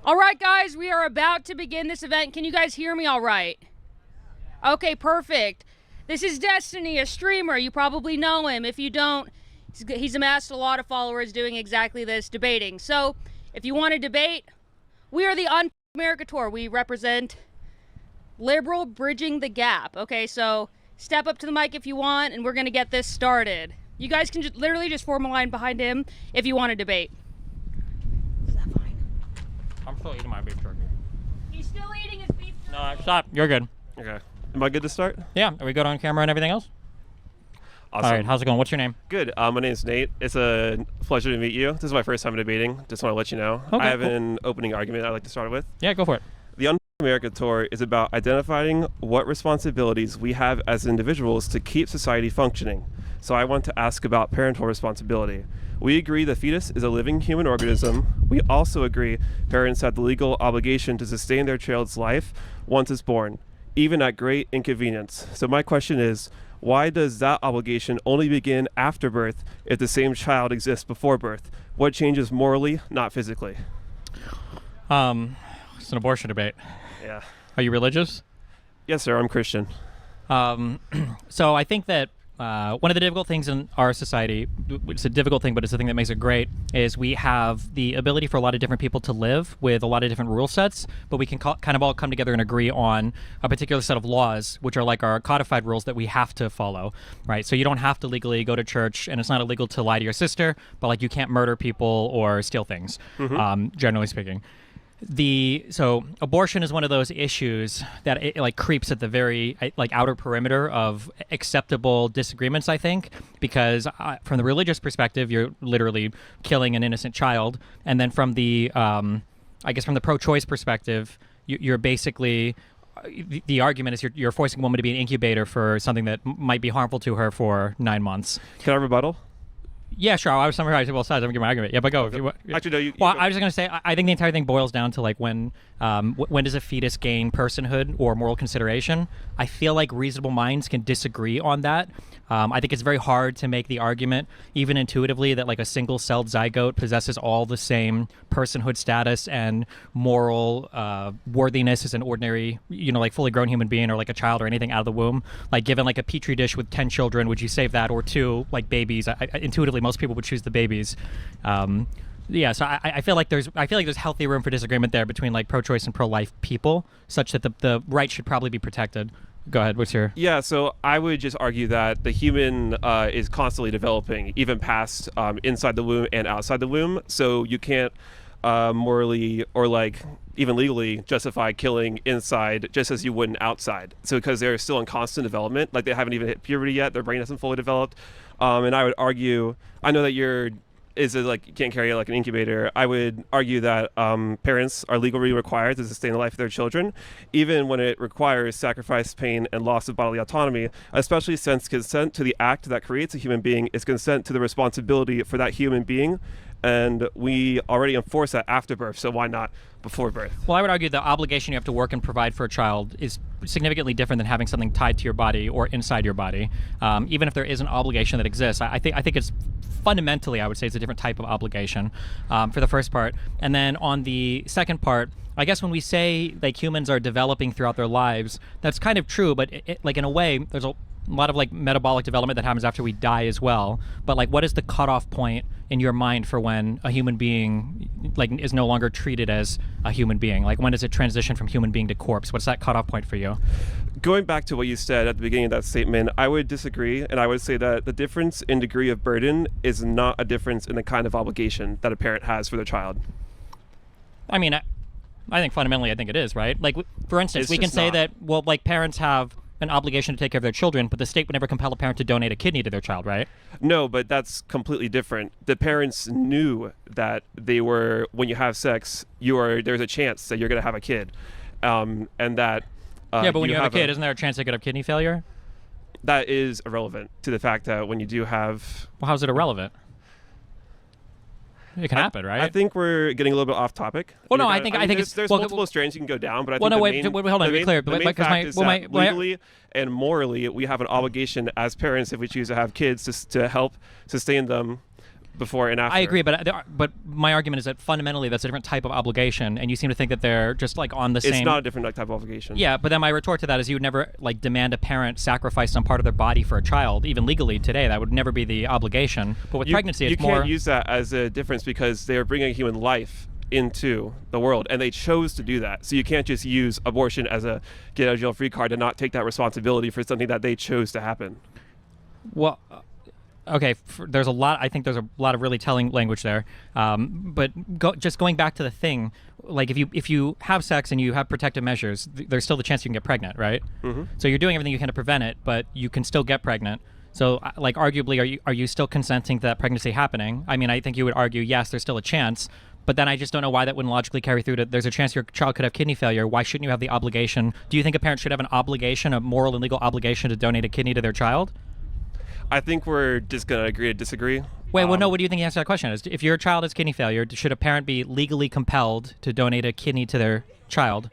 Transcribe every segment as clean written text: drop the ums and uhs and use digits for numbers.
All right, guys, we are about to begin this event. Can you guys hear me all right? Okay, perfect. This is Destiny, a streamer. You probably know him. If you don't, he's amassed a lot of followers doing exactly this, debating. So, if you want to debate, we are the America Tour. We represent liberal bridging the gap. Okay, so step up to the mic if you want, and we're going to get this started. You guys can literally just form a line behind him if you want to debate. Is that fine? I'm still eating my beef jerky. He's still eating his beef jerky. No, stop. You're good. Okay. Am I good to start? Yeah. Are we good on camera and everything else? Awesome. All right. How's it going? What's your name? Good. My name's Nate. It's a pleasure to meet you. This is my first time debating. Just want to let you know. Okay, I have cool. an opening argument I'd like to start with. Yeah, go for it. The Un-America Tour is about identifying what responsibilities we have as individuals to keep society functioning. So I want to ask about parental responsibility. We agree the fetus is a living human organism. We also agree parents have the legal obligation to sustain their child's life once it's born, even at great inconvenience. So my question is, why does that obligation only begin after birth if the same child exists before birth? What changes morally, not physically? It's an abortion debate. Yeah. Are you religious? Yes, sir. I'm Christian. So I think that one of the difficult things in our society, it's a difficult thing, but it's the thing that makes it great, is we have the ability for a lot of different people to live with a lot of different rule sets, but we can kind of all come together and agree on a particular set of laws, which are like our codified rules that we have to follow, right? So you don't have to legally go to church, and it's not illegal to lie to your sister, but like you can't murder people or steal things, generally speaking. So abortion is one of those issues that it like creeps at the very like outer perimeter of acceptable disagreements, I think, because from the religious perspective, you're literally killing an innocent child, and then from the I guess from the pro-choice perspective, you're basically the argument is you're forcing a woman to be an incubator for something that might be harmful to her for 9 months. Can I rebuttal? Yeah, sure. I was summarizing both sides. I'm gonna give my argument. Yeah, but go. If you, Actually, no. You well, go. I was just gonna say I think the entire thing boils down to like when does a fetus gain personhood or moral consideration? I feel like reasonable minds can disagree on that. I think it's very hard to make the argument, even intuitively, that like a single-celled zygote possesses all the same personhood status and moral worthiness as an ordinary, like fully grown human being or like a child or anything out of the womb. Like given like a petri dish with 10 children, would you save that or 2 like babies? Intuitively, most people would choose the babies. Yeah, so I feel like there's healthy room for disagreement there between like pro-choice and pro-life people, such that the right should probably be protected. Go ahead. What's your? Yeah, so I would just argue that the human is constantly developing, even past inside the womb and outside the womb. So you can't morally or like even legally justify killing inside just as you wouldn't outside. So because they're still in constant development, like they haven't even hit puberty yet, their brain hasn't fully developed. And I would argue, I know that you can't carry like an incubator. I would argue that parents are legally required to sustain the life of their children, even when it requires sacrifice, pain, and loss of bodily autonomy, especially since consent to the act that creates a human being is consent to the responsibility for that human being. And we already enforce that after birth, so why not before birth? Well, I would argue the obligation you have to work and provide for a child is significantly different than having something tied to your body or inside your body. Even if there is an obligation that exists, I think it's fundamentally, I would say, it's a different type of obligation for the first part. And then on the second part, I guess when we say like humans are developing throughout their lives, that's kind of true, but like in a way, there's a lot of like metabolic development that happens after we die as well. But like, what is the cutoff point in your mind for when a human being like is no longer treated as a human being? Like when does it transition from human being to corpse? What's that cutoff point for you? Going back to what you said at the beginning of that statement, I would disagree, and I would say that the difference in degree of burden is not a difference in the kind of obligation that a parent has for their child. I mean, I think fundamentally, I think it is, right? Like, for instance, It's we can just say not. that, well, like parents have an obligation to take care of their children, but the state would never compel a parent to donate a kidney to their child, right? No, but that's completely different. The parents knew that when you have sex, there's a chance that you're going to have a kid, and that. Yeah, but when you have a kid, isn't there a chance they could have kidney failure? That is irrelevant to the fact that when you do have. Well, how's it irrelevant? It can happen, right? I think we're getting a little bit off topic. Well, no, I think there's well, multiple strands you can go down, but I well, think no, the wait, main, hold on, the to be main, clear, the but main because fact is that legally and morally we have an obligation as parents, if we choose to have kids, to help sustain them before and after. I agree, but my argument is that fundamentally that's a different type of obligation, and you seem to think that they're just like on the same. It's not a different type of obligation. Yeah, but then my retort to that is you would never like demand a parent sacrifice some part of their body for a child, even legally today. That would never be the obligation. But with pregnancy, it's you more. can't use that as a difference because they are bringing a human life into the world, and they chose to do that. So you can't just use abortion as a get out of jail free card and not take that responsibility for something that they chose to happen. Well, okay, there's a lot. I think there's a lot of really telling language there. But just going back to the thing, like if you have sex and you have protective measures, there's still the chance you can get pregnant, right? Mm-hmm. So you're doing everything you can to prevent it, but you can still get pregnant. So, like, arguably, are you still consenting to that pregnancy happening? I mean, I think you would argue yes, there's still a chance. But then I just don't know why that wouldn't logically carry through to there's a chance your child could have kidney failure. Why shouldn't you have the obligation? Do you think a parent should have an obligation, a moral and legal obligation to donate a kidney to their child? I think we're just going to agree to disagree. Wait, well, no, what do you think the answer to that question is? If your child has kidney failure, should a parent be legally compelled to donate a kidney to their child?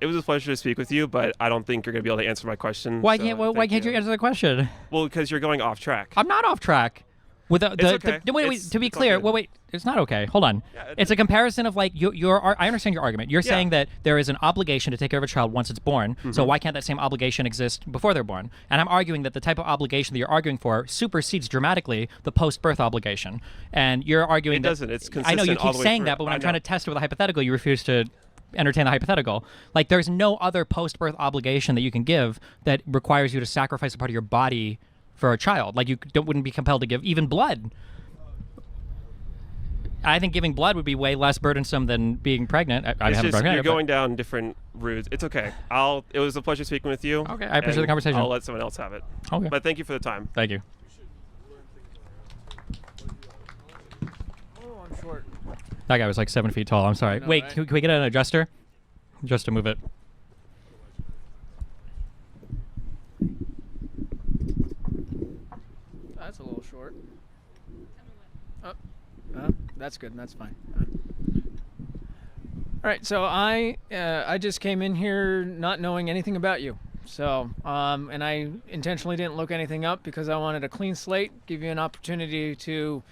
It was a pleasure to speak with you, but I don't think you're going to be able to answer my question. Why so why can't you answer the question? Well, because you're going off track. I'm not off track. With It's okay. Wait, to be clear, wait, it's not okay. Hold on. Yeah, It's a comparison of like I understand your argument. You're saying that there is an obligation to take care of a child once it's born. So why can't that same obligation exist before they're born? And I'm arguing that the type of obligation that you're arguing for supersedes dramatically the post-birth obligation. And you're arguing It doesn't. It's I know you consistent all keep the way saying through. that, but when I I'm trying know. to test it with a hypothetical, you refuse to entertain the hypothetical. Like there's no other post-birth obligation that you can give that requires you to sacrifice a part of your body for a child. Like you wouldn't be compelled to give even blood. I think giving blood would be way less burdensome than being pregnant. It's just you're going down different routes. It's okay. It was a pleasure speaking with you. Okay, I appreciate the and conversation. I'll let someone else have it. Okay. But thank you for the time. Thank you. Oh, I'm short. That guy was like 7 feet tall. I'm sorry. know, Wait, right? can we get an adjuster? Just to move it. That's a little short. Oh, that's good. That's fine. All right. So I just came in here not knowing anything about you. So and I intentionally didn't look anything up because I wanted a clean slate, give you an opportunity to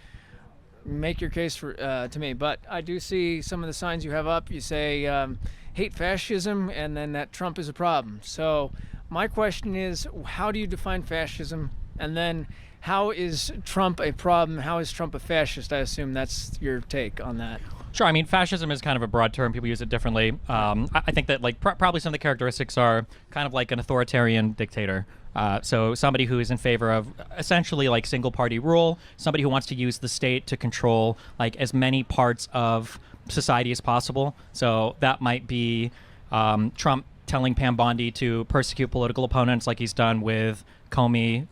make your case for to me. But I do see some of the signs you have up. You say hate fascism, and then that Trump is a problem. So my question is, how do you define fascism? And then how is Trump a problem? How is Trump a fascist? I assume that's your take on that. Sure. I mean, fascism is kind of a broad term. People use it differently. I think that like probably some of the characteristics are kind of like an authoritarian dictator. So somebody who is in favor of essentially like single party rule, somebody who wants to use the state to control like as many parts of society as possible. So that might be Trump telling Pam Bondi to persecute political opponents like he's done with Comey,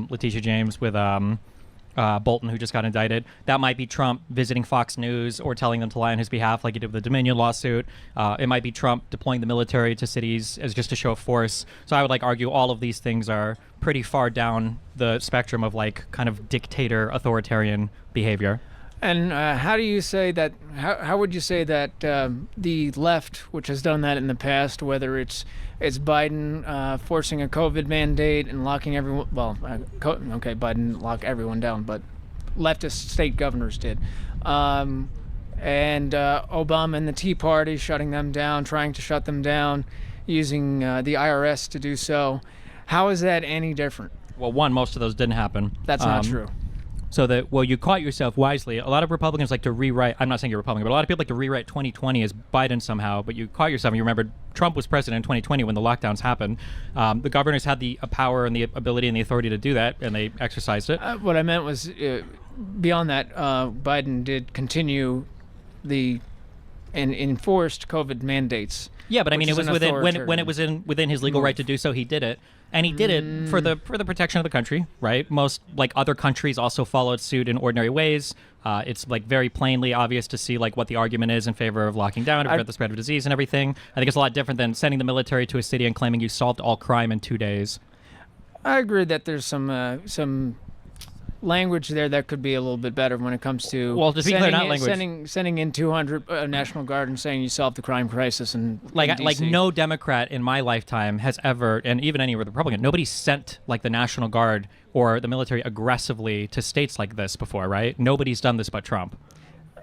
Letitia James, with Bolton, who just got indicted. That might be Trump visiting Fox News or telling them to lie on his behalf like he did with the Dominion lawsuit. It might be Trump deploying the military to cities as just a show of force. So I would like argue all of these things are pretty far down the spectrum of like kind of dictator authoritarian behavior. And how do you say that? How would you say that the left, which has done that in the past, whether it's Biden forcing a COVID mandate and locking everyone, okay, Biden didn't lock everyone down, but leftist state governors did, and Obama and the Tea Party shutting them down, trying to shut them down, using the IRS to do so. How is that any different? Well, one, most of those didn't happen. That's not true. So that, well, you caught yourself wisely. A lot of Republicans like to rewrite, I'm not saying you're Republican, but a lot of people like to rewrite 2020 as Biden somehow, but you caught yourself and you remembered Trump was president in 2020 when the lockdowns happened. The governors had the power and the ability and the authority to do that, and they exercised it. What I meant was, beyond that, Biden did continue and enforced COVID mandates. Yeah, but I mean, it which was is an within when it was within his legal right to do so. He did it, and he did it for the protection of the country, right? Most like other countries also followed suit in ordinary ways. It's like very plainly obvious to see like what the argument is in favor of locking down to prevent the spread of disease and everything. I think it's a lot different than sending the military to a city and claiming you solved all crime in 2 days. I agree that there's some language there that could be a little bit better when it comes to Well, to be clear, not language. sending in 200 National Guard and saying you solved the crime crisis in Like DC. no Democrat in my lifetime has ever, and even any Republican, nobody sent like the National Guard or the military aggressively to states like this before, right? Nobody's done this but Trump.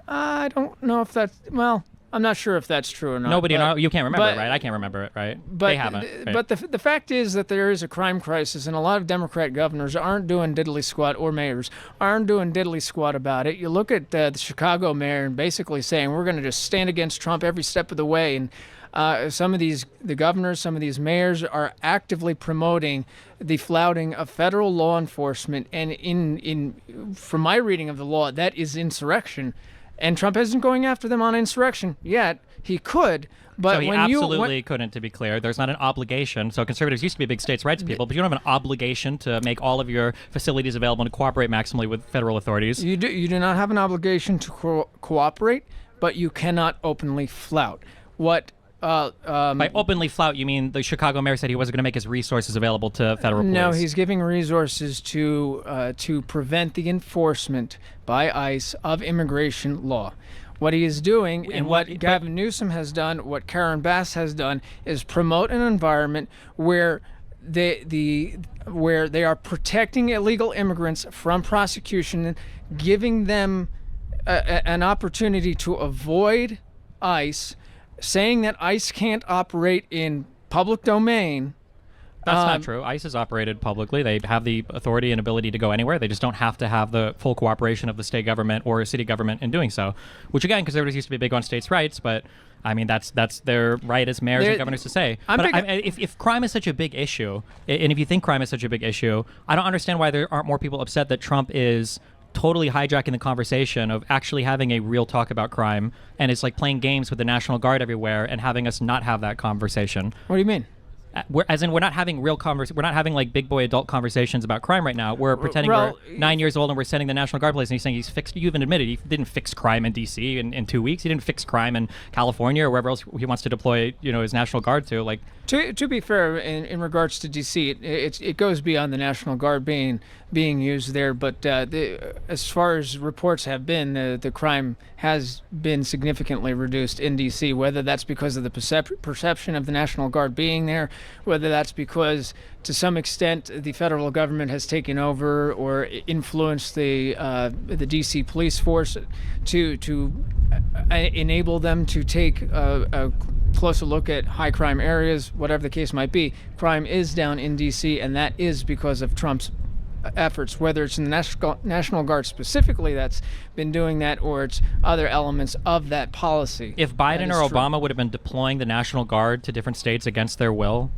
I don't know if that's well. I'm not sure if that's true or not. Nobody, but, you can't remember but- it, right? I can't remember it, right? But, they haven't. Right? But the fact is that there is a crime crisis, and a lot of Democrat governors aren't doing diddly squat, or mayors aren't doing diddly squat about it. You look at the Chicago mayor and basically saying we're going to just stand against Trump every step of the way, and some of the governors, some of these mayors are actively promoting the flouting of federal law enforcement, and from my reading of the law, that is insurrection. And Trump isn't going after them on insurrection yet. He could, but So he when absolutely couldn't, to be clear. There's not an obligation. So conservatives used to be big states' rights people, but you don't have an obligation to make all of your facilities available and to cooperate maximally with federal authorities. you do not have an obligation to cooperate, but you cannot openly flout. What By openly flout, you mean the Chicago mayor said he wasn't going to make his resources available to federal police? No, he's giving resources to prevent the enforcement by ICE of immigration law. What he is doing, and what Gavin Newsom has done, what Karen Bass has done, is promote an environment where where they are protecting illegal immigrants from prosecution, and giving them an opportunity to avoid ICE, saying that ICE can't operate in public domain. That's not true. ICE is operated publicly. They have the authority and ability to go anywhere. They just don't have to have the full cooperation of the state government or city government in doing so. Which again, conservatives used to be big on states' rights, but I mean that's their right as mayors and governors to say. If crime is such a big issue, and if you think crime is such a big issue, I don't understand why there aren't more people upset that Trump is totally hijacking the conversation of actually having a real talk about crime, and it's like playing games with the National Guard everywhere and having us not have that conversation. What do you mean? We're not having real we're not having like big boy adult conversations about crime right now. We're pretending well, we're 9 years old and we're sending the National Guard place, and he's saying he's fixed. You even admitted he didn't fix crime in D.C. in 2 weeks. He didn't fix crime in California or wherever else he wants to deploy, his National Guard to. Like, to be fair, in regards to D.C., it goes beyond the National Guard being used there. But as far as reports have been, the crime has been significantly reduced in D.C., whether that's because of the perception of the National Guard being there, whether that's because to some extent the federal government has taken over or influenced the D.C. police force to enable them to take a closer look at high crime areas, whatever the case might be. Crime is down in D.C., and that is because of Trump's efforts, whether it's in the National Guard specifically that's been doing that, or it's other elements of that policy. if Biden or Obama would have been deploying the National Guard to different states against their will,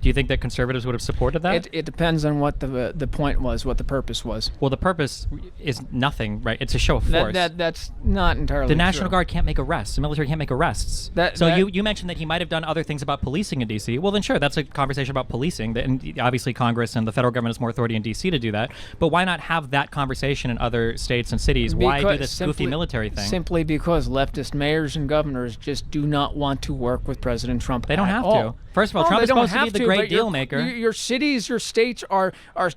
do you think that conservatives would have supported that? It depends on what the point was, what the purpose was. Well, the purpose is nothing, right? It's a show of force. That's not entirely The National true. Guard can't make arrests. The military can't make arrests. You mentioned that he might have done other things about policing in D.C. Well, then sure, that's a conversation about policing. And obviously, Congress and the federal government has more authority in D.C. to do that. But why not have that conversation in other states and cities? Why do this goofy military thing? Simply because leftist mayors and governors just do not want to work with President Trump. They don't at have all. to. First of all, No, Trump they is don't supposed to have be the great but deal maker. Your cities, your states are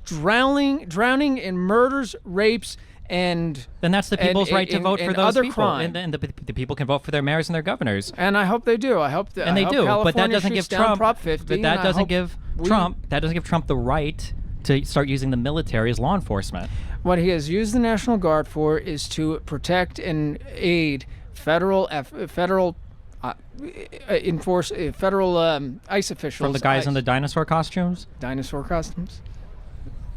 drowning in murders, rapes, and Then that's the people's right to vote for and those other people, crime. and the people can vote for their mayors and their governors. And I hope they do. I hope that. And they do, but that California doesn't give shoots down Trump. Prop 50, But and that I doesn't hope give we- Trump. That doesn't give Trump the right to start using the military as law enforcement. What he has used the National Guard for is to protect and aid federal ICE officials. From the guys ICE. in the dinosaur costumes. dinosaur costumes.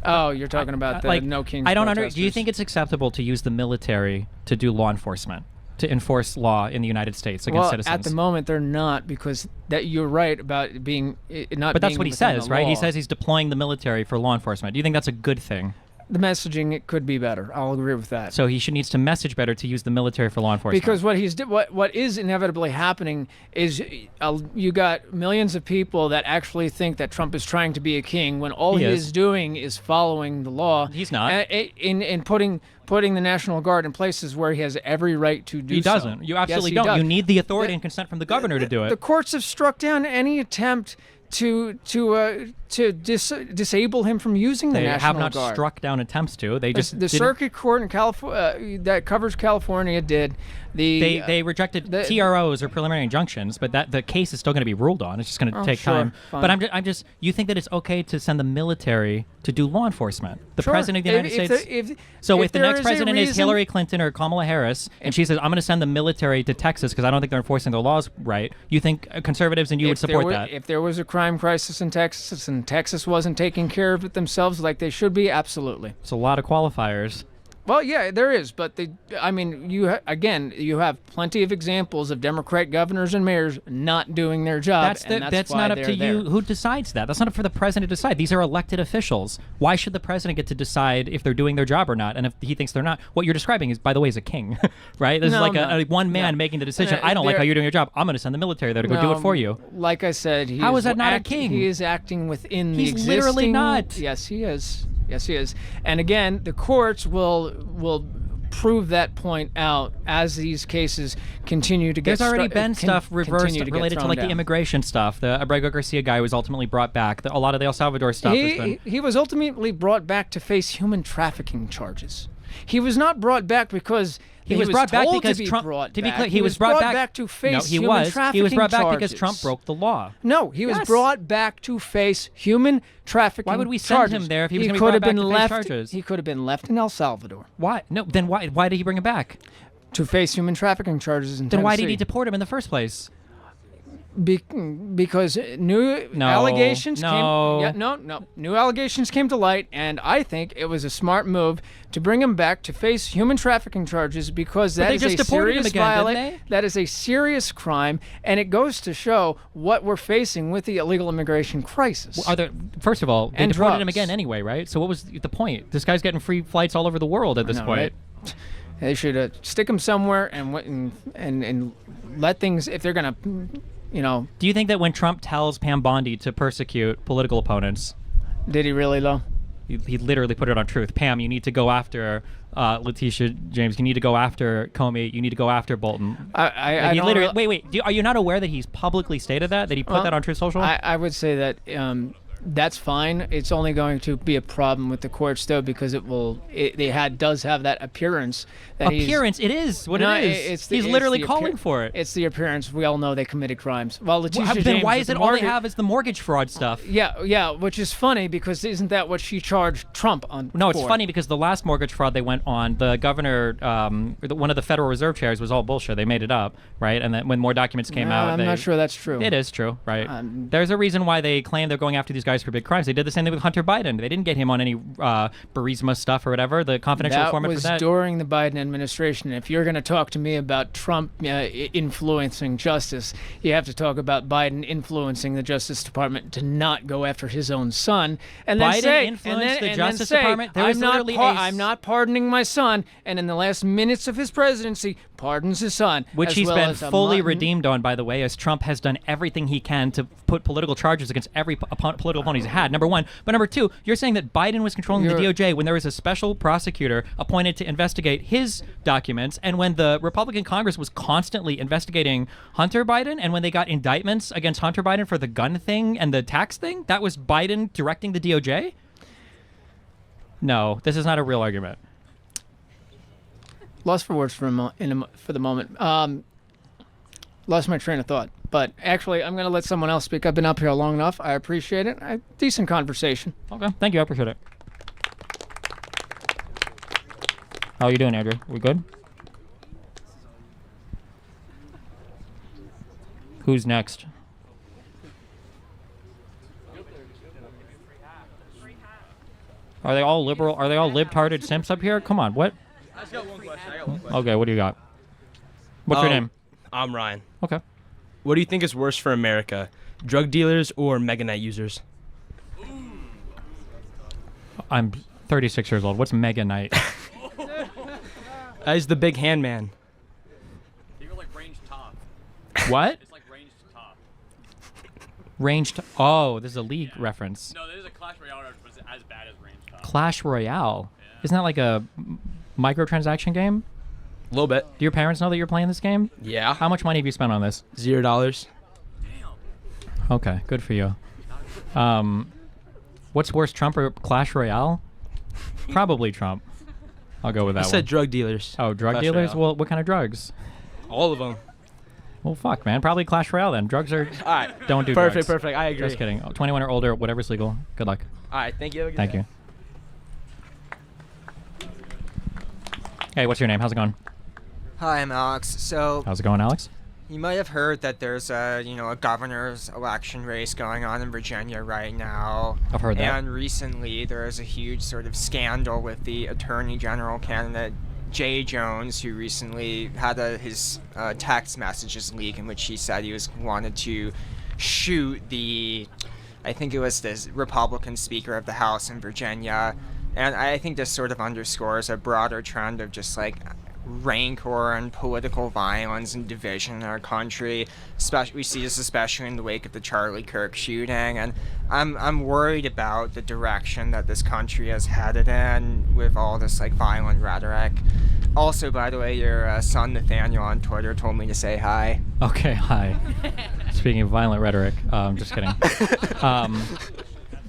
Oh, you're talking about the No Kings. I don't Do you protesters. think it's acceptable to use the military to do law enforcement, to enforce law in the United States against Well, citizens? at the moment they're not, because that you're right about it being it not. But that's being what he within says, the right? He law. says he's deploying the military for law enforcement. Do you think that's a good thing? The messaging, it could be better. I'll agree with that. So he needs to message better to use the military for law enforcement. Because what is inevitably happening is you got millions of people that actually think that Trump is trying to be a king when all He he is. is doing is following the law. He's not. In putting the National Guard in places where he has every right to do so. He doesn't. You absolutely Yes, he don't. does. You need the authority and consent from the governor to do it. The courts have struck down any attempt disable him from using the They National have not Guard. struck down attempts to. They just The didn't- circuit court in California that covers California did. They rejected TROs or preliminary injunctions, but that the case is still going to be ruled on. It's just going to take sure, time. fine. But I'm just you think that it's okay to send the military to do law enforcement? The Sure. president of the United States. So if the there next is a president is reason- Hillary Clinton or Kamala Harris, and she says I'm going to send the military to Texas because I don't think they're enforcing the laws right, you think conservatives and you would if there support were- that? If there was a crime crisis in Texas and Texas wasn't taking care of it themselves like they should be, absolutely. It's a lot of qualifiers. Well, yeah, there is, but I mean, you have plenty of examples of Democrat governors and mayors not doing their job. That's why not up they're to you. there. Who decides that? That's not up for the president to decide. These are elected officials. Why should the president get to decide if they're doing their job or not? And if he thinks they're not, what you're describing is, by the way, is a king, right? This No, is like I'm a not. one man No. making the decision. No, I don't like how they're- you're doing your job. I'm going to send the military there to go do it for you. Like I said, How is that not a king? He is acting within the He's existing. literally not. Yes, he is. Yes, he is. And again, the courts will prove that point out as these cases continue to get. There's already been stuff reversed continue to get related to thrown like the down. immigration stuff. The Abrego Garcia guy was ultimately brought back. A lot of the El Salvador stuff has been. He was ultimately brought back to face human trafficking charges. He was not brought back because He was brought back told because to be Trump. brought To be back. clear, he was brought back to face No, he human was. trafficking He was brought back charges. because Trump broke the law. No, he was Yes. brought back to face human trafficking. Why would we send charges. him there if he was gonna be could brought have back been to face left? charges? He could have been left in El Salvador Why? No. Then why did he bring him back? to face human trafficking charges in Then why did Tennessee. he deport him in the first place? Because new No, allegations no. new allegations came to light, and I think it was a smart move to bring him back to face human trafficking charges because that they is just a deported him serious again, didn't they? that is a serious crime, and it goes to show what we're facing with the illegal immigration crisis. First of all, they And deported him drugs. again anyway, right? So what was the point? This guy's getting free flights all over the world at this know, point. right? They should stick him somewhere and let things, if they're gonna, Do you think that when Trump tells Pam Bondi to persecute political opponents, did he really though? he literally put it on Truth? Pam, you need to go after Letitia James. You need to go after Comey. You need to go after Bolton. I He don't literally. re- Wait. Are you not aware that he's publicly stated that? That he put that on Truth Social? I would say that that's fine. It's only going to be a problem with the courts though, because does have that appearance that Appearance. It is what No, it is. it's He's it's literally the calling appear- for it. It's the appearance. We all know they committed crimes. Well, Letitia Then James why with is the it all they mortgage- have is the mortgage fraud stuff? Yeah, which is funny because isn't that what she charged Trump on? No, it's for? funny because the last mortgage fraud they went on, the governor, one of the Federal Reserve chairs was all bullshit. They made it up, right? And then when more documents came out, I'm not sure that's true. It is true, right? There's a reason why they claim they're going after these guys for big crimes. They did the same thing with Hunter Biden. They didn't get him on any Burisma stuff or whatever. The confidential That informant was for that. during the Biden administration. If you're going to talk to me about Trump influencing justice, you have to talk about Biden influencing the Justice Department to not go after his own son, and then Biden say, influenced and then, the and Justice then say, Department? There was literally I'm not pardoning my son, and in the last minutes of his presidency, pardons his son, Which as he's well been as a fully mutton- redeemed on, by the way, as Trump has done everything he can to put political charges against every political opponent he's had, number one. But number two, you're saying that Biden was controlling the DOJ when there was a special prosecutor appointed to investigate his documents, and when the Republican Congress was constantly investigating Hunter Biden, and when they got indictments against Hunter Biden for the gun thing and the tax thing, that was Biden directing the DOJ? No, this is not a real argument. Lost for words for the moment. Lost my train of thought. But actually, I'm going to let someone else speak. I've been up here long enough. I appreciate it. Decent conversation. Okay, thank you. I appreciate it. How are you doing, Andrew? We good? Who's next? Are they all liberal? Are they all libtarded simps up here? Come on, what? I just got one question. Okay, what do you got? What's your name? I'm Ryan. Okay. What do you think is worse for America, drug dealers or Mega Night users? I'm 36 years old. What's Mega Night? He's the big hand man. You go like range top. What? It's like range top. Ranged. Oh, this is a League reference. No, there's a Clash Royale reference, but it's as bad as range top. Clash Royale. Isn't that like a microtransaction game? A little bit. Do your parents know that you're playing this game? Yeah. How much money have you spent on this? $0. Okay, good for you. What's worse, Trump or Clash Royale? Probably Trump. I'll go with I that said one. drug dealers. Oh, drug Clash dealers? Royale. Well, what kind of drugs? All of them. Well, fuck, man. Probably Clash Royale then. Drugs are. All right. Don't do Perfect, drugs. perfect. I agree. Just kidding. 21 or older, whatever's legal. Good luck. All right. Thank you. Have a good Thank day. you. Hey, what's your name? How's it going? Hi, I'm Alex. So How's it going, Alex? you might have heard that there's a governor's election race going on in Virginia right now. I've heard that. And recently there was a huge sort of scandal with the Attorney General candidate Jay Jones, who recently had his text messages leak in which he said he wanted to shoot I think it was the Republican Speaker of the House in Virginia. And I think this sort of underscores a broader trend of just like rancor and political violence and division in our country. We see this especially in the wake of the Charlie Kirk shooting, and I'm worried about the direction that this country has headed in with all this like violent rhetoric. Also, by the way, your son Nathaniel on Twitter told me to say hi. Okay, hi. Speaking of violent rhetoric, just kidding.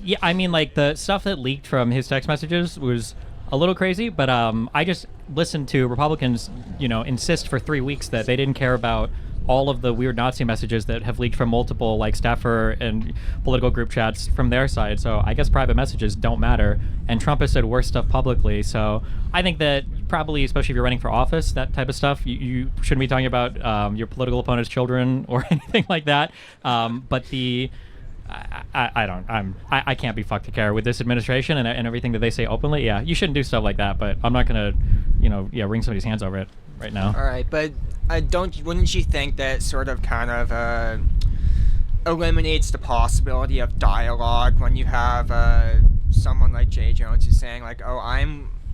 Yeah, I mean, like, the stuff that leaked from his text messages was a little crazy, but I just listened to Republicans, insist for 3 weeks that they didn't care about all of the weird Nazi messages that have leaked from multiple, like, staffer and political group chats from their side. So I guess private messages don't matter. And Trump has said worse stuff publicly. So I think that probably, especially if you're running for office, that type of stuff, you shouldn't be talking about your political opponent's children or anything like that. But I can't be fucked to care with this administration and everything that they say openly. Yeah, you shouldn't do stuff like that, but I'm not gonna, wring somebody's hands over it right now. All right, but wouldn't you think that sort of kind of eliminates the possibility of dialogue when you have someone like Jay Jones who's saying like, oh,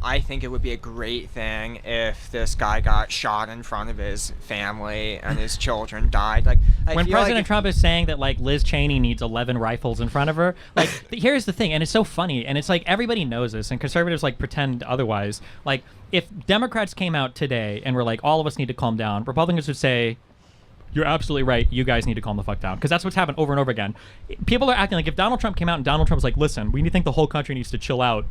I think it would be a great thing if this guy got shot in front of his family and his children died. Like, when President Trump is saying that like Liz Cheney needs 11 rifles in front of her, like here's the thing, and it's so funny, and it's like everybody knows this, and conservatives like pretend otherwise. Like if Democrats came out today and were like, all of us need to calm down, Republicans would say, you're absolutely right. You guys need to calm the fuck down, because that's what's happened over and over again. People are acting like if Donald Trump came out and Donald Trump was like, listen, we think the whole country needs to chill out.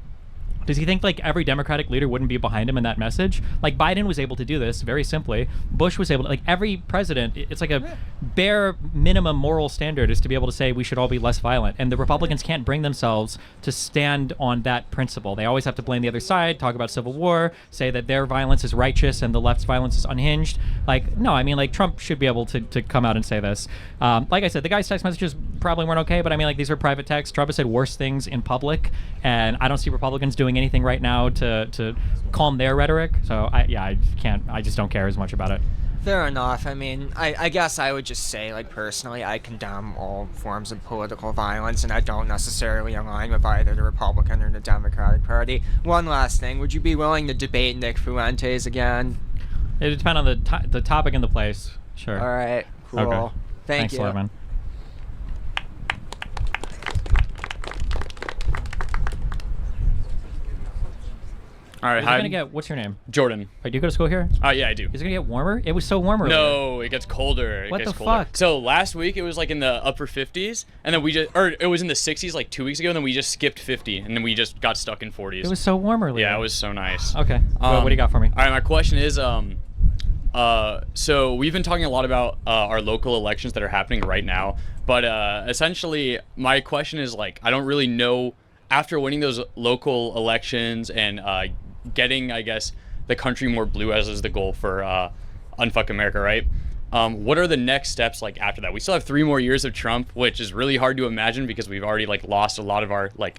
Does he think like every Democratic leader wouldn't be behind him in that message? Like Biden was able to do this very simply. Bush was able to, like every president, it's like a bare minimum moral standard is to be able to say we should all be less violent. And the Republicans can't bring themselves to stand on that principle. They always have to blame the other side, talk about civil war, say that their violence is righteous and the left's violence is unhinged. Like, no, I mean, like Trump should be able to come out and say this. Like I said, the guy's text messages probably weren't okay, but I mean, like these are private texts. Trump has said worse things in public, and I don't see Republicans doing anything right now to calm their rhetoric. So I just don't care as much about it. Fair enough. I mean, I guess I would just say, like, personally, I condemn all forms of political violence, and I don't necessarily align with either the Republican or the Democratic Party. One last thing, would you be willing to debate Nick Fuentes again? It would depend on the topic and the place. Sure. All right, cool. Okay. Thank Thanks you. a lot, man. All right, Is it hi. gonna get, what's your name? Jordan. Do you go to school here? Yeah, I do. Is it gonna get warmer? It was so warm earlier. No, it gets colder. What It gets the colder. fuck? So last week it was like in the upper 50s, and then it was in the 60s like 2 weeks ago, and then we just skipped 50, and then we just got stuck in 40s. It was so warm earlier. Yeah, it was so nice. Okay. What do you got for me? All right, my question is, so we've been talking a lot about our local elections that are happening right now, but essentially my question is like, I don't really know, after winning those local elections and getting, I guess, the country more blue as is the goal for Unfuck America, right? What are the next steps like after that? We still have 3 more years of Trump, which is really hard to imagine because we've already like lost a lot of our like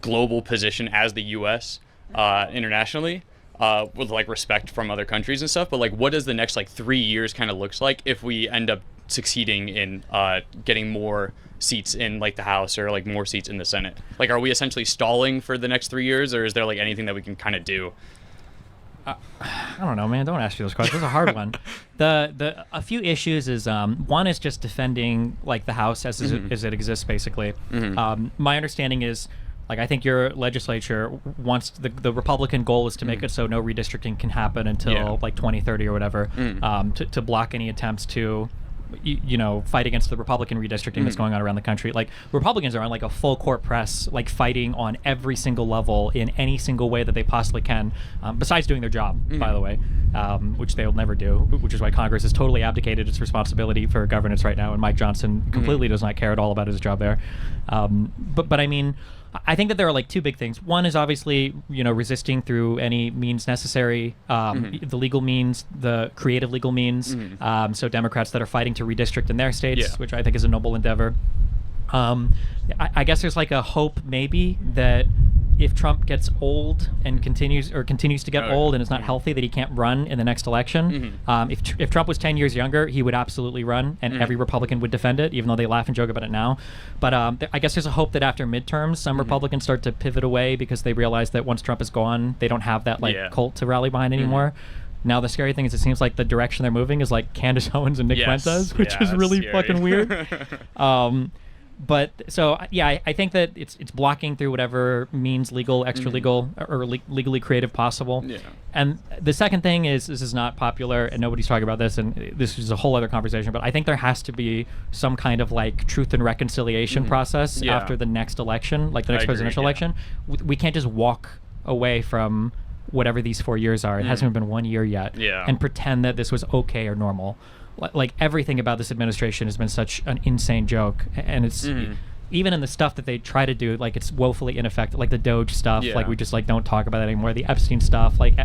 global position as the U.S. Internationally. With like respect from other countries and stuff, but like what does the next like 3 years kind of looks like if we end up succeeding in getting more seats in like the House or like more seats in the Senate? Like, are we essentially stalling for the next 3 years, or is there like anything that we can kind of do? I don't know, man. Don't ask me those questions. It's a hard one. A few issues is one is just defending like the House as it exists, basically. My understanding is, like, I think your legislature wants the Republican goal is to make it so no redistricting can happen until like 2030 or whatever, to block any attempts to fight against the Republican redistricting that's going on around the country. Like Republicans are on like a full court press, like fighting on every single level in any single way that they possibly can, besides doing their job, by the way, which they'll never do, which is why Congress has totally abdicated its responsibility for governance right now, and Mike Johnson completely does not care at all about his job there. But I mean, I think that there are like two big things. One is obviously, resisting through any means necessary, the legal means, the creative legal means. So Democrats that are fighting to redistrict in their states, which I think is a noble endeavor. I guess there's like a hope maybe that if Trump gets old and continues to get old and is not healthy, that he can't run in the next election. If Trump was 10 years younger, he would absolutely run, and every Republican would defend it, even though they laugh and joke about it now. But I guess there's a hope that after midterms, some Republicans start to pivot away because they realize that once Trump is gone, they don't have that cult to rally behind anymore. Now the scary thing is, it seems like the direction they're moving is like Candace Owens and Nick Fuentes, which is really fucking weird. But so I think that it's blocking through whatever means, legal, extra legal, or legally creative possible. And the second thing is, this is not popular and nobody's talking about this, and this is a whole other conversation, but I think there has to be some kind of like truth and reconciliation process after the next election, like the next presidential election. We can't just walk away from whatever these 4 years are. It hasn't even been 1 year yet, and pretend that this was okay or normal. Like everything about this administration has been such an insane joke, and it's even in the stuff that they try to do, like it's woefully ineffective. Like the Doge stuff, like we just like don't talk about that anymore. The Epstein stuff, like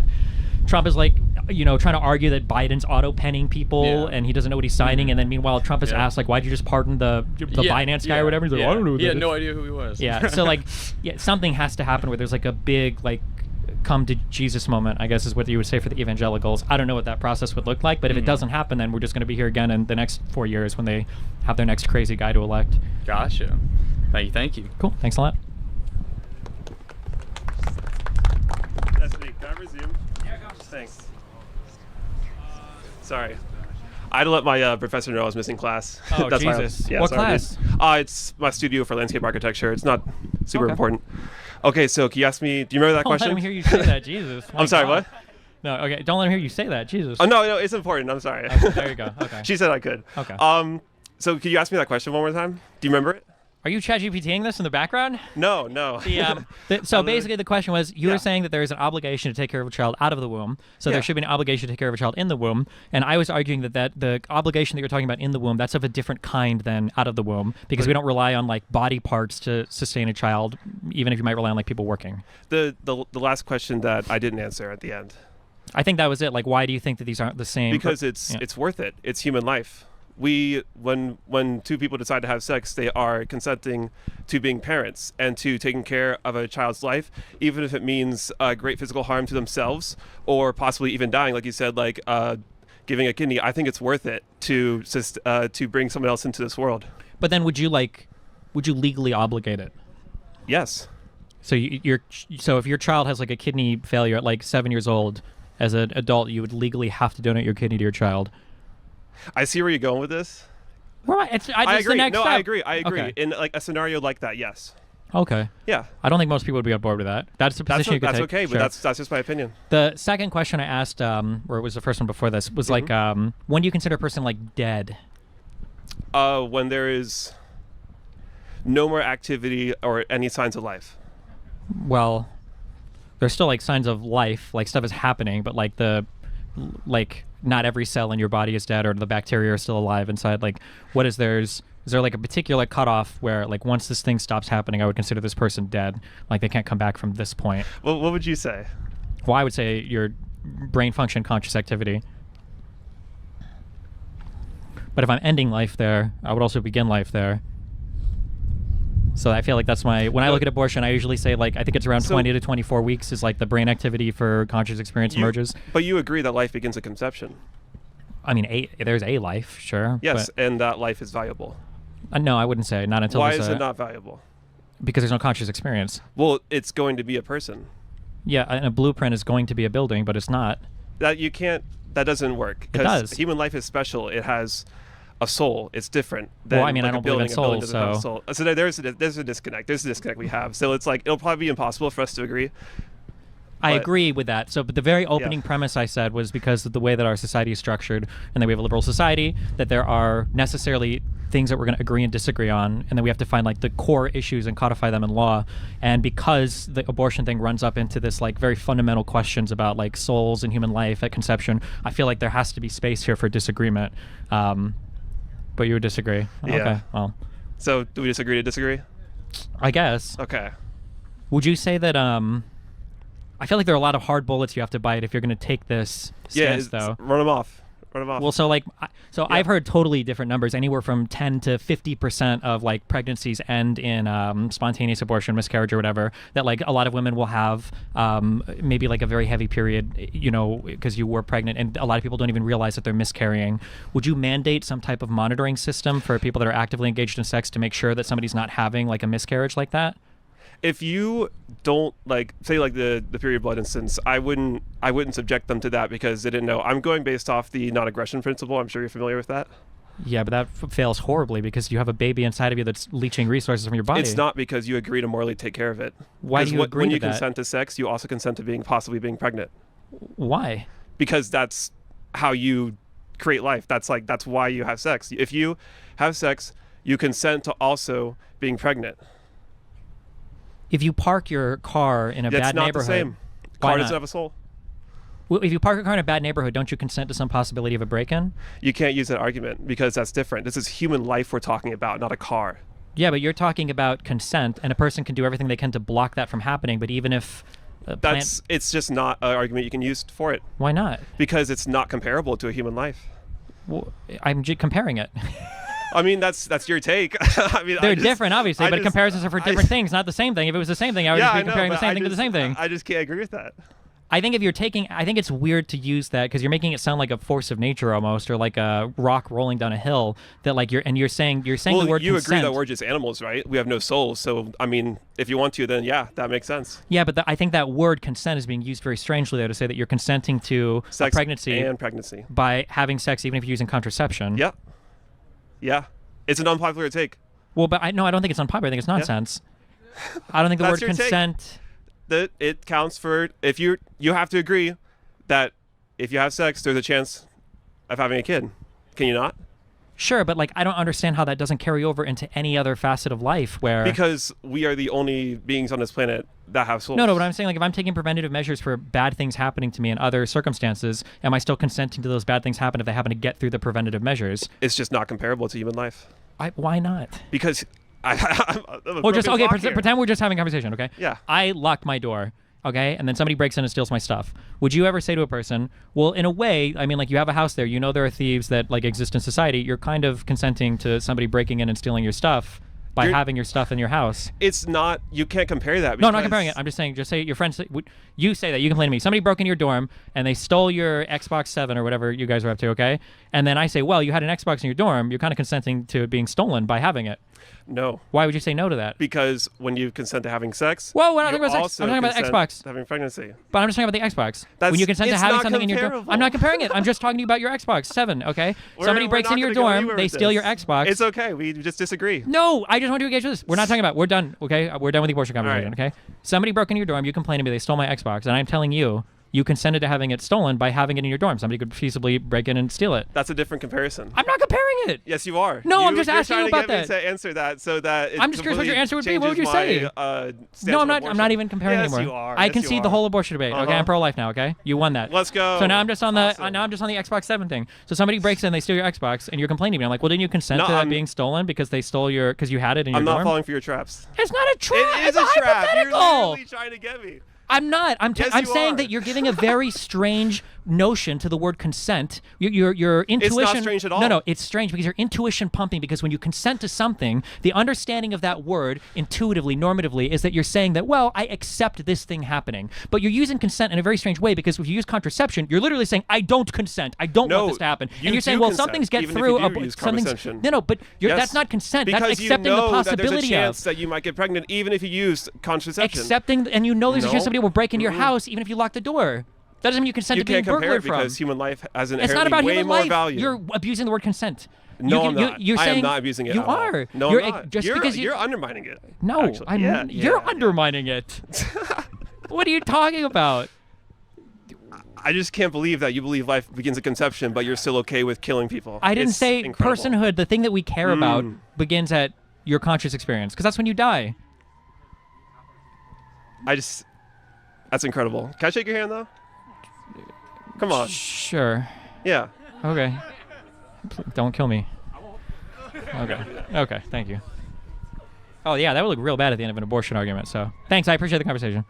Trump is like trying to argue that Biden's auto penning people and he doesn't know what he's signing, and then meanwhile Trump is asked like, why'd you just pardon the Binance guy or whatever? He's like, I don't know. What he had no idea who he was. So like something has to happen where there's like a big like come to Jesus moment, I guess is what you would say for the evangelicals. I don't know what that process would look like, but if it doesn't happen, then we're just going to be here again in the next 4 years when they have their next crazy guy to elect. Gotcha. Thank you. Cool. Thanks a lot. That's me. Can I resume? Yeah, go. Thanks. Sorry. I had to let my professor know I was missing class. Oh, That's Jesus. Why What sorry, class? It's my studio for landscape architecture. It's not super important. Okay, so can you ask me, do you remember that question? Don't let him hear you say that, Jesus. I'm sorry, God. what? No, okay. Don't let him hear you say that, Jesus. Oh, no, it's important. I'm sorry. Okay, there you go. Okay. She said I could. Okay. So could you ask me that question one more time? Do you remember it? Are you ChatGPTing this in the background? No. So basically the question was, you were saying that there is an obligation to take care of a child out of the womb, so there should be an obligation to take care of a child in the womb, and I was arguing that the obligation that you're talking about in the womb, that's of a different kind than out of the womb, because we don't rely on like body parts to sustain a child, even if you might rely on like people working. The last question that I didn't answer at the end. I think that was it. Like, why do you think that these aren't the same? Because it's worth it. It's human life. When two people decide to have sex, they are consenting to being parents and to taking care of a child's life, even if it means great physical harm to themselves or possibly even dying, like you said, like giving a kidney. I think it's worth it to bring someone else into this world. But then would you legally obligate it? Yes. So so if your child has like a kidney failure at like 7 years old, as an adult, you would legally have to donate your kidney to your child. I see where you're going with this. Right. I agree. The next step. I agree. Okay. In like a scenario like that, yes. Okay. Yeah. I don't think most people would be on board with that. That's a position you could take. That's okay, Sure. but that's just my opinion. The second question I asked, or it was the first one before this, was like, when do you consider a person like dead? When there is no more activity or any signs of life. Well, there's still like signs of life, like stuff is happening, but like not every cell in your body is dead or the bacteria are still alive inside. Like, is there like a particular cutoff where like once this thing stops happening, I would consider this person dead? Like they can't come back from this point. Well, what would you say? Well, I would say your brain function, conscious activity. But if I'm ending life there, I would also begin life there. So I feel like that's when I look at abortion, I usually say like, I think it's around 20 to 24 weeks is like the brain activity for conscious experience emerges. But you agree that life begins at conception? I mean, there's a life, sure. Yes, and that life is valuable. No, I wouldn't say. Not until Why is it not valuable? Because there's no conscious experience. Well, it's going to be a person. Yeah, and a blueprint is going to be a building, but it's not. That doesn't work. It does. Human life is special. It has a soul. It's different than I mean, like I don't a building. believe in soul, So there's a disconnect. There's a disconnect we have. So it's like it'll probably be impossible for us to agree. I But- agree with that. So, but the very opening premise I said was because of the way that our society is structured, and that we have a liberal society, that there are necessarily things that we're going to agree and disagree on, and then we have to find like the core issues and codify them in law. And because the abortion thing runs up into this like very fundamental questions about like souls and human life at conception, I feel like there has to be space here for disagreement. But you would disagree? Yeah. Okay. Well, So do we disagree to disagree? I guess. Okay. Would you say that? I feel like there are a lot of hard bullets you have to bite if you're going to take this stance, though. Run them off. Run them off. Well, so like, I've heard totally different numbers, anywhere from 10 to 50% of like pregnancies end in spontaneous abortion, miscarriage, or whatever. That like a lot of women will have maybe like a very heavy period, you know, because you were pregnant, and a lot of people don't even realize that they're miscarrying. Would you mandate some type of monitoring system for people that are actively engaged in sex to make sure that somebody's not having like a miscarriage like that? If you don't like, say like the period blood instance, I wouldn't subject them to that because they didn't know. I'm going based off the non-aggression principle. I'm sure you're familiar with that. Yeah, but that fails horribly because you have a baby inside of you that's leaching resources from your body. It's not because you agree to morally take care of it. Why do you agree when to you that? consent to sex, you also consent to possibly being pregnant. Why? Because that's how you create life. That's why you have sex. If you have sex, you consent to also being pregnant. If you park your car in a That's bad not neighborhood, the same. why Car not? doesn't have a soul. Well, if you park your car in a bad neighborhood, don't you consent to some possibility of a break-in? You can't use that argument because that's different. This is human life we're talking about, not a car. Yeah, but you're talking about consent, and a person can do everything they can to block that from happening. But even if It's just not an argument you can use for it why not? because it's not comparable to a human life. Well, I'm comparing it. I mean, that's your take. I mean, They're different, obviously, but comparisons are for different things, not the same thing. If it was the same thing, I would just be comparing the same thing to the same thing. I just can't agree with that. I think I think it's weird to use that because you're making it sound like a force of nature almost, or like a rock rolling down a hill. That like you're saying Well, the word you consent. agree that we're just animals, right? We have no souls. So, I mean, if you want to, then yeah, that makes sense. Yeah, but I think that word consent is being used very strangely there to say that you're consenting to Sex a pregnancy and pregnancy by having sex, even if you're using contraception. Yeah. Yeah. It's an unpopular take. Well, but I don't think it's unpopular. I think it's nonsense. I don't think the That's word your take. consent. That it counts for if you have to agree that if you have sex, there's a chance of having a kid. Can you not? Sure, but like I don't understand how that doesn't carry over into any other facet of life where. Because we are the only beings on this planet that have souls. No, but I'm saying like if I'm taking preventative measures for bad things happening to me in other circumstances, am I still consenting to those bad things happen if they happen to get through the preventative measures? It's just not comparable to human life. Why not? Because I'm a Well, just broken okay. clock here. Pretend we're just having a conversation, okay? Yeah. I locked my door, okay, and then somebody breaks in and steals my stuff. Would you ever say to a person, well, in a way, I mean, like you have a house there, you know there are thieves that like exist in society. You're kind of consenting to somebody breaking in and stealing your stuff by having your stuff in your house. It's not. You can't compare that. No, I'm not comparing it. I'm just saying. Just say your friends. You say that. You complain to me. Somebody broke into your dorm and they stole your Xbox 7 or whatever you guys are up to. Okay, and then I say, well, you had an Xbox in your dorm. You're kind of consenting to it being stolen by having it. No. Why would you say no to that? Because when you consent to having sex, Whoa, we're not you talking about sex. I'm also talking about consent Xbox. to having pregnancy. But I'm just talking about the Xbox. That's- When you consent to it's having not something in your dorm. comparable. I'm not comparing it. I'm just talking to you about your Xbox 7. Okay. Somebody breaks into your dorm. They steal your Xbox. It's okay. We just disagree. No, I just want to engage with this. We're not talking about. We're done. Okay, we're done with the abortion conversation. right. Okay. Somebody broke into your dorm. You complain to me. They stole my Xbox, and I'm telling you, you consented to having it stolen by having it in your dorm. Somebody could feasibly break in and steal it. That's a different comparison. I'm not comparing it. Yes, you are. No, I'm just you're asking you trying about to get that. me to answer that so that it I'm just curious what your completely answer would be. What would you changes say? my, stance No, on I'm not. I'm abortion. not even comparing yes, anymore. You are. I Yes, you concede are. the whole abortion debate. Okay, Uh-huh. I'm pro-life now. Okay, you won that. Let's go. So now I'm just on the Awesome. now I'm just on the Xbox 7 thing. So somebody breaks in, they steal your Xbox, and you're complaining to me. I'm like, well, didn't you consent No, to that I'm- being stolen because they stole because you had it in your I'm not dorm? falling for your traps. It's not a trap. It is it's a trap. You're hypothetical. literally trying to get me. I'm not. I'm Yes, I'm you saying are. that you're giving a very strange notion to the word consent. Your intuition. It's not strange at all. No, it's strange because your intuition pumping. Because when you consent to something, the understanding of that word intuitively, normatively, is that you're saying that, well, I accept this thing happening. But you're using consent in a very strange way because if you use contraception, you're literally saying, I don't consent. I don't No, want this to happen. you And you're saying, do well, consent, some things get even if through. you do use contraception. No, but Yes. that's not consent. Because That's accepting you know the possibility that there's a chance of. that you might get pregnant even if you use contraception. Accepting, and you know there's a chance No. somebody will break into your house even if you lock the door. That doesn't mean you consent You to being can't compare burglared it from. because human life has an It's not inherently about way human more life. value. You're abusing the word consent. No, you, I'm you, not. You're I saying, am not abusing it You at all. are. No, you're, I'm not. Just you're, because you're undermining it. No, actually. I'm. Yeah, You're yeah. undermining it. What are you talking about? I just can't believe that you believe life begins at conception, but you're still okay with killing people. I didn't It's say incredible. personhood. The thing that we care about begins at your conscious experience, because that's when you die. That's incredible. Can I shake your hand though? Come on. Sure. Yeah. Okay. Don't kill me. Okay. Okay. Thank you. Oh yeah, that would look real bad at the end of an abortion argument. So thanks. I appreciate the conversation.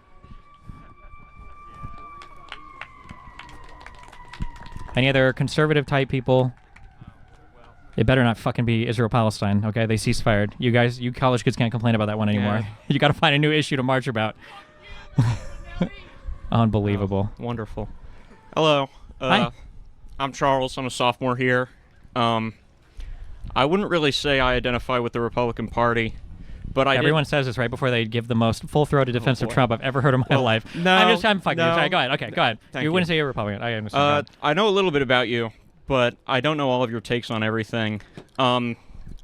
Any other conservative type people? It better not fucking be Israel-Palestine, okay? They ceasefire. You guys, you college kids can't complain about that one anymore. Yeah. You got to find a new issue to march about. Unbelievable. Wonderful. Hello. Hi. I'm Charles. I'm a sophomore here. I wouldn't really say I identify with the Republican Party, but Everyone says this right before they give the most full-throated defense of boy. Trump I've ever heard in my life. no, I'm fucking no. sorry. Go ahead. Okay, go ahead. Thank You you. wouldn't say you're Republican. I understand. I know a little bit about you, but I don't know all of your takes on everything. I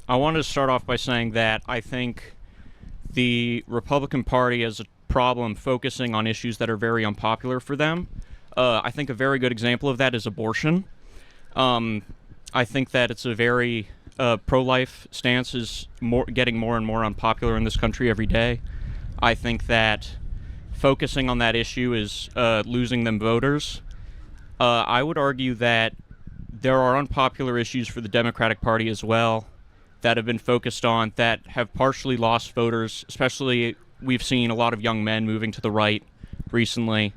wanted to start off by saying that I think the Republican Party has a problem focusing on issues that are very unpopular for them. I think a very good example of that is abortion. I think that it's a very pro-life stance is getting more and more unpopular in this country every day. I think that focusing on that issue is losing them voters. I would argue that there are unpopular issues for the Democratic Party as well that have been focused on that have partially lost voters, especially we've seen a lot of young men moving to the right recently.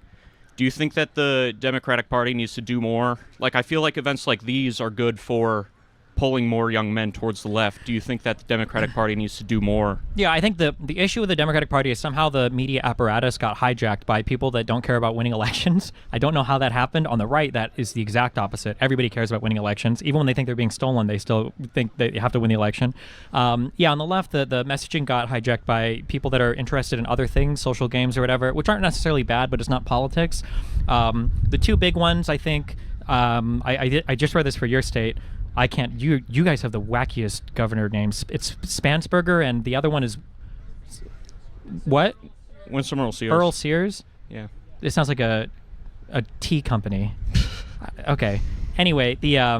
Do you think that the Democratic Party needs to do more? Like, I feel like events like these are good for pulling more young men towards the left. Do you think that the Democratic Party needs to do more? Yeah, I think the issue with the Democratic Party is somehow the media apparatus got hijacked by people that don't care about winning elections. I don't know how that happened. On the right, that is the exact opposite. Everybody cares about winning elections. Even when they think they're being stolen, they still think they have to win the election. Yeah, on the left, the messaging got hijacked by people that are interested in other things, social games or whatever, which aren't necessarily bad, but it's not politics. The two big ones, I think, I just read this for your state. I can't. You guys have the wackiest governor names. It's Spansberger, and the other one is what? Winston Earl Sears. Earl Sears. Yeah. It sounds like a tea company. Okay. Anyway, they're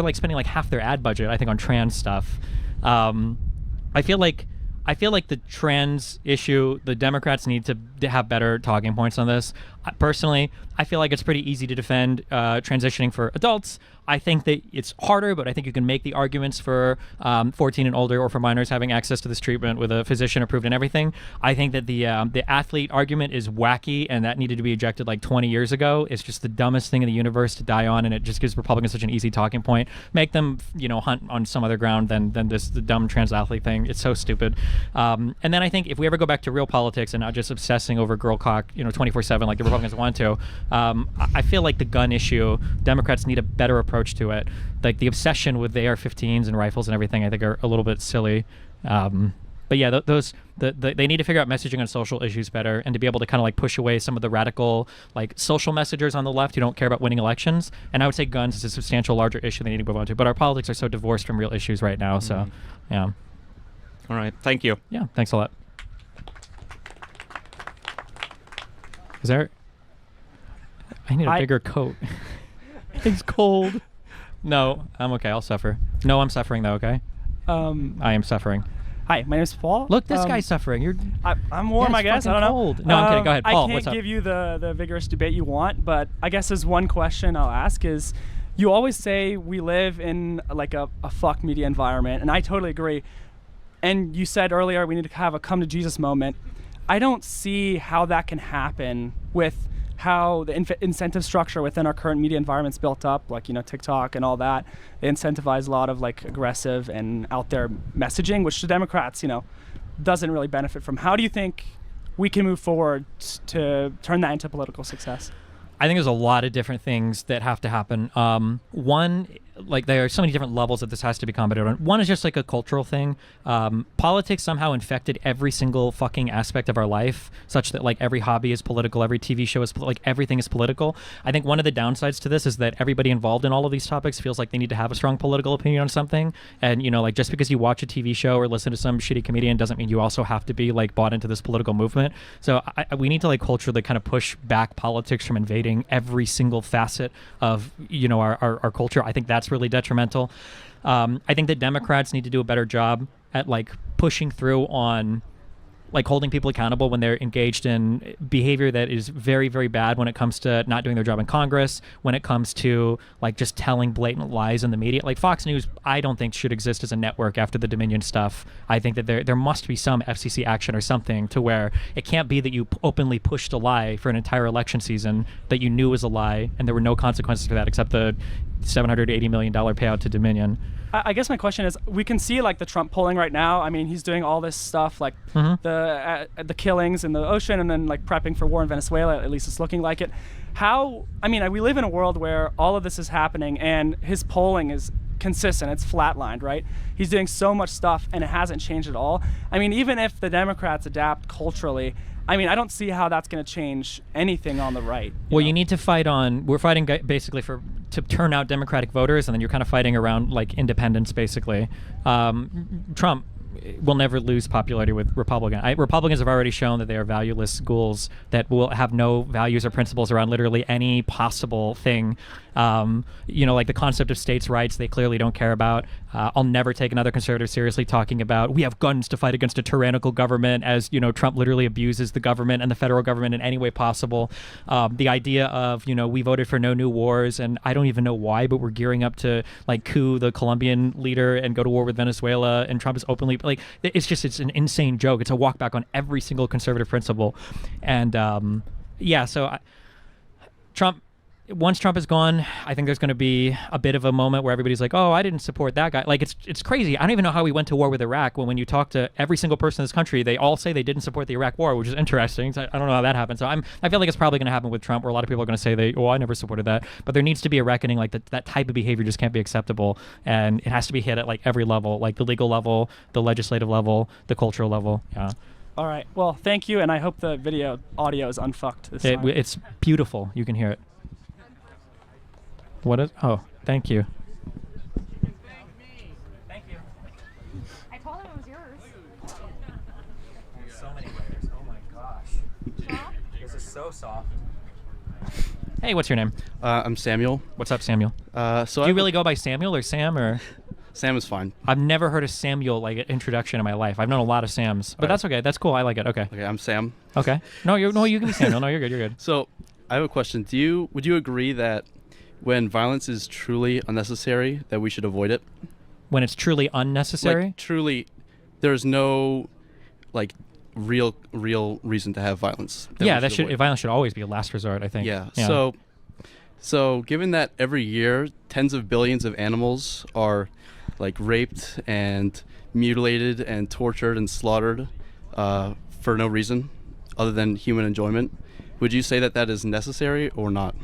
like spending like half their ad budget, I think, on trans stuff. I feel like the trans issue, the Democrats need to have better talking points on this. Personally, I feel like it's pretty easy to defend transitioning for adults. I think that it's harder, but I think you can make the arguments for 14 and older or for minors having access to this treatment with a physician approved and everything. I think that the athlete argument is wacky, and that needed to be ejected like 20 years ago. It's just the dumbest thing in the universe to die on, and it just gives Republicans such an easy talking point. Make them, hunt on some other ground than the dumb trans athlete thing. It's so stupid. And then I think if we ever go back to real politics and not just obsessing over girl cock, 24/7 like the Republicans want to, I feel like the gun issue, Democrats need a better approach to it. Like the obsession with the AR-15s and rifles and everything, I think are a little bit silly. But yeah, they need to figure out messaging on social issues better, and to be able to kind of like push away some of the radical like social messengers on the left who don't care about winning elections. And I would say guns is a substantial larger issue they need to move on to. But our politics are so divorced from real issues right now. So, yeah. All right. Thank you. Yeah. Thanks a lot. Is there? I need a bigger coat. It's cold. No, I'm okay. I'll suffer. No, I'm suffering though. Okay. I am suffering. Hi, my name is Paul. Look, this guy's suffering. I'm warm, Yeah, I it's guess. I fucking don't know. cold. No, I'm kidding. Go ahead, Paul. I can't What's up? give you the vigorous debate you want, but I guess there's one question I'll ask is, you always say we live in like a fuck media environment, and I totally agree. And you said earlier we need to have a come to Jesus moment. I don't see how that can happen with how the incentive structure within our current media environment's built up, like TikTok and all that. They incentivize a lot of like aggressive and out there messaging, which the Democrats doesn't really benefit from. How do you think we can move forward to turn that into political success? I think there's a lot of different things that have to happen. One, like there are so many different levels that this has to be commented on. One is just like a cultural thing. Politics somehow infected every single fucking aspect of our life, such that like every hobby is political, every TV show is like everything is political. I think one of the downsides to this is that everybody involved in all of these topics feels like they need to have a strong political opinion on something. And you know, like just because you watch a TV show or listen to some shitty comedian doesn't mean you also have to be like bought into this political movement. So we need to like culturally kind of push back politics from invading every single facet of, you know, our culture. I think that's really detrimental. I think that Democrats need to do a better job at like pushing through on like holding people accountable when they're engaged in behavior that is very, very bad when it comes to not doing their job in Congress, when it comes to like just telling blatant lies in the media. Like Fox News, I don't think should exist as a network after the Dominion stuff. I think that there must be some FCC action or something to where it can't be that you openly pushed a lie for an entire election season that you knew was a lie and there were no consequences for that except the $780 million payout to Dominion. I guess my question is, we can see like the Trump polling right now. I mean, he's doing all this stuff like the killings in the ocean and then like prepping for war in Venezuela. At least it's looking like it. How? I mean, we live in a world where all of this is happening and his polling is consistent. It's flatlined, right? He's doing so much stuff and it hasn't changed at all. I mean, even if the Democrats adapt culturally, I mean, I don't see how that's going to change anything on the right. You need to fight on. We're fighting basically to turn out Democratic voters, and then you're kind of fighting around like independents, basically. Trump will never lose popularity with Republicans have already shown that they are valueless ghouls that will have no values or principles around literally any possible thing. You know, like the concept of states' rights, they clearly don't care about. I'll never take another conservative seriously talking about we have guns to fight against a tyrannical government, as you know, Trump literally abuses the government and the federal government in any way possible. The idea of, you know, we voted for no new wars, and I don't even know why, but we're gearing up to like coup the Colombian leader and go to war with Venezuela, and Trump is openly like it's an insane joke. It's a walk back on every single conservative principle. And once Trump is gone, I think there's going to be a bit of a moment where everybody's like, oh, I didn't support that guy. Like, it's crazy. I don't even know how we went to war with Iraq when you talk to every single person in this country, they all say they didn't support the Iraq war, which is interesting. So I don't know how that happened. So I feel like it's probably going to happen with Trump, where a lot of people are going to say I never supported that. But there needs to be a reckoning. Like that type of behavior just can't be acceptable. And it has to be hit at like every level, like the legal level, the legislative level, the cultural level. Yeah. All right. Well, thank you. And I hope the audio is unfucked this time. It's beautiful. You can hear it. What is? Oh, thank you. Thank you. I told him it was yours. So many layers. Oh my gosh. Soft? This is so soft. Hey, what's your name? I'm Samuel. What's up, Samuel? Do you really go by Samuel or Sam or? Sam is fine. I've never heard a Samuel like introduction in my life. I've known a lot of Sams, but that's okay. That's cool. I like it. Okay. Okay, I'm Sam. Okay. No, you can be Samuel. No, you're good. You're good. So, I have a question. Would you agree that when violence is truly unnecessary, that we should avoid it? When it's truly unnecessary? Like, truly, there's no like real reason to have violence. Yeah, violence should always be a last resort, I think. Yeah. So given that every year tens of billions of animals are like raped and mutilated and tortured and slaughtered for no reason other than human enjoyment, would you say that is necessary or not?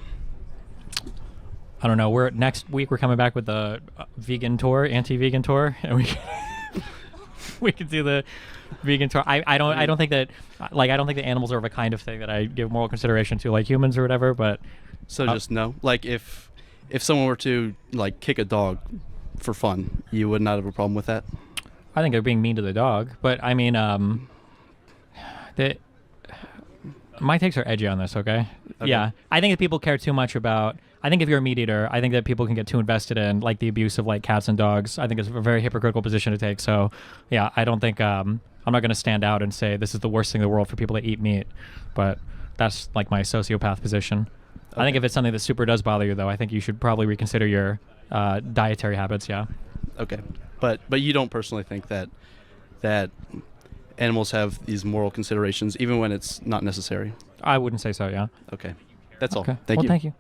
I don't know. Next week we're coming back with the vegan tour, anti-vegan tour, and we could do the vegan tour. I don't think that the animals are of a kind of thing that I give moral consideration to, like humans or whatever. But just no. Like if someone were to like kick a dog for fun, you would not have a problem with that? I think they're being mean to the dog, but I mean, my takes are edgy on this. Okay. Yeah, I think if people care too much about. I think if you're a meat eater, I think that people can get too invested in like the abuse of like cats and dogs. I think it's a very hypocritical position to take. So, yeah, I don't think I'm not going to stand out and say this is the worst thing in the world for people to eat meat, but that's like my sociopath position. Okay. I think if it's something that super does bother you, though, I think you should probably reconsider your dietary habits. Yeah. Okay, but you don't personally think that animals have these moral considerations even when it's not necessary? I wouldn't say so. Yeah. Okay, that's all. Okay. Thank you. Thank you.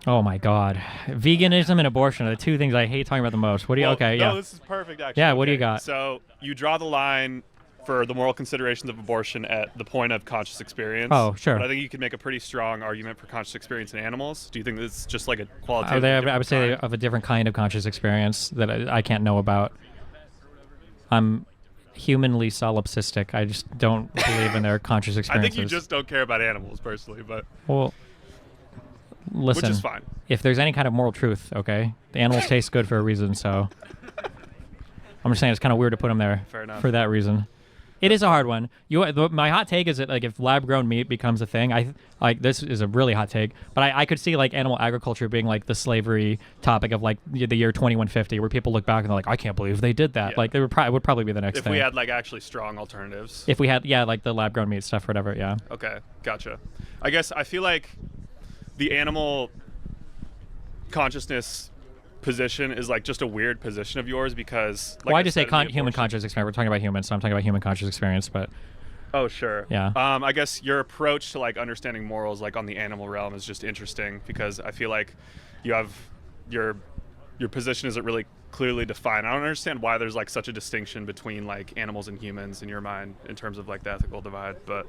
Oh my God, veganism and abortion are the two things I hate talking about the most. What do you? No, this is perfect. Actually. Yeah. What do you got? So you draw the line for the moral considerations of abortion at the point of conscious experience. Oh, sure. But I think you can make a pretty strong argument for conscious experience in animals. Do you think it's just like a qualitative? I would say of a different kind of conscious experience that I can't know about. I'm humanly solipsistic. I just don't believe in their conscious I experiences. think you just don't care about animals personally, but Well, listen. which is fine. If there's any kind of moral truth, okay, the animals taste good for a reason. So I'm just saying it's kind of weird to put them there Fair enough. for that reason. It is a hard one. My hot take is that like if lab-grown meat becomes a thing, this is a really hot take, but I could see like animal agriculture being like the slavery topic of like the year 2150, where people look back and they're like, I can't believe they did that. Yeah. Like would probably be the next If thing. we had like actually strong alternatives. If we had like the lab-grown meat stuff or whatever, yeah. Okay, gotcha. I guess I feel like the animal consciousness position is like just a weird position of yours because like Well, I I just say said in the human abortion- conscious experience. We're talking about humans, so I'm talking about human conscious experience, but Oh, sure. Yeah. I guess your approach to like understanding morals like on the animal realm is just interesting because I feel like you have your position isn't really clearly defined. I don't understand why there's like such a distinction between like animals and humans in your mind in terms of like the ethical divide, but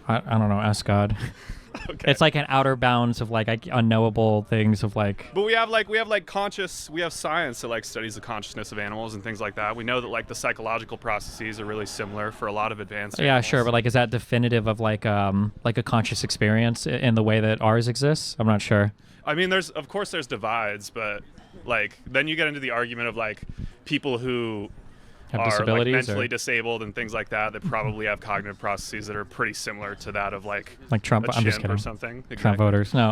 I don't know. Ask God. okay. It's like an outer bounds of like unknowable things of like. But we have science that like studies the consciousness of animals and things like that. We know that like the psychological processes are really similar for a lot of advanced Yeah, animals. sure, but like, is that definitive of like a conscious experience in the way that ours exists? I'm not sure. I mean, there's divides, but like then you get into the argument of like people who Have are like disabilities mentally or- disabled and things like that probably have cognitive processes that are pretty similar to that of like Trump. a I'm just chimp kidding. or something. Trump voters. No.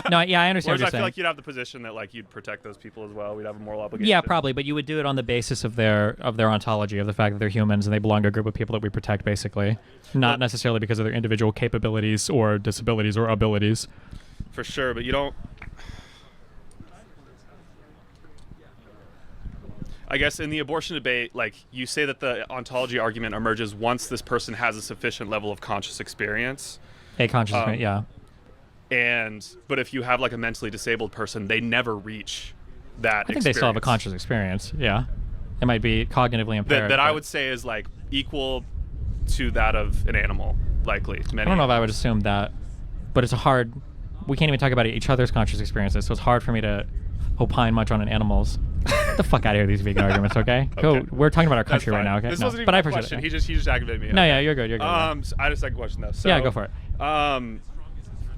No. Yeah, I understand Whereas what you're I feel saying. like you'd have the position that like you'd protect those people as well. We'd have a moral obligation. Yeah, probably, but you would do it on the basis of their ontology, of the fact that they're humans and they belong to a group of people that we protect, basically, not necessarily because of their individual capabilities or disabilities or abilities. For sure, but you don't. I guess in the abortion debate, like you say that the ontology argument emerges once this person has a sufficient level of conscious experience. A conscious, yeah. But if you have like a mentally disabled person, they never reach that. I think they still have a conscious experience. Yeah, it might be cognitively impaired. That I but would say is like equal to that of an animal, likely. I don't know if I would assume that, but it's a hard. We can't even talk about each other's conscious experiences, so it's hard for me to opine much on an animal's. Get the fuck out of here, these vegan arguments, okay? Go. We're talking about our country right now, okay? This No, wasn't even but I my appreciate question. it. He just aggravated me. No, Okay. yeah, you're good. You're good. So I had a second question though. So, yeah, go for it.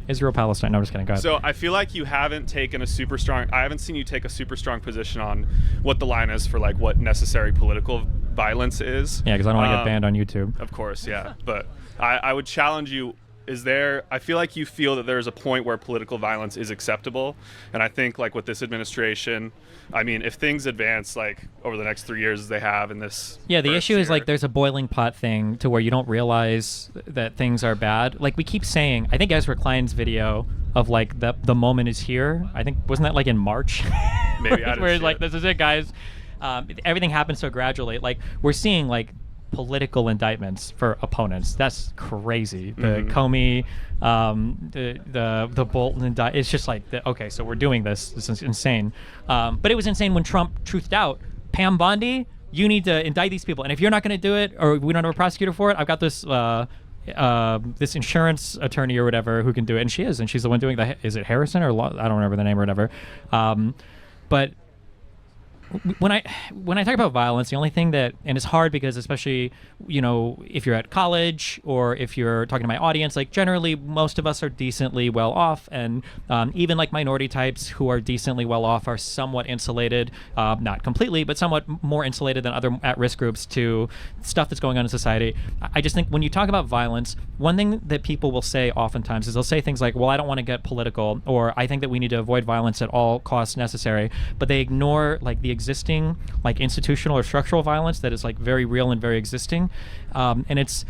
Israel, Palestine. No, I'm just kidding. Go ahead. So I feel like you haven't taken a super strong. I haven't seen you take a super strong position on what the line is for like what necessary political violence is. Yeah, because I don't want to get banned on YouTube. Of course, yeah. But I would challenge you. I feel like you feel that there's a point where political violence is acceptable. And I think like with this administration, I mean, if things advance like over the next 3 years as they have in this. Yeah, the first issue is year- like there's a boiling pot thing to where you don't realize that things are bad. Like we keep saying, I think Ezra Klein's video of like the moment is here. I think wasn't that like in March? Maybe I didn't where see like it. this is it, guys. Everything happens so gradually. Like we're seeing like political indictments for opponents. That's crazy. The Comey, the Bolton indictment. It's just like okay, so we're doing this. This is insane. But it was insane when Trump truthed out Pam Bondi. You need to indict these people, and if you're not going to do it, or we don't have a prosecutor for it, I've got this this insurance attorney or whatever who can do it, and she's the one doing the. Is it Harrison or I don't remember the name or whatever, but. When I talk about violence, the only thing that, and it's hard because especially, if you're at college or if you're talking to my audience, like generally most of us are decently well off, and even like minority types who are decently well off are somewhat insulated, not completely, but somewhat more insulated than other at-risk groups to stuff that's going on in society. I just think when you talk about violence, one thing that people will say oftentimes is they'll say things like, well, I don't want to get political, or I think that we need to avoid violence at all costs necessary, but they ignore like the existing like institutional or structural violence that is like very real and very existing, and it's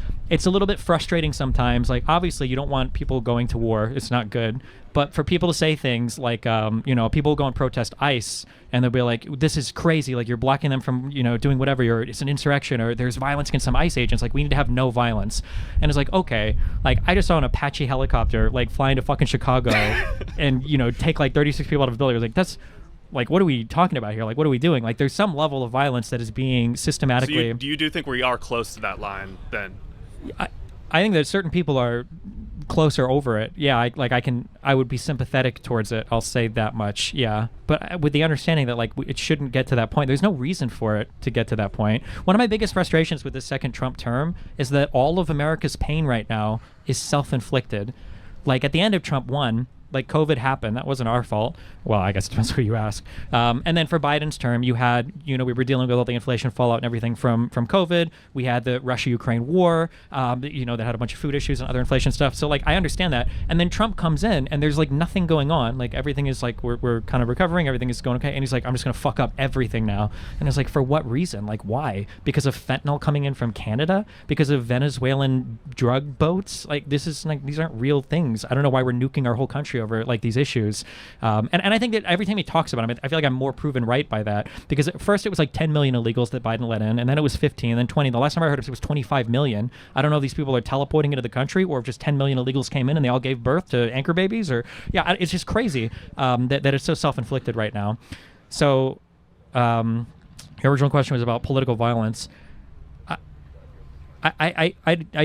a little bit frustrating sometimes. Like obviously you don't want people going to war, it's not good, but for people to say things like people go and protest ICE and they'll be like, this is crazy, like you're blocking them from doing whatever, it's an insurrection, or there's violence against some ICE agents, like we need to have no violence. And it's like, okay, like I just saw an Apache helicopter like flying to fucking Chicago and take like 36 people out of a building. I was like, that's like, what are we talking about here? Like, what are we doing? Like, there's some level of violence that is being systematically. So do you think we are close to that line then? I think that certain people are closer over it. Yeah, I would be sympathetic towards it. I'll say that much. Yeah, but with the understanding that like it shouldn't get to that point. There's no reason for it to get to that point. One of my biggest frustrations with this second Trump term is that all of America's pain right now is self-inflicted. Like at the end of Trump 1, like COVID happened. That wasn't our fault. Well, I guess it depends who you ask. And then for Biden's term, you had, we were dealing with all the inflation fallout and everything from COVID. We had the Russia-Ukraine war, that had a bunch of food issues and other inflation stuff. So like, I understand that. And then Trump comes in and there's like nothing going on. Like everything is like, we're kind of recovering. Everything is going okay. And he's like, I'm just going to fuck up everything now. And it's like, for what reason? Like, why? Because of fentanyl coming in from Canada? Because of Venezuelan drug boats? Like, this is like, these aren't real things. I don't know why we're nuking our whole country over like these issues. And I think that every time he talks about them, I feel like I'm more proven right by that, because at first it was like 10 million illegals that Biden let in, and then it was 15, and then 20. The last time I heard it was 25 million. I don't know if these people are teleporting into the country or if just 10 million illegals came in and they all gave birth to anchor babies, or it's just crazy that it's so self-inflicted right now. So your original question was about political violence. I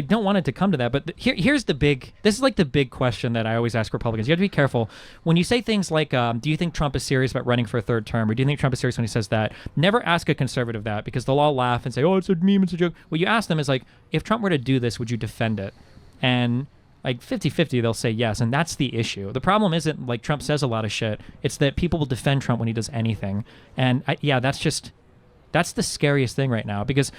don't want it to come to that, but here's the big. This is like the big question that I always ask Republicans. You have to be careful when you say things like, "Do you think Trump is serious about running for a third term?" or "Do you think Trump is serious when he says that?" Never ask a conservative that, because they'll all laugh and say, "Oh, it's a meme, it's a joke." What you ask them is like, "If Trump were to do this, would you defend it?" And like 50-50, they'll say yes, and that's the issue. The problem isn't like Trump says a lot of shit. It's that people will defend Trump when he does anything, and that's the scariest thing right now, because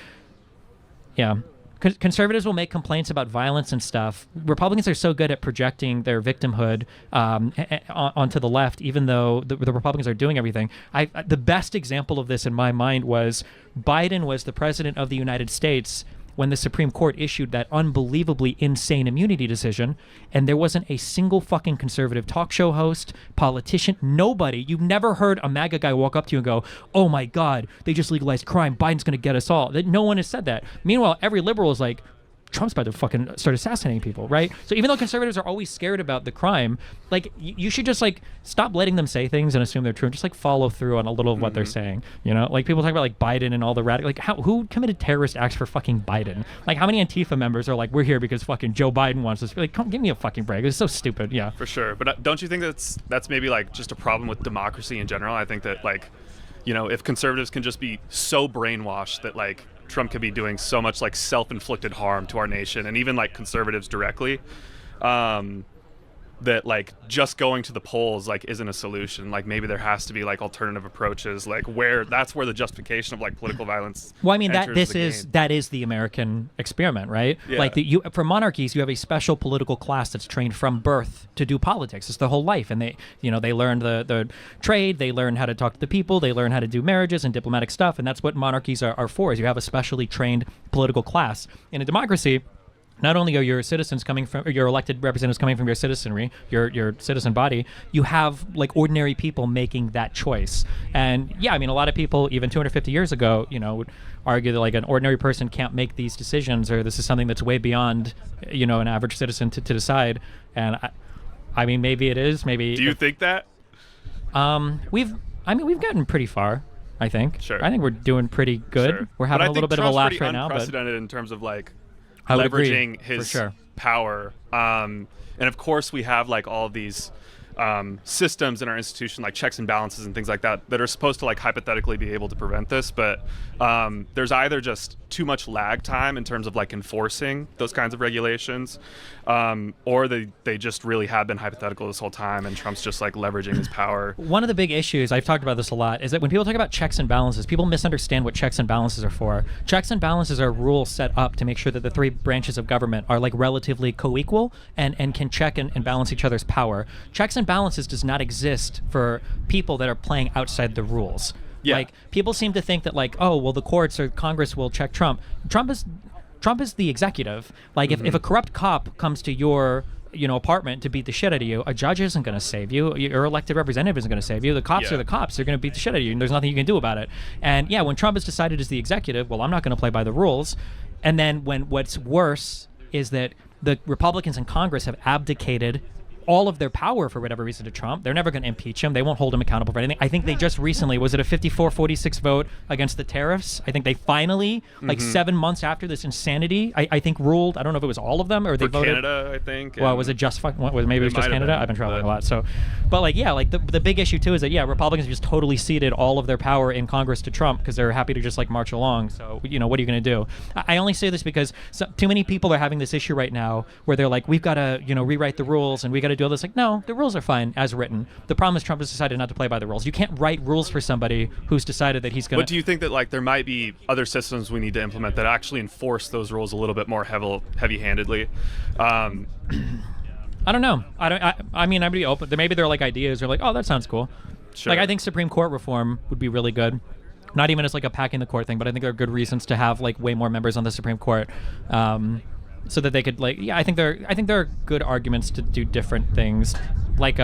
conservatives will make complaints about violence and stuff. Republicans are so good at projecting their victimhood onto the left, even though the Republicans are doing everything. The best example of this in my mind was Biden was the president of the United States when the Supreme Court issued that unbelievably insane immunity decision, and there wasn't a single fucking conservative talk show host, politician, nobody. You've never heard a MAGA guy walk up to you and go, "Oh my God, they just legalized crime. Biden's going to get us all." No one has said that. Meanwhile, every liberal is like, Trump's about to fucking start assassinating people, right? So even though conservatives are always scared about the crime, like you should just like stop letting them say things and assume they're true, and just like follow through on a little of what they're saying. Like people talk about like Biden and all the radical, like who committed terrorist acts for fucking Biden? Like how many Antifa members are like, we're here because fucking Joe Biden wants us? Like, come give me a fucking break. It's so stupid. Yeah, for sure. But don't you think that's maybe like just a problem with democracy in general? I think that like, if conservatives can just be so brainwashed that like Trump could be doing so much like self-inflicted harm to our nation, and even like conservatives directly, that like just going to the polls like isn't a solution. Like maybe there has to be like alternative approaches, like that's where the justification of like political violence. Well, I mean that is the American experiment, right? Yeah. Like for monarchies, you have a special political class that's trained from birth to do politics. It's their whole life, and they learn the trade, they learn how to talk to the people, they learn how to do marriages and diplomatic stuff, and that's what monarchies are for. Is you have a specially trained political class. In a democracy, not only are your citizens coming from, or your elected representatives coming from your citizenry, your citizen body, you have like ordinary people making that choice. And yeah, I mean, a lot of people, even 250 years ago, would argue that like an ordinary person can't make these decisions, or this is something that's way beyond, an average citizen to decide. And I mean, maybe it is, maybe. Do you think that? We've gotten pretty far, I think. Sure. I think we're doing pretty good. Sure. We're having a little bit of a laugh right now. Unprecedented in terms of like I would leveraging agree, his for sure. power. And of course we have like all of these systems in our institution, like checks and balances and things like that are supposed to like hypothetically be able to prevent this, but there's either just too much lag time in terms of like enforcing those kinds of regulations, or they just really have been hypothetical this whole time, and Trump's just like leveraging his power. One of the big issues, I've talked about this a lot, is that when people talk about checks and balances, people misunderstand what checks and balances are for. Checks and balances are rules set up to make sure that the three branches of government are like relatively co-equal and can check and balance each other's power. Checks and balances does not exist for people that are playing outside the rules. Yeah. Like people seem to think that like, oh, well, the courts or Congress will check Trump. Trump is the executive. Like if a corrupt cop comes to your apartment to beat the shit out of you, a judge isn't going to save you. Your elected representative isn't going to save you. The cops are the cops. They're going to beat the shit out of you, and there's nothing you can do about it. And yeah, when Trump is decided as the executive, well, I'm not going to play by the rules. And then when what's worse is that the Republicans in Congress have abdicated all of their power for whatever reason to Trump. They're never going to impeach him. They won't hold him accountable for anything. I think they just recently, was it a 54-46 vote against the tariffs? I think they finally, like 7 months after this insanity, I think ruled, I don't know if it was all of them or they For voted. Canada, I think. Well, was it just maybe it was just might have Canada? been, I've been traveling but- a lot. So, but like, yeah, like the big issue too is that, yeah, Republicans just totally ceded all of their power in Congress to Trump because they're happy to just like march along. So, what are you going to do? I only say this because too many people are having this issue right now where they're like, we've got to, rewrite the rules and we got to do all this. Like, no, the rules are fine as written. The problem is Trump has decided not to play by the rules. You can't write rules for somebody who's decided that he's going to. But do you think that like there might be other systems we need to implement that actually enforce those rules a little bit more heavy-handedly? I don't know. I mean, I'd be open. Maybe they're like ideas or like, oh, that sounds cool. Sure. Like, I think Supreme Court reform would be really good. Not even as like a packing the court thing, but I think there are good reasons to have like way more members on the Supreme Court, so that they could like. Yeah, I think there are good arguments to do different things, like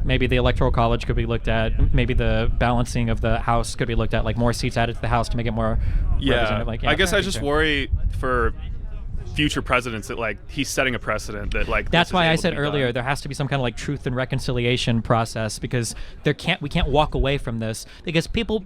maybe the Electoral College could be looked at. Maybe the balancing of the House could be looked at, like more seats added to the House to make it more representative. Like, I guess I think just so. worry for future presidents that like he's setting a precedent that like That's this is why I able to said be earlier done. there has to be some kind of like truth and reconciliation process, because we can't walk away from this, because people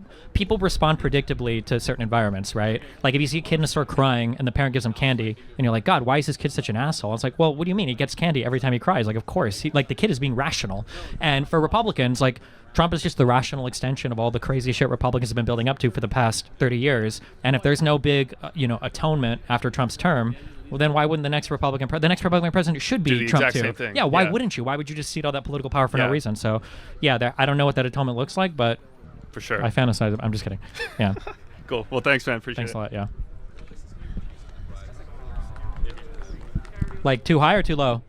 respond predictably to certain environments, right? Like if you see a kid in a store crying and the parent gives him candy and you're like, God, why is this kid such an asshole? It's like, well, what do you mean? He gets candy every time he cries. Like, of course, the kid is being rational. And for Republicans, like, Trump is just the rational extension of all the crazy shit Republicans have been building up to for the past 30 years. And if there's no big, atonement after Trump's term, well, then why wouldn't the next Republican president should Do be the Trump exact too? same thing. Yeah, why Yeah. wouldn't you? Why would you just cede all that political power for Yeah. no reason? So, yeah, I don't know what that atonement looks like, but For sure. I fantasize. I'm just kidding. Yeah. Cool. Well, thanks, man. Appreciate Thanks it. a lot. Yeah. Like too high or too low?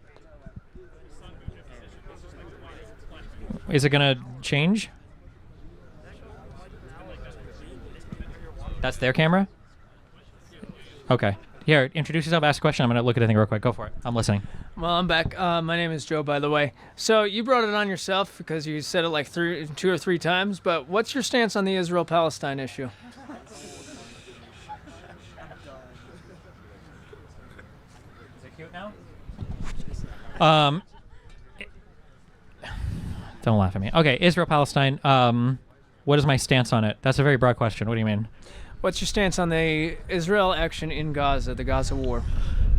Is it gonna change? That's their camera? Okay. Here, introduce yourself, ask a question. I'm going to look at the thing real quick. Go for it. I'm listening. Well, I'm back. My name is Joe, by the way. So you brought it on yourself because you said it like two or three times, but what's your stance on the Israel-Palestine issue? Is it cute now? Don't laugh at me. Okay, Israel-Palestine. What is my stance on it? That's a very broad question. What do you mean? What's your stance on the Israel action in Gaza, the Gaza war?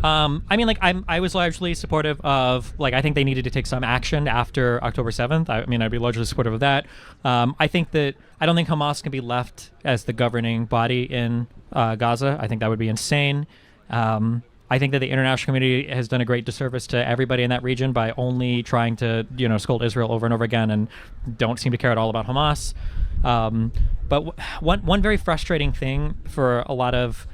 I mean, like, I was largely supportive of, like, I think they needed to take some action after October 7th. I mean, I'd be largely supportive of that. I don't think Hamas can be left as the governing body in Gaza. I think that would be insane. I think that the international community has done a great disservice to everybody in that region by only trying to, scold Israel over and over again, and don't seem to care at all about Hamas. But one very frustrating thing for a lot of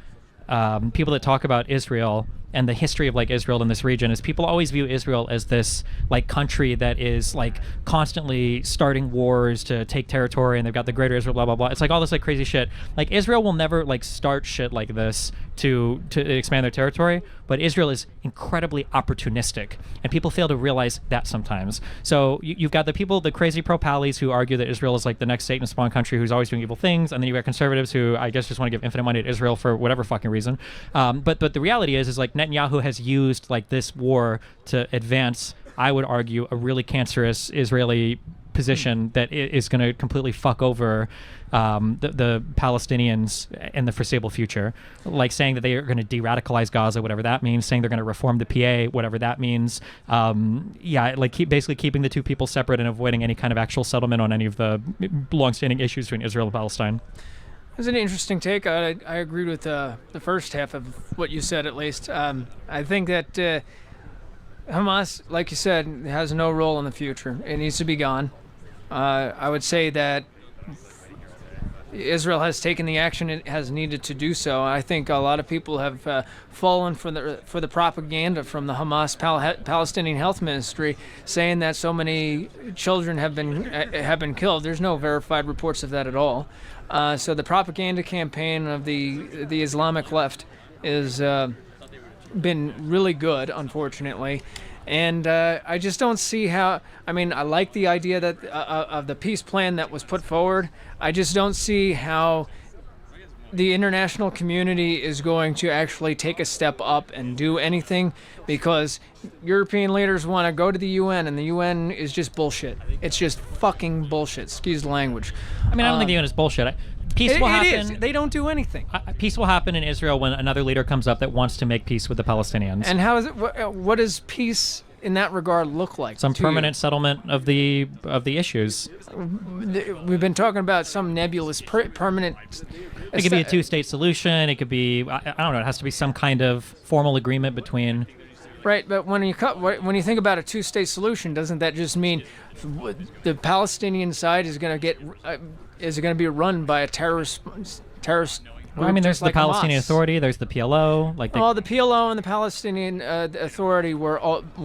people that talk about Israel and the history of like Israel in this region is people always view Israel as this like country that is like constantly starting wars to take territory, and they've got the Greater Israel, blah blah blah. It's like all this like crazy shit. Like Israel will never like start shit like this to expand their territory, but Israel is incredibly opportunistic, and people fail to realize that sometimes. So you've got the crazy pro-Pallies who argue that Israel is like the next Satan spawn country who's always doing evil things, and then you've got conservatives who I guess just want to give infinite money to Israel for whatever fucking reason. But the reality is like Netanyahu has used like this war to advance, I would argue, a really cancerous Israeli position that is going to completely fuck over the Palestinians in the foreseeable future. Like saying that they are going to de-radicalize Gaza, whatever that means, saying they're going to reform the PA, whatever that means. Basically keeping the two people separate and avoiding any kind of actual settlement on any of the long-standing issues between Israel and Palestine. It's an interesting take. I agreed with the first half of what you said, at least. I think that Hamas, like you said, has no role in the future. It needs to be gone. I would say that Israel has taken the action it has needed to do so. I think a lot of people have fallen for the propaganda from the Hamas Palestinian Health Ministry, saying that so many children have been killed. There's no verified reports of that at all. So the propaganda campaign of the Islamic left is been really good, unfortunately. And I just don't see how. I mean, I like the idea that of the peace plan that was put forward. I just don't see how the international community is going to actually take a step up and do anything, because European leaders want to go to the UN, and the UN is just bullshit. It's just fucking bullshit. Excuse the language. I mean, I don't think the UN is bullshit. Peace will happen. It is. They don't do anything. Peace will happen in Israel when another leader comes up that wants to make peace with the Palestinians. And how is it? What does peace in that regard look like? Some to permanent settlement of the issues. We've been talking about some nebulous permanent. It could be a two-state solution. It could be, I don't know. It has to be some kind of formal agreement between. Right, but when you think about a two-state solution, doesn't that just mean the Palestinian side is going to get is it going to be run by a terrorist? Well, I mean, there's the Palestinian Hamas? Authority. There's the PLO. Like, Well, the PLO and the Palestinian Authority were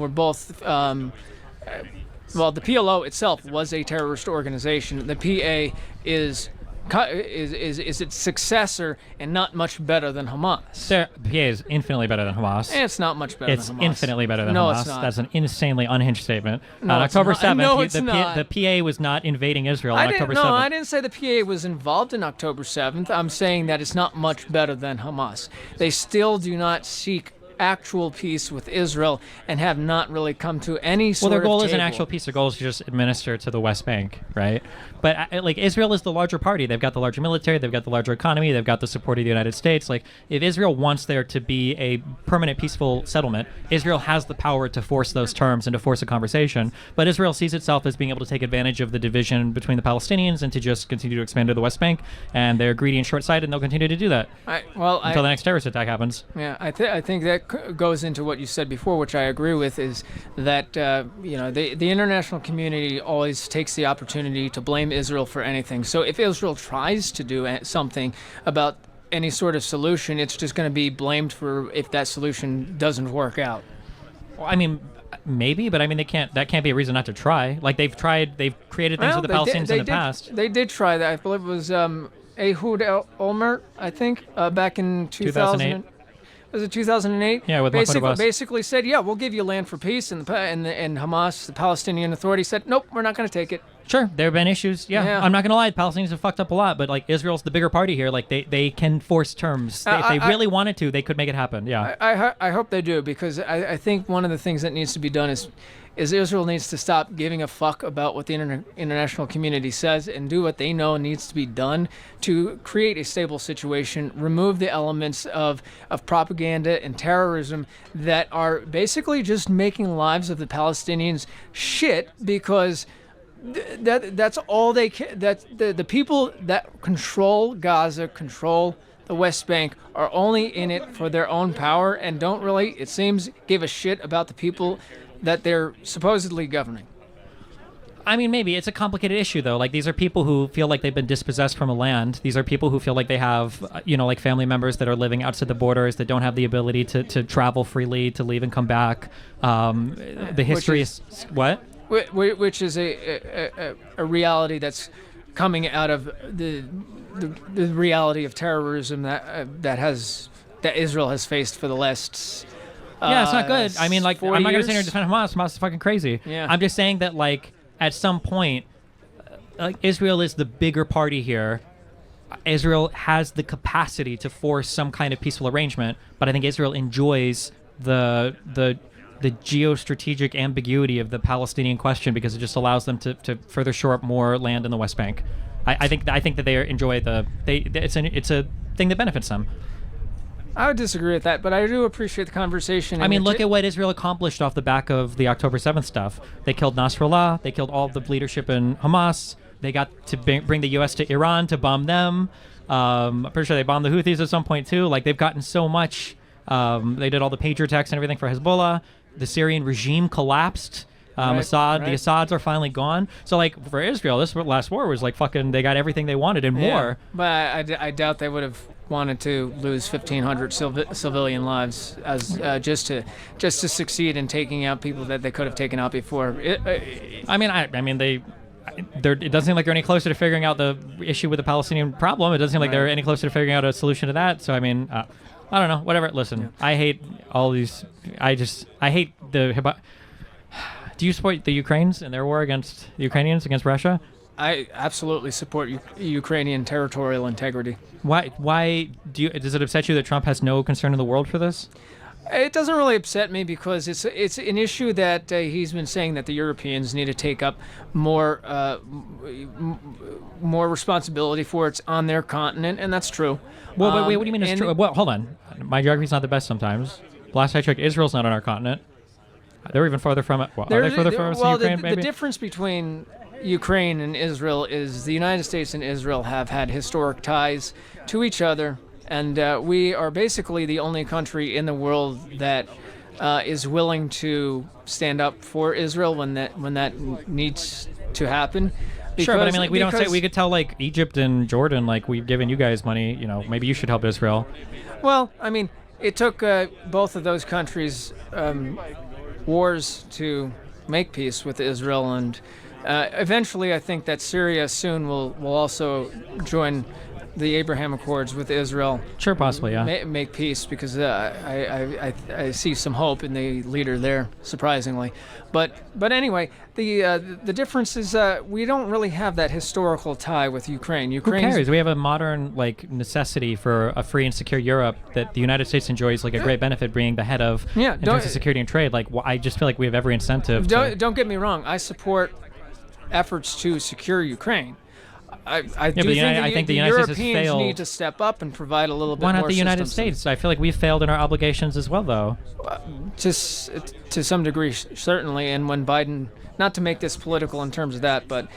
both. Well, the PLO itself was a terrorist organization. The PA is its successor and not much better than Hamas. the PA is infinitely better than Hamas. It's not much better It's than Hamas. infinitely better than No, Hamas. it's not. That's an insanely unhinged statement. No, on it's October not. 7th, No, it's not. the PA was not invading Israel on I didn't, October no, 7th. I didn't say the PA was involved in October 7th. I'm saying that it's not much better than Hamas. They still do not seek actual peace with Israel and have not really come to any sort Well, of their goal isn't table. actual peace. Their goal is to just administer to the West Bank, right? But like Israel is the larger party. They've got the larger military. They've got the larger economy. They've got the support of the United States. Like, if Israel wants there to be a permanent, peaceful settlement, Israel has the power to force those terms and to force a conversation. But Israel sees itself as being able to take advantage of the division between the Palestinians and to just continue to expand to the West Bank. And they're greedy and short-sighted, and they'll continue to do that until the next terrorist attack happens. Yeah, I think that goes into what you said before, which I agree with, is that the international community always takes the opportunity to blame Israel for anything. So if Israel tries to do something about any sort of solution, it's just going to be blamed for if that solution doesn't work out. Well, I mean, maybe, but I mean, that can't be a reason not to try. Like, they've created things Well, with the Palestinians in the past. They did try that. I believe it was Ehud Olmert, I think, back in 2008. Was it 2008? Yeah, with Mahmoud Abbas. Basically said, yeah, we'll give you land for peace, and Hamas, the Palestinian Authority, said, nope, we're not going to take it. Sure, there have been issues. Yeah, I'm not gonna lie, the Palestinians have fucked up a lot, but like Israel's the bigger party here. Like they can force terms. If they really wanted to, they could make it happen. Yeah. I hope they do, because I think one of the things that needs to be done is Israel needs to stop giving a fuck about what the international community says and do what they know needs to be done to create a stable situation, remove the elements of propaganda and terrorism that are basically just making lives of the Palestinians shit, because that's all they can. The people that control Gaza, control the West Bank, are only in it for their own power and don't really, it seems, give a shit about the people that they're supposedly governing. I mean, maybe it's a complicated issue though. Like, these are people who feel like they've been dispossessed from a land. These are people who feel like they have, like family members that are living outside the borders that don't have the ability to travel freely, to leave and come back. The history is what? Which is a reality that's coming out of the reality of terrorism that Israel has faced for the last. Yeah, it's not good. I mean, like, 40 I'm not going to years. sit here and defend Hamas. Hamas is fucking crazy. Yeah. I'm just saying that, like, at some point, Israel is the bigger party here. Israel has the capacity to force some kind of peaceful arrangement, but I think Israel enjoys the geostrategic ambiguity of the Palestinian question because it just allows them to further shore up more land in the West Bank. I think that they enjoy it's a thing that benefits them. I would disagree with that, but I do appreciate the conversation. I mean, look at what Israel accomplished off the back of the October 7th stuff. They killed Nasrallah. They killed all of the leadership in Hamas. They got to bring the U.S. to Iran to bomb them. I'm pretty sure they bombed the Houthis at some point, too. Like, they've gotten so much. They did all the pager attacks and everything for Hezbollah. The Syrian regime collapsed. The Assads are finally gone. So, like, for Israel, this last war was like fucking, they got everything they wanted and more. But I doubt they would have wanted to lose 1,500 civilian lives as just to succeed in taking out people that they could have taken out before. It doesn't seem like they're any closer to figuring out the issue with the Palestinian problem. It doesn't seem like they're any closer to figuring out a solution to that. So, I mean, I don't know. Whatever. Listen, I hate all these. I hate the. Do you support the Ukrainians in their war against the Ukrainians against Russia? I absolutely support Ukrainian territorial integrity. Why does it upset you that Trump has no concern in the world for this? It doesn't really upset me because it's an issue that he's been saying that the Europeans need to take up more responsibility for. It's on their continent, and that's true. Well, but wait, what do you mean it's true? Well, hold on. My geography's not the best sometimes. Last I checked, Israel's not on our continent. They're even farther from it. Well, are they further from us than Ukraine, maybe? The difference between Ukraine and Israel is the United States and Israel have had historic ties to each other, and we are basically the only country in the world that is willing to stand up for Israel when that needs to happen. Sure, but I mean, like, we could tell, like, Egypt and Jordan, like, we've given you guys money, you know, maybe you should help Israel. Well, I mean, it took both of those countries wars to make peace with Israel, and eventually I think that Syria soon will also join the Abraham Accords with Israel. Sure, possibly, yeah. Make peace, because I see some hope in the leader there, surprisingly. But anyway, the difference is we don't really have that historical tie with Ukraine. Who cares? We have a modern, like, necessity for a free and secure Europe that the United States enjoys, like, a great benefit being the head of in terms of security and trade. Like, I just feel like we have every incentive. Don't get me wrong. I support efforts to secure Ukraine. I think the United States has failed. Need to step up and provide a little bit more. Why not the United States? I feel like we've failed in our obligations as well, though. Just to some degree, certainly. And when Biden, not to make this political in terms of that, but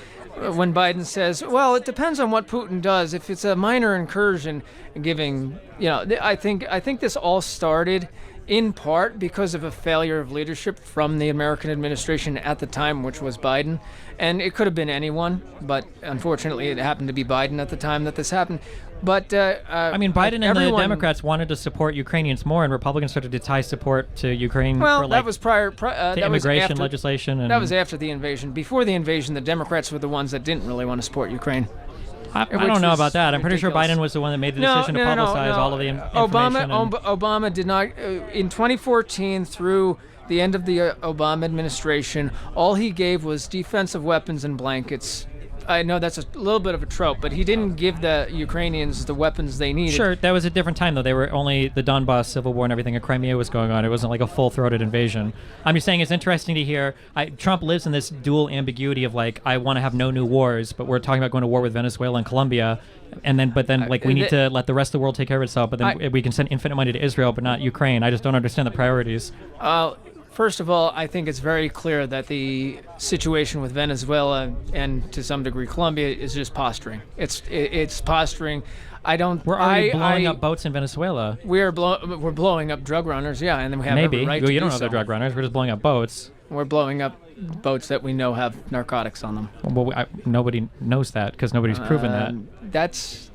when Biden says, well, it depends on what Putin does. If it's a minor incursion, giving, I think this all started in part because of a failure of leadership from the American administration at the time, which was Biden. And it could have been anyone, but unfortunately it happened to be Biden at the time that this happened. But I mean, Biden and the Democrats wanted to support Ukrainians more, and Republicans started to tie support to Ukraine. Well, for, like, that was prior to immigration legislation. And that was after the invasion. Before the invasion, the Democrats were the ones that didn't really want to support Ukraine. I don't know about that. I'm pretty sure Biden was the one that made the decision to publicize all of the information. Obama did not. In 2014, through the end of the Obama administration, all he gave was defensive weapons and blankets. I know that's a little bit of a trope, but he didn't give the Ukrainians the weapons they needed. Sure, that was a different time, though. They were only the Donbass civil war and everything, and Crimea was going on. It wasn't like a full-throated invasion. I'm just saying it's interesting to hear. Trump lives in this dual ambiguity of, like, I want to have no new wars, but we're talking about going to war with Venezuela and Colombia, but then we need to let the rest of the world take care of itself, but then we can send infinite money to Israel, but not Ukraine. I just don't understand the priorities. First of all, I think it's very clear that the situation with Venezuela and to some degree Colombia is just posturing. It's posturing. We're already blowing up boats in Venezuela. We're blowing up drug runners, yeah, and then we have every right to you don't do know so. they're drug runners. We're just blowing up boats. We're blowing up boats that we know have narcotics on them. Well, nobody knows that because nobody's proven that. That's.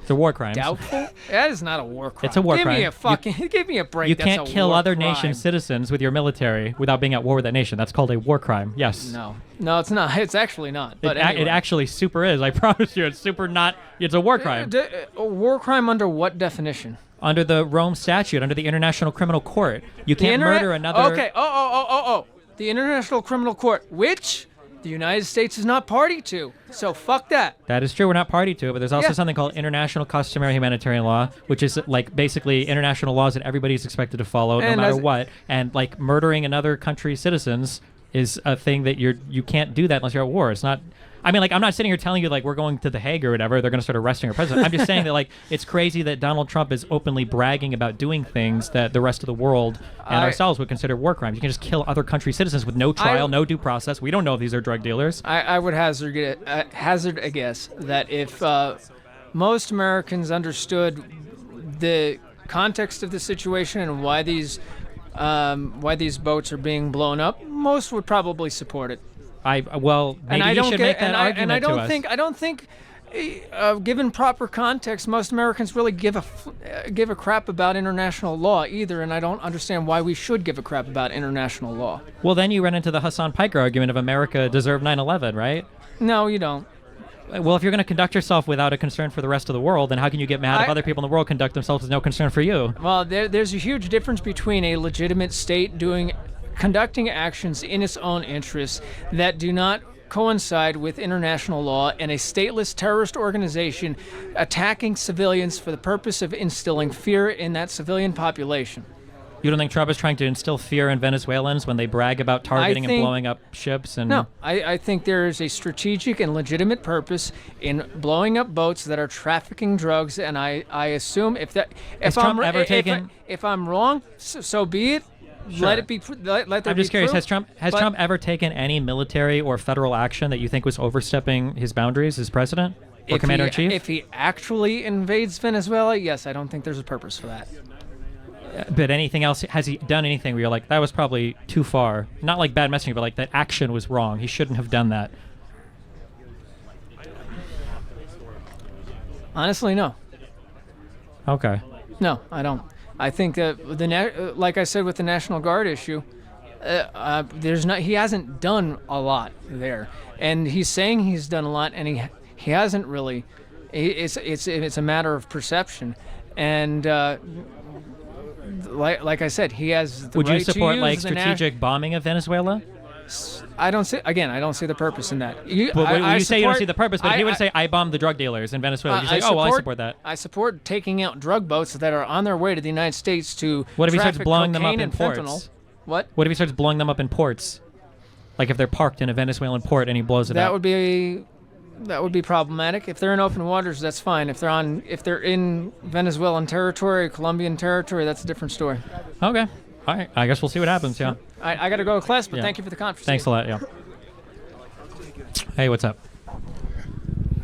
They're war crimes. Doubtful? That is not a war crime. It's a war crime. Give me a break. You That's can't kill other crime. nations' citizens with your military without being at war with that nation. That's called a war crime. Yes. No, it's not. It's actually not. But it actually super is. I promise you, it's super not. It's a war crime. A war crime under what definition? Under the Rome Statute, under the International Criminal Court. You can't murder another. Okay. The International Criminal Court, which the United States is not party to. So fuck that. That is true. We're not party to it, but there's also something called international customary humanitarian law, which is like basically international laws that everybody's expected to follow no matter what. And like murdering another country's citizens is a thing that you can't do that unless you're at war. It's not. I mean, like, I'm not sitting here telling you, like, we're going to The Hague or whatever. They're going to start arresting our president. I'm just saying that, like, it's crazy that Donald Trump is openly bragging about doing things that the rest of the world and ourselves would consider war crimes. You can just kill other countries' citizens with no trial, no due process. We don't know if these are drug dealers. I would hazard a guess that if most Americans understood the context of the situation and why these boats are being blown up, most would probably support it. Maybe you should make that argument to us. I don't think, given proper context, most Americans really give a crap about international law either, and I don't understand why we should give a crap about international law. Well, then you run into the Hassan Piker argument of America deserved 9/11, right? No, you don't. Well, if you're going to conduct yourself without a concern for the rest of the world, then how can you get mad if other people in the world conduct themselves with no concern for you? Well, there's a huge difference between a legitimate state conducting actions in its own interests that do not coincide with international law and a stateless terrorist organization attacking civilians for the purpose of instilling fear in that civilian population. You don't think Trump is trying to instill fear in Venezuelans when they brag about targeting and blowing up ships? And No, I think there is a strategic and legitimate purpose in blowing up boats that are trafficking drugs, and I assume if I'm wrong, so be it. Sure. Let it be. Let there I'm just be curious. proof. Has Trump ever taken any military or federal action that you think was overstepping his boundaries as president or commander in chief? If he actually invades Venezuela, yes, I don't think there's a purpose for that. But anything else? Has he done anything where you're like, that was probably too far? Not like bad messaging, but like that action was wrong. He shouldn't have done that. Honestly, no. Okay. No, I don't. I think that like I said with the National Guard issue, he hasn't done a lot there, and he's saying he's done a lot, and he hasn't really. It's a matter of perception, and like I said, he has the Would right you support to like use strategic bombing of Venezuela? I don't see the purpose in that. You say you don't see the purpose, but if he would say, I bombed the drug dealers in Venezuela, you say, oh, well, I support that. I support taking out drug boats that are on their way to the United States to What if he starts traffic blowing them up cocaine in and ports? fentanyl. What? What if he starts blowing them up in ports? Like if they're parked in a Venezuelan port and he blows it That up? would be problematic. If they're in open waters, that's fine. If they're in Venezuelan territory, Colombian territory, that's a different story. Okay. All right. I guess we'll see what happens, yeah. I got to go to class, but Yeah. thank you for the conference. Thanks a lot, yeah. Hey, what's up?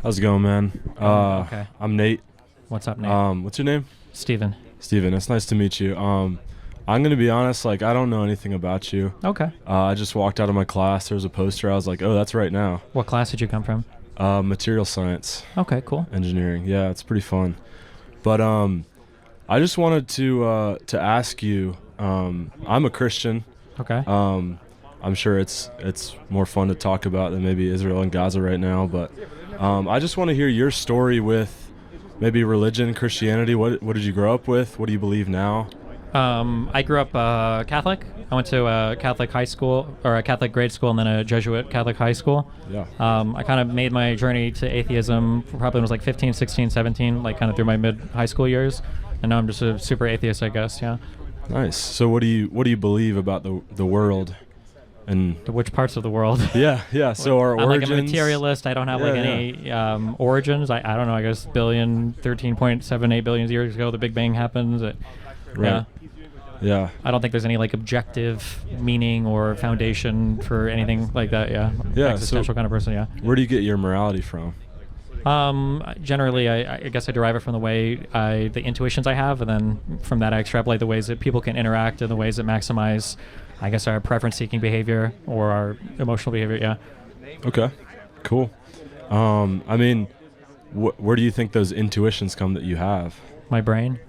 How's it going, man? Okay. I'm Nate. What's up, Nate? What's your name? Steven. Steven, it's nice to meet you. I'm gonna be honest, like I don't know anything about you. Okay. I just walked out of my class. There was a poster. I was like, oh, that's right now. What class did you come from? Material science. Okay, cool. Engineering. Yeah, it's pretty fun. But I just wanted to ask you. I'm a Christian. Okay. I'm sure it's more fun to talk about than maybe Israel and Gaza right now, but I just want to hear your story with maybe religion, Christianity. What did you grow up with? What do you believe now? I grew up Catholic. I went to a Catholic high school, or a Catholic grade school, and then a Jesuit Catholic high school. Yeah. I kind of made my journey to atheism probably when I was like 15, 16, 17, like kind of through my mid-high school years. And now I'm just a super atheist, I guess, yeah. Nice. So what do you believe about the world? And which parts of the world? Yeah. So our I'm origins. like a materialist. I don't have any origins. I don't know. I guess 13.78 billion years ago, the Big Bang happens. Right. Yeah. I don't think there's any like objective meaning or foundation for anything like that. Yeah. Yeah. Existential kind of person. Yeah. Where do you get your morality from? Generally, I guess I derive it from the intuitions I have, and then from that I extrapolate the ways that people can interact and the ways that maximize, I guess, our preference-seeking behavior or our emotional behavior. Yeah. Okay. Cool. I mean, where do you think those intuitions come that you have? My brain.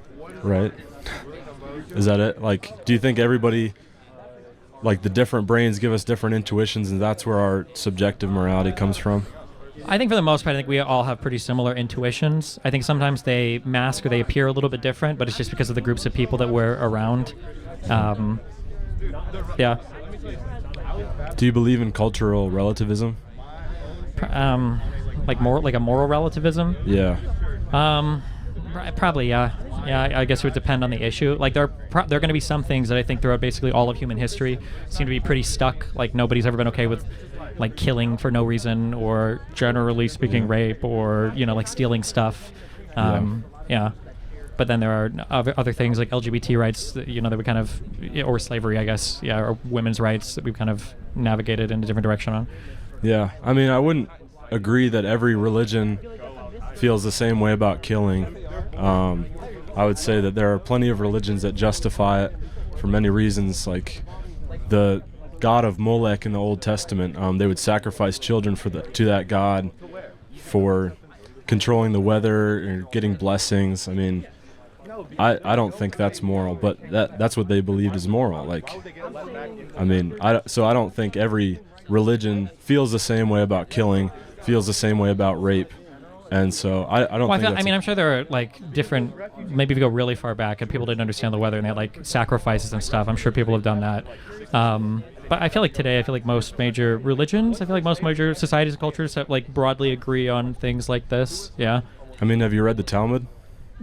Right. Is that it? Like, do you think everybody, like the different brains give us different intuitions, and that's where our subjective morality comes from? I think for the most part, I think we all have pretty similar intuitions. I think sometimes they mask or they appear a little bit different, but it's just because of the groups of people that we're around. Yeah. Do you believe in cultural relativism? Like a moral relativism? Yeah. Probably, yeah. Yeah, I guess it would depend on the issue. Like there are going to be some things that I think throughout basically all of human history seem to be pretty stuck. Like nobody's ever been okay with like killing for no reason, or generally speaking rape, or like stealing stuff. Yeah. But then there are other things like LGBT rights that we kind of, or slavery, I guess, or women's rights that we've kind of navigated in a different direction on. Yeah, I mean, I wouldn't agree that every religion feels the same way about killing. I would say that there are plenty of religions that justify it for many reasons, like the god of Molech in the Old Testament. They would sacrifice children to that god for controlling the weather and getting blessings. I mean, I don't think that's moral, but that's what they believed is moral. Like, I mean, so I don't think every religion feels the same way about killing, feels the same way about rape. And so I don't think that's I'm sure there are like different, maybe if you go really far back and people didn't understand the weather and they had like sacrifices and stuff, I'm sure people have done that. But I feel like today, I feel like most major religions, I feel like most major societies and cultures have, like, broadly agree on things like this. Yeah. I mean, have you read the Talmud?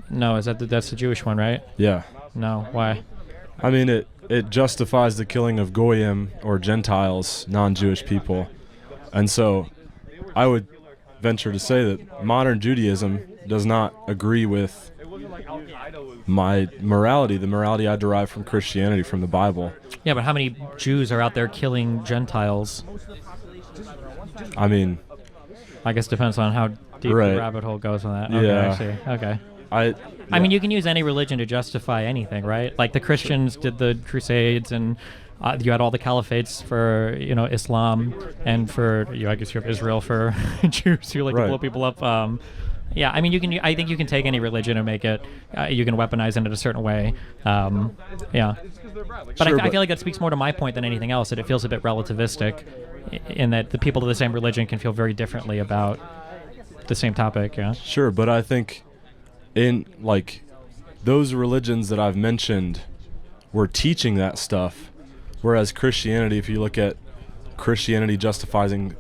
No, that's the Jewish one, right? Yeah. No, why? I mean, it justifies the killing of goyim, or Gentiles, non-Jewish people. And so I would venture to say that modern Judaism does not agree with my morality, the morality I derive from Christianity, from the Bible. Yeah, but how many Jews are out there killing Gentiles? I mean, I guess depends on how deep right. the rabbit hole goes on that. Okay, Yeah. I see. Okay. I mean, you can use any religion to justify anything, right? Like the Christians did the Crusades, and you had all the caliphates for, Islam, and for, I guess you have Israel for Jews who like to Right. blow people up. Yeah, I mean, I think you can take any religion and make it, you can weaponize it in a certain way. Yeah. But Sure, I feel like that speaks more to my point than anything else, that it feels a bit relativistic in that the people of the same religion can feel very differently about the same topic, yeah. Sure, but I think in, like, those religions that I've mentioned were teaching that stuff, whereas Christianity, if you look at Christianity justifying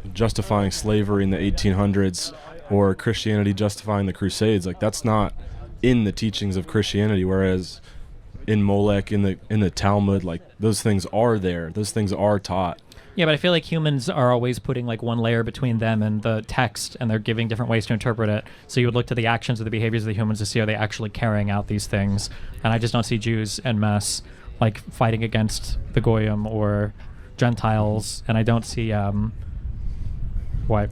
slavery in the 1800s, or Christianity justifying the Crusades, like, that's not in the teachings of Christianity, whereas in Molech, in the Talmud, like, those things are there, those things are taught. Yeah, but I feel like humans are always putting like one layer between them and the text, and they're giving different ways to interpret it. So you would look to the actions or the behaviors of the humans to see, are they actually carrying out these things? And I just don't see Jews en masse like fighting against the Goyim or Gentiles, and I don't see why.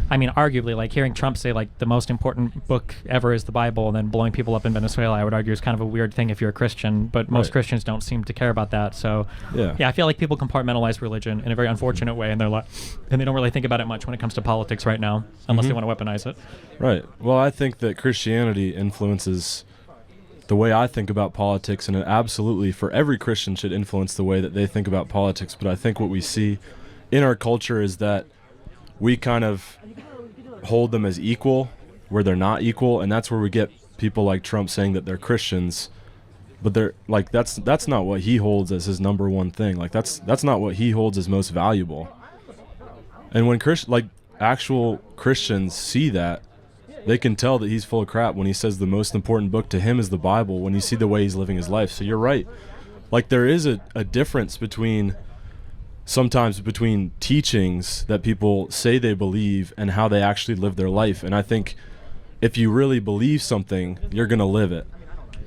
I mean, arguably, like hearing Trump say like the most important book ever is the Bible, and then blowing people up in Venezuela, I would argue is kind of a weird thing if you're a Christian. But most Right. Christians don't seem to care about that. So Yeah. I feel like people compartmentalize religion in a very unfortunate way, and they don't really think about it much when it comes to politics right now, unless they want to weaponize it. Right. Well, I think that Christianity influences the way I think about politics, and it absolutely, for every Christian, should influence the way that they think about politics. But I think what we see in our culture is that we kind of hold them as equal where they're not equal, and that's where we get people like Trump saying that they're Christians, but they're like, that's not what he holds as his number one thing. Like, that's not what he holds as most valuable. And when actual Christians see that, they can tell that he's full of crap when he says the most important book to him is the Bible, when you see the way he's living his life. So you're right. Like, there is a difference sometimes between teachings that people say they believe and how they actually live their life. And I think if you really believe something, you're going to live it.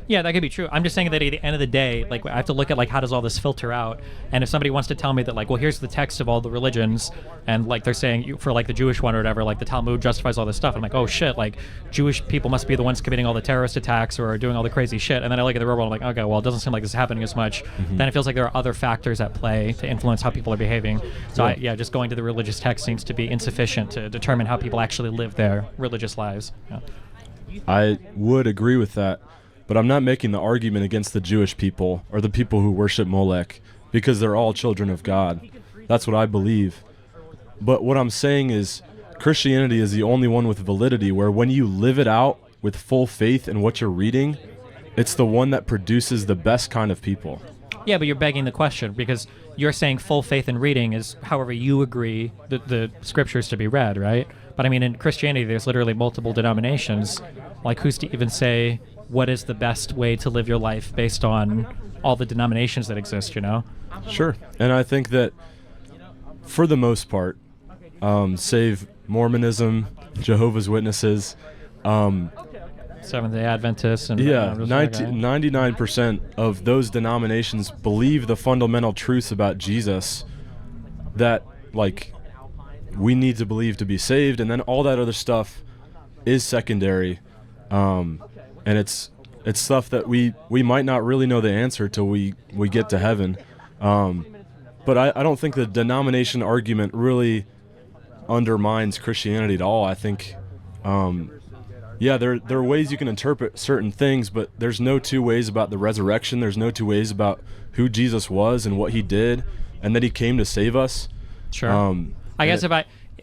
Yeah, that could be true. I'm just saying that at the end of the day, like, I have to look at like how does all this filter out. And if somebody wants to tell me that like, well, here's the text of all the religions, and like they're saying for like the Jewish one or whatever, like the Talmud justifies all this stuff, I'm like, oh shit, like Jewish people must be the ones committing all the terrorist attacks or doing all the crazy shit. And then I look at the real world, I'm like, okay, well, it doesn't seem like this is happening as much. Then it feels like there are other factors at play to influence how people are behaving. So just going to the religious text seems to be insufficient to determine how people actually live their religious lives. Yeah. I would agree with that, but I'm not making the argument against the Jewish people or the people who worship Molech, because they're all children of God. That's what I believe. But what I'm saying is Christianity is the only one with validity, where when you live it out with full faith in what you're reading, it's the one that produces the best kind of people. Yeah, but you're begging the question, because you're saying full faith in reading is however you agree the scriptures to be read, right? But I mean, in Christianity, there's literally multiple denominations. Like, who's to even say what is the best way to live your life based on all the denominations that exist, you know? Sure. And I think that for the most part, save Mormonism, Jehovah's Witnesses, Seventh-day Adventists, and 99% of those denominations believe the fundamental truths about Jesus that, like, we need to believe to be saved, and then all that other stuff is secondary, and it's stuff that we might not really know the answer till we get to heaven. But I don't think the denomination argument really undermines Christianity at all. I think there are ways you can interpret certain things, but there's no two ways about the resurrection. There's no two ways about who Jesus was and what he did, and that he came to save us. Sure. I guess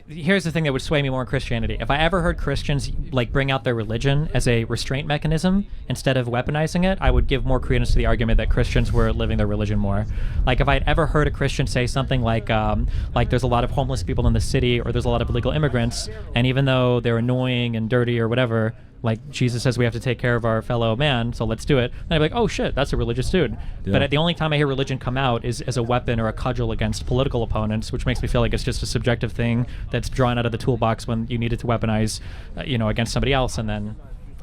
here's the thing that would sway me more in Christianity. If I ever heard Christians like bring out their religion as a restraint mechanism instead of weaponizing it, I would give more credence to the argument that Christians were living their religion more. Like if I'd ever heard a Christian say something like there's a lot of homeless people in the city, or there's a lot of illegal immigrants, and even though they're annoying and dirty or whatever, like Jesus says we have to take care of our fellow man, so let's do it. And I'd be like, oh shit, that's a religious dude. Yeah. But the only time I hear religion come out is as a weapon or a cudgel against political opponents, which makes me feel like it's just a subjective thing that's drawn out of the toolbox when you need it to weaponize, against somebody else, and then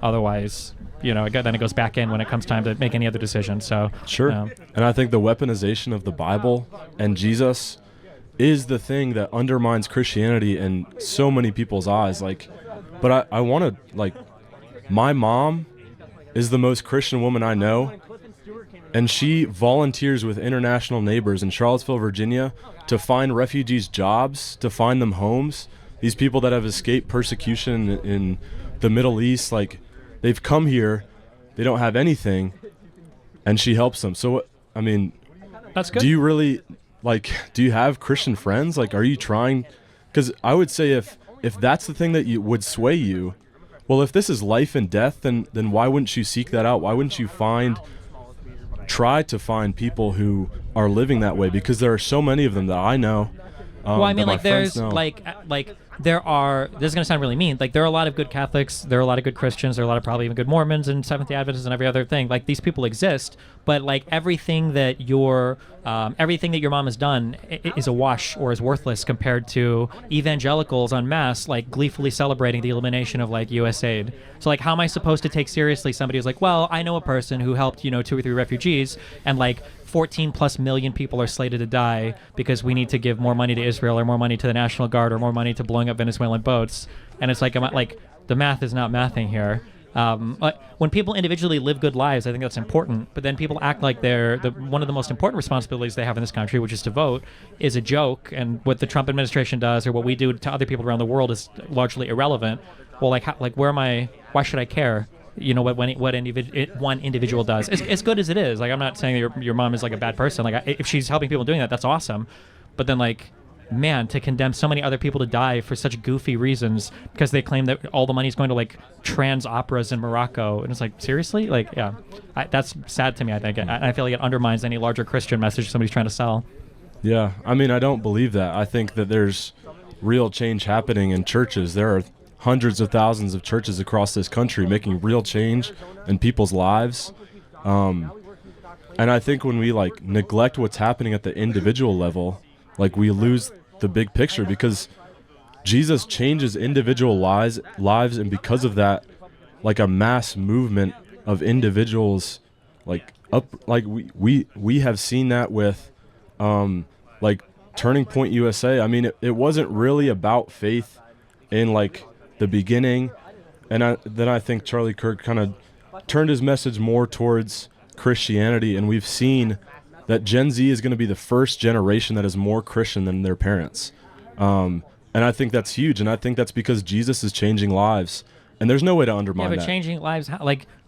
otherwise, then it goes back in when it comes time to make any other decision. So Sure. And I think the weaponization of the Bible and Jesus is the thing that undermines Christianity in so many people's eyes. But I want to, my mom is the most Christian woman I know, and she volunteers with International Neighbors in Charlottesville, Virginia, to find refugees jobs, to find them homes. These people that have escaped persecution in the Middle East, they've come here, they don't have anything, and she helps them. So, that's good. Do you really, do you have Christian friends? Are you trying? Because I would say if that's the thing that would sway you, well, if this is life and death, then why wouldn't you seek that out? Why wouldn't you try to find people who are living that way? Because there are so many of them that I know. There's this is going to sound really mean, there are a lot of good Catholics, there are a lot of good Christians, there are a lot of probably even good Mormons and Seventh-day Adventists and every other thing. These people exist, but everything that your mom has done is a wash or is worthless compared to evangelicals en masse gleefully celebrating the elimination of USAID. So how am I supposed to take seriously somebody who's well, I know a person who helped 2 or 3 refugees, and 14 plus million people are slated to die because we need to give more money to Israel, or more money to the National Guard, or more money to blowing up Venezuelan boats. And it's the math is not mathing here. When people individually live good lives, I think that's important. But then people act like one of the most important responsibilities they have in this country, which is to vote, is a joke. And what the Trump administration does, or what we do to other people around the world, is largely irrelevant. Well, where am I? Why should I care? What one individual does, as good as it is. I'm not saying that your mom is a bad person. If she's helping people doing that, that's awesome. But then man, to condemn so many other people to die for such goofy reasons because they claim that all the money is going to trans operas in Morocco, and it's seriously, that's sad to me. I think I feel like it undermines any larger Christian message somebody's trying to sell. Yeah, I don't believe that. I think that there's real change happening in churches. There are hundreds of thousands of churches across this country making real change in people's lives. And I think when we neglect what's happening at the individual level, we lose the big picture, because Jesus changes individual lives, and because of that, a mass movement of individuals, we have seen that with Turning Point USA. It wasn't really about faith in the beginning, and then I think Charlie Kirk kind of turned his message more towards Christianity, and we've seen that Gen Z is going to be the first generation that is more Christian than their parents, and I think that's huge, and I think that's because Jesus is changing lives, and there's no way to undermine that. Changing lives,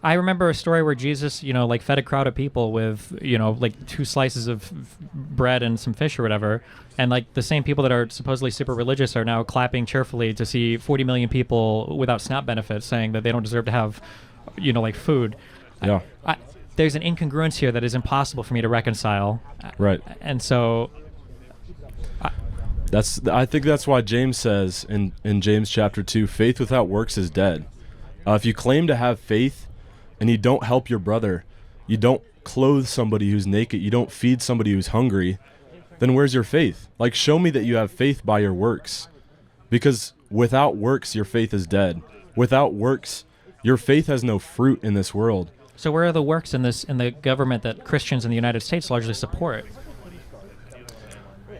I remember a story where Jesus, fed a crowd of people with, 2 slices of bread and some fish or whatever. And the same people that are supposedly super religious are now clapping cheerfully to see 40 million people without SNAP benefits saying that they don't deserve to have, food. Yeah. There's an incongruence here that is impossible for me to reconcile. Right. And so I think that's why James says in James chapter 2, faith without works is dead. If you claim to have faith and you don't help your brother, you don't clothe somebody who's naked, you don't feed somebody who's hungry, then where's your faith? Show me that you have faith by your works. Because without works, your faith is dead. Without works, your faith has no fruit in this world. So where are the works in the government that Christians in the United States largely support?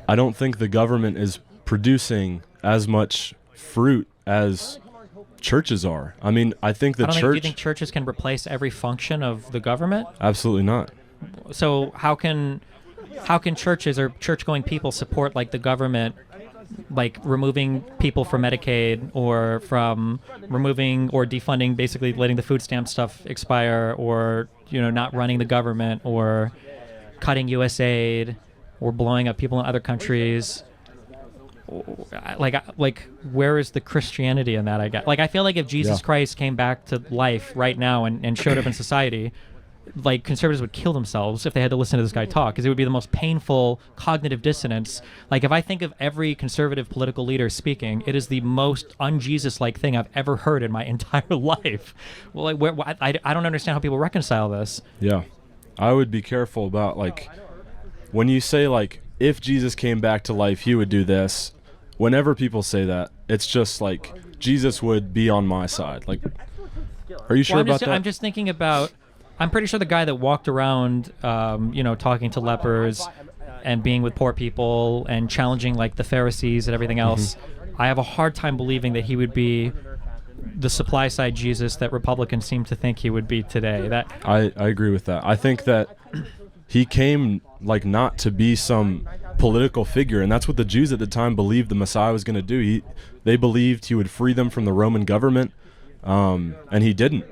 I don't think the government is producing as much fruit as churches are. I think the church... Do you think churches can replace every function of the government? Absolutely not. So how can churches or church-going people support the government, removing people from Medicaid, or from removing or defunding, basically letting the food stamp stuff expire, or not running the government, or cutting USAID, or blowing up people in other countries? like where is the Christianity in that? I feel like if Jesus Christ came back to life right now and showed up in society, like conservatives would kill themselves if they had to listen to this guy talk, because it would be the most painful cognitive dissonance. Like if I think of every conservative political leader speaking, it is the most un-Jesus-like thing I've ever heard in my entire life. Well, like I don't understand how people reconcile this. Yeah, I would be careful about like when you say like if Jesus came back to life, he would do this. Whenever people say that, it's just like Jesus would be on my side. Like, are you sure about that? I'm just thinking about. I'm pretty sure the guy that walked around, talking to lepers and being with poor people and challenging like the Pharisees and everything else, I have a hard time believing that he would be the supply side Jesus that Republicans seem to think he would be today. That I agree with that. I think that he came like not to be some political figure, and that's what the Jews at the time believed the Messiah was going to do. They believed he would free them from the Roman government, and he didn't.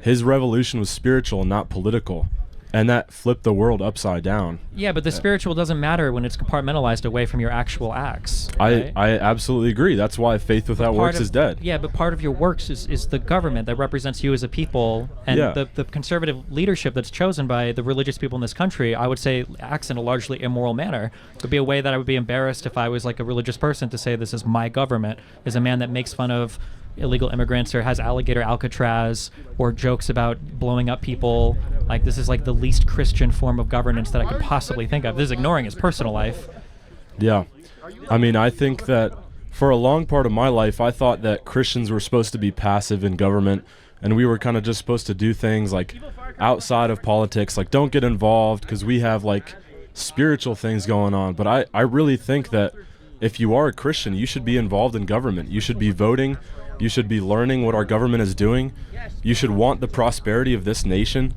His revolution was spiritual, not political, and that flipped the world upside down. Yeah, but the spiritual doesn't matter when it's compartmentalized away from your actual acts. Right? I absolutely agree. That's why faith without works is dead. Yeah, but part of your works is the government that represents you as a people, and the conservative leadership that's chosen by the religious people in this country, I would say, acts in a largely immoral manner. It would be a way that I would be embarrassed if I was like a religious person to say this is my government, is a man that makes fun of illegal immigrants or has alligator Alcatraz or jokes about blowing up people. Like this is like the least Christian form of governance that I could possibly think of. This is ignoring his personal life. Yeah. I mean, I think that for a long part of my life, I thought that Christians were supposed to be passive in government, and we were kind of just supposed to do things like outside of politics, like don't get involved because we have like spiritual things going on. But I really think that if you are a Christian, you should be involved in government. You should be voting. You should be learning what our government is doing. You should want the prosperity of this nation.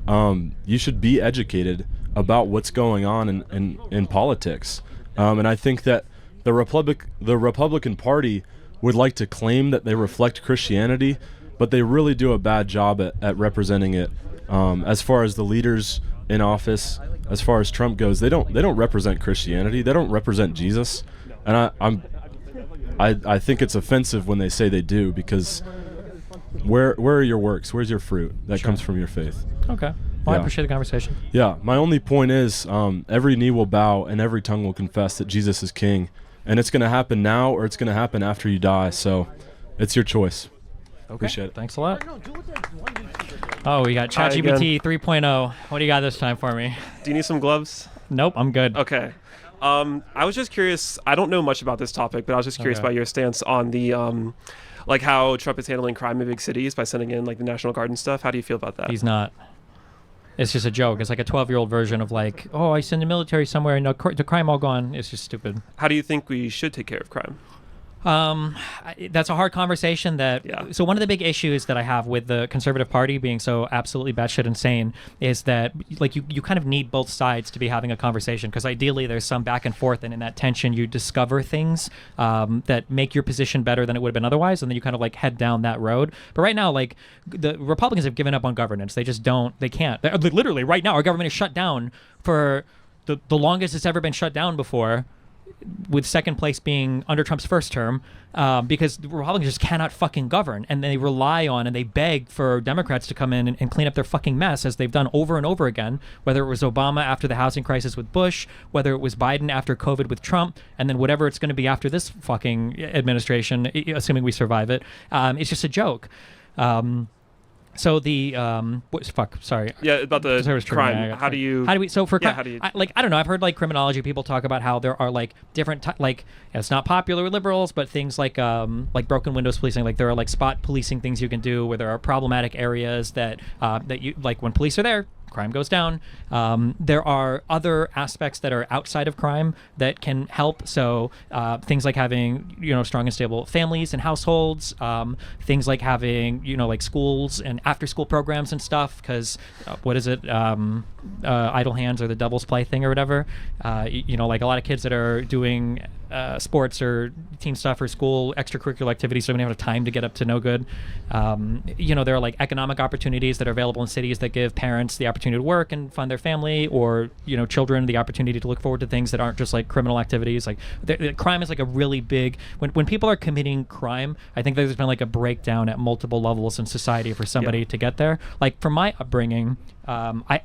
You should be educated about what's going on in politics. And I think that the Republican Party would like to claim that they reflect Christianity, but they really do a bad job at representing it. As far as the leaders in office, as far as Trump goes, they don't represent Christianity. They don't represent Jesus. And I think it's offensive when they say they do, because where are your works? Where's your fruit that comes from your faith? Okay. Well, I appreciate the conversation. Yeah. My only point is every knee will bow and every tongue will confess that Jesus is king. And it's going to happen now or it's going to happen after you die. So it's your choice. Okay. Appreciate it. Thanks a lot. Oh, we got ChatGPT 3.0. What do you got this time for me? Do you need some gloves? Nope, I'm good. Okay. I was just curious. I don't know much about this topic, but I was just curious about your stance on the, like how Trump is handling crime in big cities by sending in like the National Guard and stuff. How do you feel about that? He's not. It's just a joke. It's like a 12-year-old version of like, oh, I send the military somewhere and the crime all gone. It's just stupid. How do you think we should take care of crime? That's a hard conversation. So one of the big issues that I have with the Conservative Party being so absolutely batshit insane is that like you kind of need both sides to be having a conversation, because ideally there's some back and forth, and in that tension you discover things that make your position better than it would have been otherwise, and then you kind of like head down that road. But right now, like the Republicans have given up on governance. They can't. Literally right now our government is shut down for the longest it's ever been shut down before, with second place being under Trump's first term, because the Republicans just cannot fucking govern, and they rely on and they beg for Democrats to come in and clean up their fucking mess, as they've done over and over again, whether it was Obama after the housing crisis with Bush, whether it was Biden after COVID with Trump, and then whatever it's going to be after this fucking administration, assuming we survive it. It's just a joke. So the sorry. Yeah, about the crime. How do we? So for I don't know. I've heard like criminology people talk about how there are like different it's not popular with liberals, but things like broken windows policing. Like there are like spot policing things you can do where there are problematic areas that you like when police are there, crime goes down. There are other aspects that are outside of crime that can help. So things like having strong and stable families and households. Things like having like schools and after school programs and stuff. Because what is it? Idle hands or the devil's play thing or whatever. Like a lot of kids that are doing sports or team stuff or school extracurricular activities, so we don't have time to get up to no good. There are like economic opportunities that are available in cities that give parents the opportunity to work and fund their family, or children the opportunity to look forward to things that aren't just like criminal activities. Like crime is like a really big when people are committing crime. I think there's been like a breakdown at multiple levels in society for somebody to get there. Like from my upbringing, I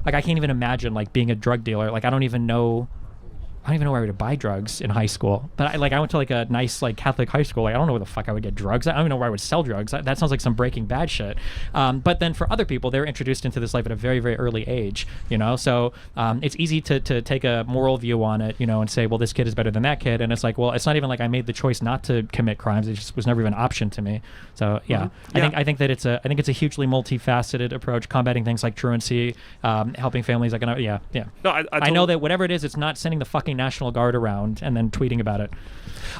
can't even imagine like being a drug dealer. Like I don't even know where to buy drugs in high school. But I went to like a nice like Catholic high school. Like I don't know where the fuck I would get drugs. I don't even know where I would sell drugs. That sounds like some Breaking Bad shit. But then for other people, they're introduced into this life at a very, very early age. So it's easy to take a moral view on it, and say, well, this kid is better than that kid. And it's like, well, it's not even like I made the choice not to commit crimes. It just was never even an option to me. So yeah, I think that it's a hugely multifaceted approach, combating things like truancy, helping families. No, I know that whatever it is, it's not sending the fucking National Guard around and then tweeting about it.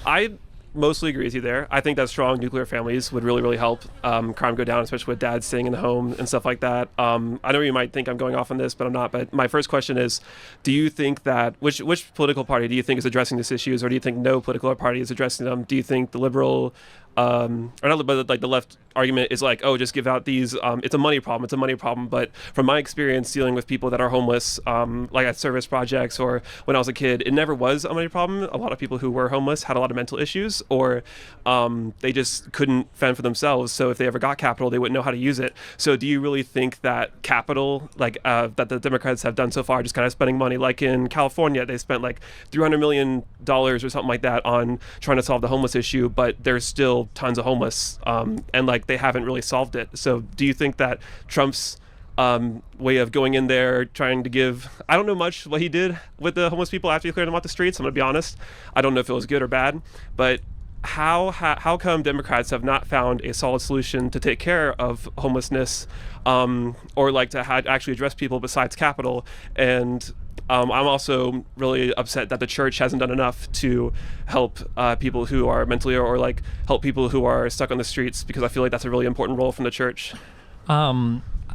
I mostly agree with you there. I think that strong nuclear families would really, really help crime go down, especially with dads staying in the home and stuff like that. I know you might think I'm going off on this, but I'm not. But my first question is, do you think that, which political party do you think is addressing these issues, or do you think no political party is addressing them? Do you think the liberal, or not, but like the left argument is like, oh, just give out these, it's a money problem. But from my experience dealing with people that are homeless, like at service projects or when I was a kid, it never was a money problem. A lot of people who were homeless had a lot of mental issues, or they just couldn't fend for themselves. So if they ever got capital, they wouldn't know how to use it. So do you really think that capital, like that the Democrats have done so far, just kind of spending money, like in California, they spent like $300 million or something like that on trying to solve the homeless issue, but there's still tons of homeless, and like they haven't really solved it. So do you think that Trump's way of going in there, trying to give, I don't know much what he did with the homeless people after he cleared them off the streets, I'm gonna be honest, I don't know if it was good or bad, but how come Democrats have not found a solid solution to take care of homelessness, or like to actually address people besides capital? And I'm also really upset that the church hasn't done enough to help people who are mentally ill, or like help people who are stuck on the streets, because I feel like that's a really important role from the church.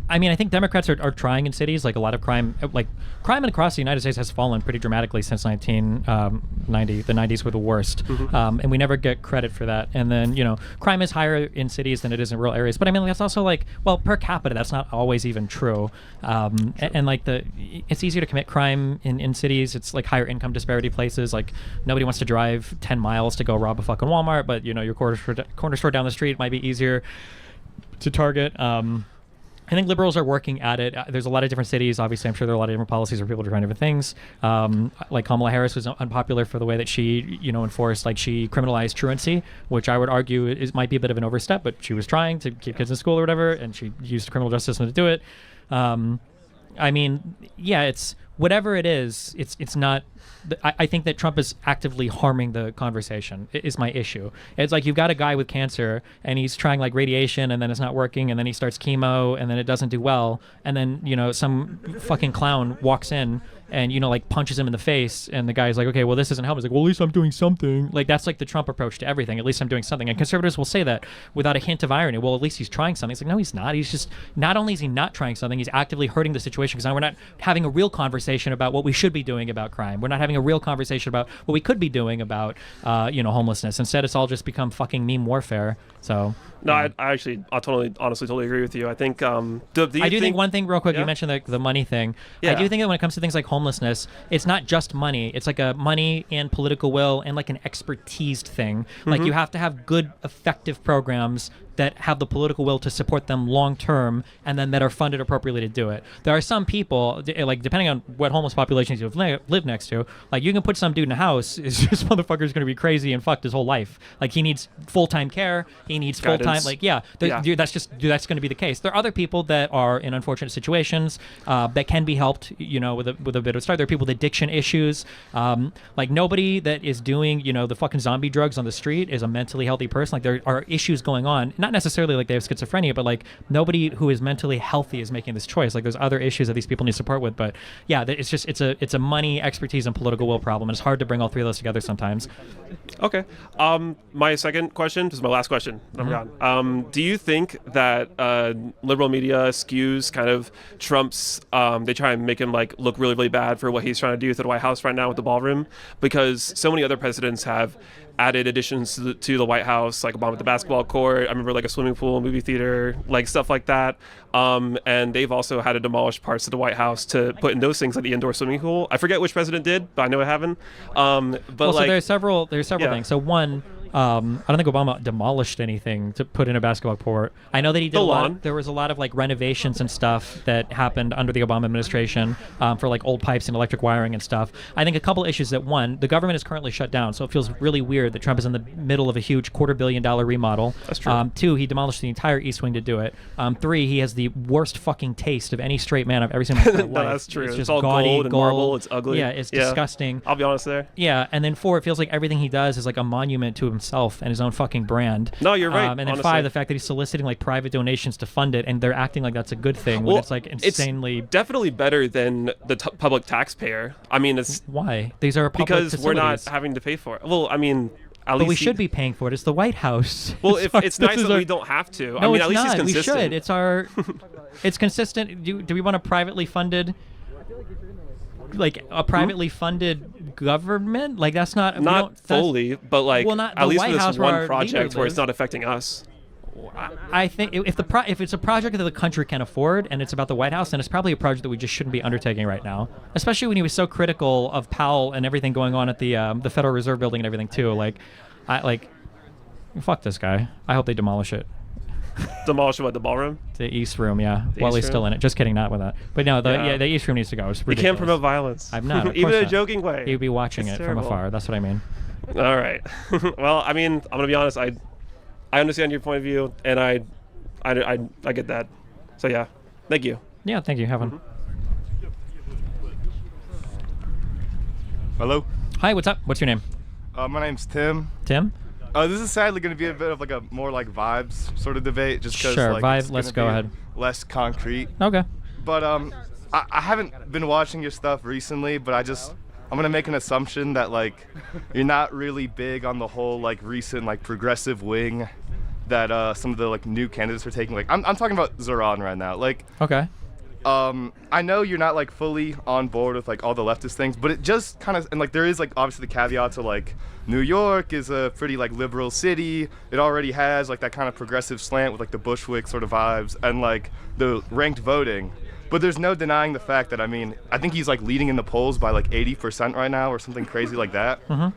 I mean, I think Democrats are trying in cities. Like a lot of crime across the United States has fallen pretty dramatically since 1990. The 90s were the worst, and we never get credit for that. And then crime is higher in cities than it is in rural areas. But I mean, that's also like, well, per capita, that's not always even true. And like it's easier to commit crime in cities. It's like higher income disparity places. Like nobody wants to drive 10 miles to go rob a fucking Walmart, but your corner store down the street might be easier to target. I think liberals are working at it. There's a lot of different cities. Obviously, I'm sure there are a lot of different policies where people are trying different things. Like Kamala Harris was unpopular for the way that she, enforced, like she criminalized truancy, which I would argue might be a bit of an overstep, but she was trying to keep kids in school or whatever, and she used the criminal justice system to do it. I mean, yeah, it's whatever it is. It's not. I think that Trump is actively harming the conversation is my issue. It's like you've got a guy with cancer and he's trying like radiation and then it's not working, and then he starts chemo and then it doesn't do well, and then some fucking clown walks in and like punches him in the face, and the guy's like, okay, well, this isn't helping. He's like, well, at least I'm doing something. Like that's like the Trump approach to everything. At least I'm doing something. And conservatives will say that without a hint of irony. Well, at least he's trying something. It's like, no, he's not. He's just, not only is he not trying something, he's actively hurting the situation, because now we're not having a real conversation about what we should be doing about crime. We're not having a real conversation about what we could be doing about homelessness. Instead, it's all just become fucking meme warfare. So no, I honestly totally agree with you. I think I do think one thing real quick, you mentioned the money thing. Yeah. I do think that when it comes to things like homelessness, it's not just money. It's like a money and political will and like an expertise thing. Like you have to have good, effective programs that have the political will to support them long term, and then that are funded appropriately to do it. There are some people, like depending on what homeless populations you've lived next to, like you can put some dude in a house, this motherfucker's going to be crazy and fucked his whole life. Like he needs full-time care, he needs full-time, like that's going to be the case. There are other people that are in unfortunate situations that can be helped, with a bit of start. There are people with addiction issues. Like nobody that is doing, the fucking zombie drugs on the street is a mentally healthy person. Like there are issues going on. Not necessarily like they have schizophrenia, but like nobody who is mentally healthy is making this choice. Like there's other issues that these people need support with. But yeah, it's just it's a money, expertise, and political will problem, and it's hard to bring all three of those together sometimes. Okay. My second question, this is my last question. I'm gone. Do you think that liberal media skews kind of Trump's? They try and make him like look really, really bad for what he's trying to do with the White House right now with the ballroom, because so many other presidents have added additions to the White House, like Obama with the basketball court. I remember like a swimming pool, movie theater, like stuff like that. And they've also had to demolish parts of the White House to put in those things, like the indoor swimming pool. I forget which president did, but I know it happened. But well, like, so there's several yeah. things. So one, I don't think Obama demolished anything to put in a basketball court. I know that he did The a lot. lawn. There was a lot of like renovations and stuff that happened under the Obama administration for like old pipes and electric wiring and stuff. I think a couple issues that one, the government is currently shut down, so it feels really weird that Trump is in the middle of a huge $250 million remodel. That's true. Two, he demolished the entire East Wing to do it. Three, he has the worst fucking taste of any straight man I've ever seen in my entire No, life. that's true. It's It's just all gaudy, gold and marble. It's ugly. Yeah, it's Yeah. disgusting. I'll be honest there. Yeah, and then four, it feels like everything he does is like a monument to himself and his own fucking brand. No, you're right, And then honestly. five, the fact that he's soliciting like private donations to fund it, and they're acting like that's a good thing when Well, it's like insanely. It's definitely better than the public taxpayer. I mean, it's why these are public because we're not facilities. having to pay for it. Well, I mean, at But least we should be paying for it. It's the White House. Well, if it's nice This that is we don't have to. No, I mean, it's at least not. he's consistent. We should. It's our. It's consistent. Do we want a privately funded? Like a privately funded government? Like that's not. we Not don't- that's- fully, but like well, not at the least White for House this where one our project leaders where it's live. not affecting us. I think if it's a project that the country can afford and it's about the White House, then it's probably a project that we just shouldn't be undertaking right now. Especially when he was so critical of Powell and everything going on at the Federal Reserve building and everything too. Fuck this guy. I hope they demolish it. Demolish what, the ballroom? The East Room, yeah. The While East he's still Room? in it. Just kidding, not with that. But no, Yeah. the East Room needs to go. It's You ridiculous. can't promote violence. I'm not. Of Even course in a not. joking way. You'd be watching It's it terrible. from afar. That's what I mean. All right. Well, I mean, I'm gonna be honest. I understand your point of view, and I get that. So yeah, thank you. Yeah, thank you. Have fun. Hello. Hi, what's up? What's your name? My name's Tim. Tim? This is sadly going to be a bit of like a more like vibes sort of debate, just because Sure, like, vibe, it's let's gonna go be ahead. Less concrete. Okay. But I haven't been watching your stuff recently, but I'm gonna make an assumption that like you're not really big on the whole like recent like progressive wing that some of the like new candidates are taking. Like I'm talking about Zoran right now. Like Okay. I know you're not like fully on board with like all the leftist things, but it just kind of, and like there is like obviously the caveat to like New York is a pretty like liberal city. It already has like that kind of progressive slant with like the Bushwick sort of vibes and like the ranked voting. But there's no denying the fact that, I mean, I think he's like leading in the polls by like 80% right now or something crazy like that. Mm-hmm.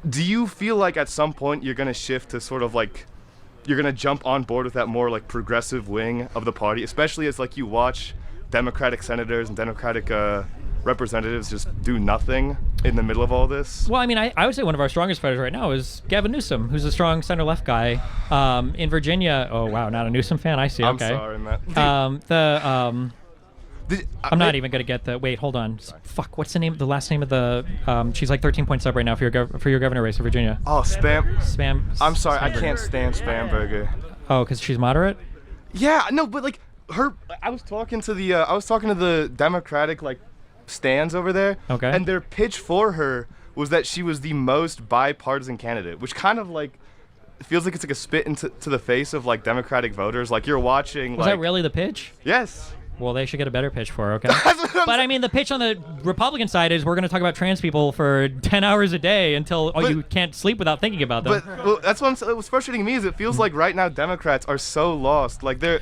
Do you feel like at some point you're gonna shift to sort of like, you're gonna jump on board with that more like progressive wing of the party, especially as like you watch Democratic senators and Democratic representatives just do nothing in the middle of all this? Well, I mean, I would say one of our strongest fighters right now is Gavin Newsom, who's a strong center-left guy. In Virginia, oh wow, not a Newsom fan. I see. I'm Okay. sorry, Matt. I'm not even gonna get the. Wait, hold on. Fuck. What's the name? The last name of the. She's like 13 points up right now for your governor race in Virginia. Oh, Spam. I'm sorry, I Spamberger. can't stand Spamberger. Oh, because she's moderate. Yeah, no, but like her, I was talking to the Democratic like stands over there. Okay. And their pitch for her was that she was the most bipartisan candidate, which kind of like feels like it's like a spit into the face of like Democratic voters. Like you're watching. Was like, that really the pitch? Yes. Well, they should get a better pitch for her, okay? But I mean, the pitch on the Republican side is we're going to talk about trans people for 10 hours a day until you can't sleep without thinking about them. But well, that's what I'm saying. What's frustrating me is it feels like right now Democrats are so lost. Like they're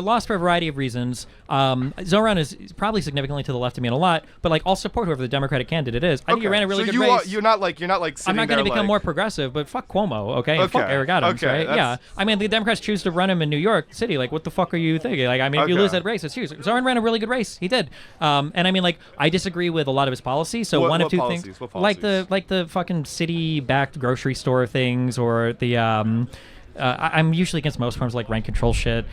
lost for a variety of reasons. Zoran is probably significantly to the left of me in a lot, but like I'll support whoever the Democratic candidate is. I think he ran a really so good you race. You're not like I'm not going to become more progressive, but fuck Cuomo, okay? And fuck Okay, Eric Adams, okay, right? Yeah. that's- I mean, the Democrats choose to run him in New York City. Like, what the fuck are you thinking? Like, I mean, if you Okay. lose that race, it's huge. Zoran ran a really good race. He did. And I mean, like, I disagree with a lot of his policies. So What- one of what two policies? things, What like the fucking city-backed grocery store things, or the I'm usually against most forms like rent control shit.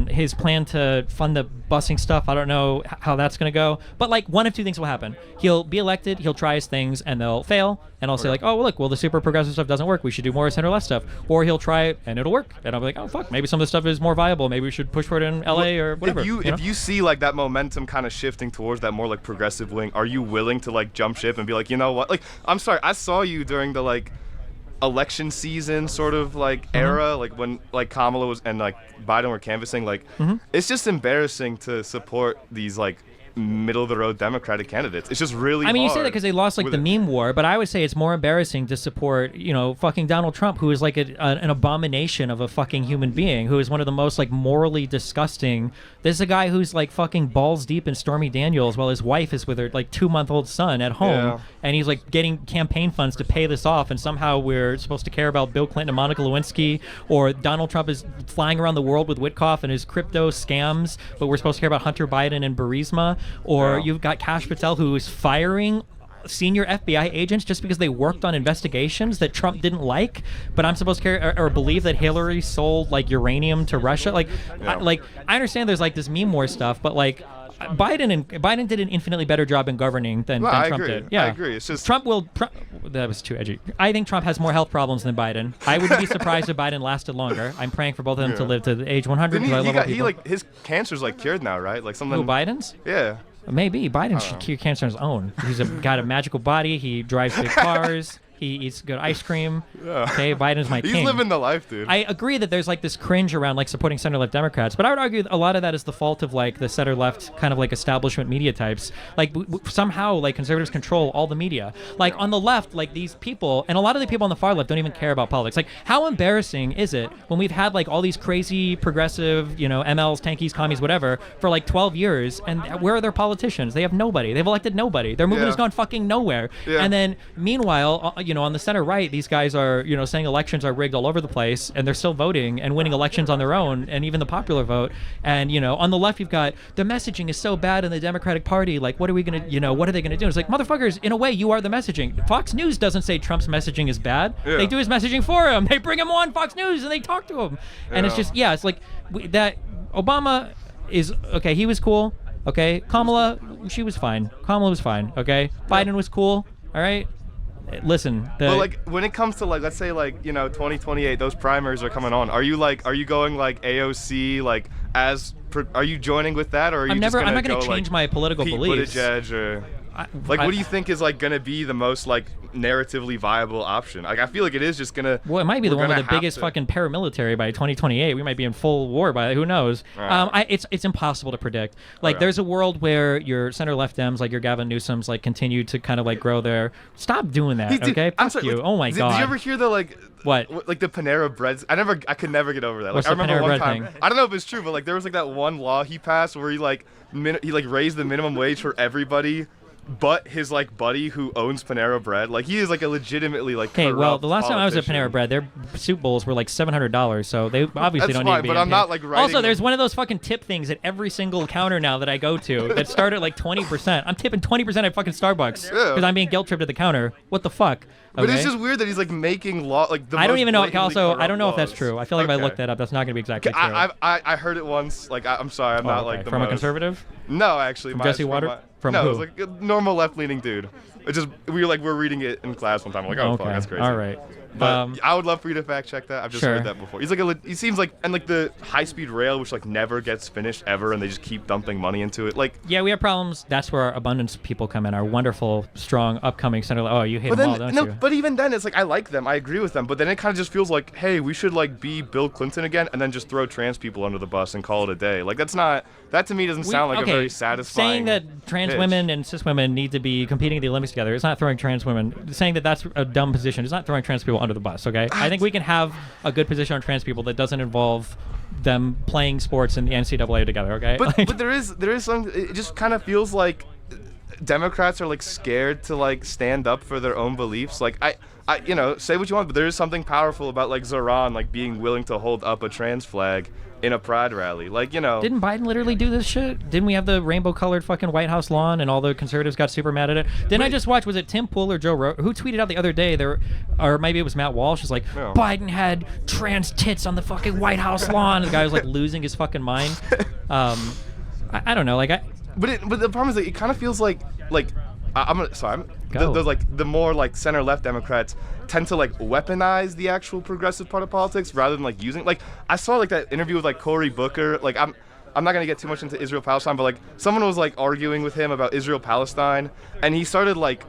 His plan to fund the busing stuff, I don't know how that's going to go. But like one of two things will happen. He'll be elected, he'll try his things, and they'll fail. And I'll say like, oh, well, look, the super progressive stuff doesn't work. We should do more center-left stuff. Or he'll try it, and it'll work. And I'll be like, oh, fuck, maybe some of the stuff is more viable. Maybe we should push for it in LA or whatever. If you see like that momentum kind of shifting towards that more like progressive wing, are you willing to like jump ship and be like, you know what? Like, I'm sorry, I saw you during the like election season sort of like era, like when like Kamala was and like Biden were canvassing, like it's just embarrassing to support these like middle of the road Democratic candidates. It's just really I mean, you say hard that because they lost like with the it. meme war, but I would say it's more embarrassing to support, fucking Donald Trump, who is like an abomination of a fucking human being, who is one of the most like morally disgusting. There's a guy who's like fucking balls deep in Stormy Daniels while his wife is with her like 2-month-old son at home, Yeah. and he's like getting campaign funds to pay this off, and somehow we're supposed to care about Bill Clinton and Monica Lewinsky, or Donald Trump is flying around the world with Witkoff and his crypto scams, but we're supposed to care about Hunter Biden and Burisma, or Yeah. you've got Kash Patel, who is firing senior FBI agents just because they worked on investigations that Trump didn't like, but I'm supposed to care or believe that Hillary sold like uranium to Russia. Like, I understand there's like this meme war stuff, but like Biden did an infinitely better job in governing than I Trump agree. did. Yeah, I agree. It's just Trump will. That was too edgy. I think Trump has more health problems than Biden. I wouldn't be surprised if Biden lasted longer. I'm praying for both of them to live to the age 100 because I love all people. Like his cancer's like cured now, right? Like something. Who, Biden's? Yeah. Maybe Biden should cure cancer on his own. He's got a magical body. He drives big cars. He eats good ice cream. Yeah. Okay, Biden's my king. He's living the life, dude. I agree that there's like this cringe around like supporting center-left Democrats, but I would argue a lot of that is the fault of like the center-left kind of like establishment media types. Like somehow like conservatives control all the media. Like on the left, like these people, and a lot of the people on the far left don't even care about politics. Like how embarrassing is it when we've had like all these crazy progressive, MLs, tankies, commies, whatever, for like 12 years, and where are their politicians? They have nobody. They've elected nobody. Their movement has gone fucking nowhere. Yeah. And then meanwhile, on the center right, these guys are, saying elections are rigged all over the place, and they're still voting and winning elections on their own, and even the popular vote. And on the left, you've got the messaging is so bad in the Democratic Party. Like, what are we gonna, what are they gonna do? It's like, motherfuckers, in a way, you are the messaging. Fox News doesn't say Trump's messaging is bad. Yeah. They do his messaging for him. They bring him on Fox News and they talk to him. And it's just, it's like that. Obama is okay. He was cool. Okay, Kamala, she was fine. Kamala was fine. Okay, Biden was cool. All right. Listen, but like when it comes to like, let's say like 2028, those primaries are coming on. Are you going like AOC like are you joining with that, or are you I'm just not gonna going to change like my political Pete beliefs. Buttigieg or what do you think is like going to be the most like narratively viable option? Like I feel like it is just gonna. Well, it might be the we're one with gonna the have biggest to- fucking paramilitary by 2028. We might be in full war by who knows. Right. It's impossible to predict. Like Okay. there's a world where your center left Dems, like your Gavin Newsom's, like continue to kind of like grow their. Stop doing that, Dude, okay? I'm Fuck sorry, you. like, Oh my god. Did you ever hear the like What? like the Panera breads? I could never get over that. What's Like I the remember Panera one bread time. thing? I don't know if it's true, but like there was like that one law he passed where he raised the minimum wage for everybody, but his like buddy who owns Panera Bread. Like he is like a legitimately like. Okay, well, corrupt the last time I was at politician. Panera Bread, their soup bowls were like $700, so they obviously That's don't need to fine, be. but in I'm here. not, like, writing Also, them. there's one of those fucking tip things at every single counter now that I go to that start at like 20%. I'm tipping 20% at fucking Starbucks Yeah. because I'm being guilt tripped at the counter. What the fuck? But it's Okay? just weird that he's like making law like the. I don't most even know. blatantly Also, I don't know if corrupt that's true. I feel like if I Okay. look that up, that's not going to be exactly true. I heard it once. Like I'm sorry, I'm Oh, not okay. like the From a most- conservative? No, actually, From mine's Jesse Water? my- From no, who? it was like a normal left-leaning dude. It just we're reading it in class one time. I'm like, oh fuck, Okay. that's crazy. All right. But I would love for you to fact check that. I've just Sure. heard that before. He's like he seems like, and like the high-speed rail, which like never gets finished ever, and they just keep dumping money into it. Like, Yeah, we have problems. That's where our abundance people come in. Our wonderful, strong, upcoming center. Oh, you hate but them then all, don't no, you? but even then, it's like I like them, I agree with them, but then it kind of just feels like, hey, we should like be Bill Clinton again, and then just throw trans people under the bus and call it a day. Like that's not. That to me doesn't sound like a very satisfying. Saying that trans pitch. women and cis women need to be competing at the Olympics together is not throwing trans women. Saying that that's a dumb position is not throwing trans people under the bus. Okay, I think we can have a good position on trans people that doesn't involve them playing sports in the NCAA together. Okay, But there is some. It just kind of feels like Democrats are like scared to like stand up for their own beliefs. Like I say what you want, but there is something powerful about like Zoran like being willing to hold up a trans flag in a pride rally. Like Didn't Biden literally do this shit? Didn't we have the rainbow-colored fucking White House lawn and all the conservatives got super mad at it? Didn't I just watch, was it Tim Pool or Joe Rogan, who tweeted out the other day, or maybe it was Matt Walsh, was like, Yeah. Biden had trans tits on the fucking White House lawn. The guy was like losing his fucking mind. I don't know, like But the problem is like it kind of feels like Go. the more like center left Democrats tend to like weaponize the actual progressive part of politics rather than like using like I saw like that interview with like Cory Booker. Like I'm not gonna get too much into Israel Palestine, but like someone was like arguing with him about Israel Palestine, and he started like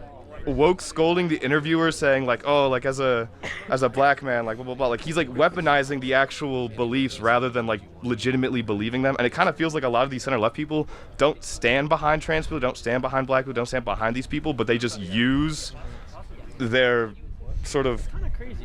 woke scolding the interviewer, saying like, oh, like as a black man, like blah blah blah. Like he's like weaponizing the actual beliefs rather than like legitimately believing them. And it kind of feels like a lot of these center left people don't stand behind trans people, don't stand behind black people, don't stand behind these people, but they just use their sort of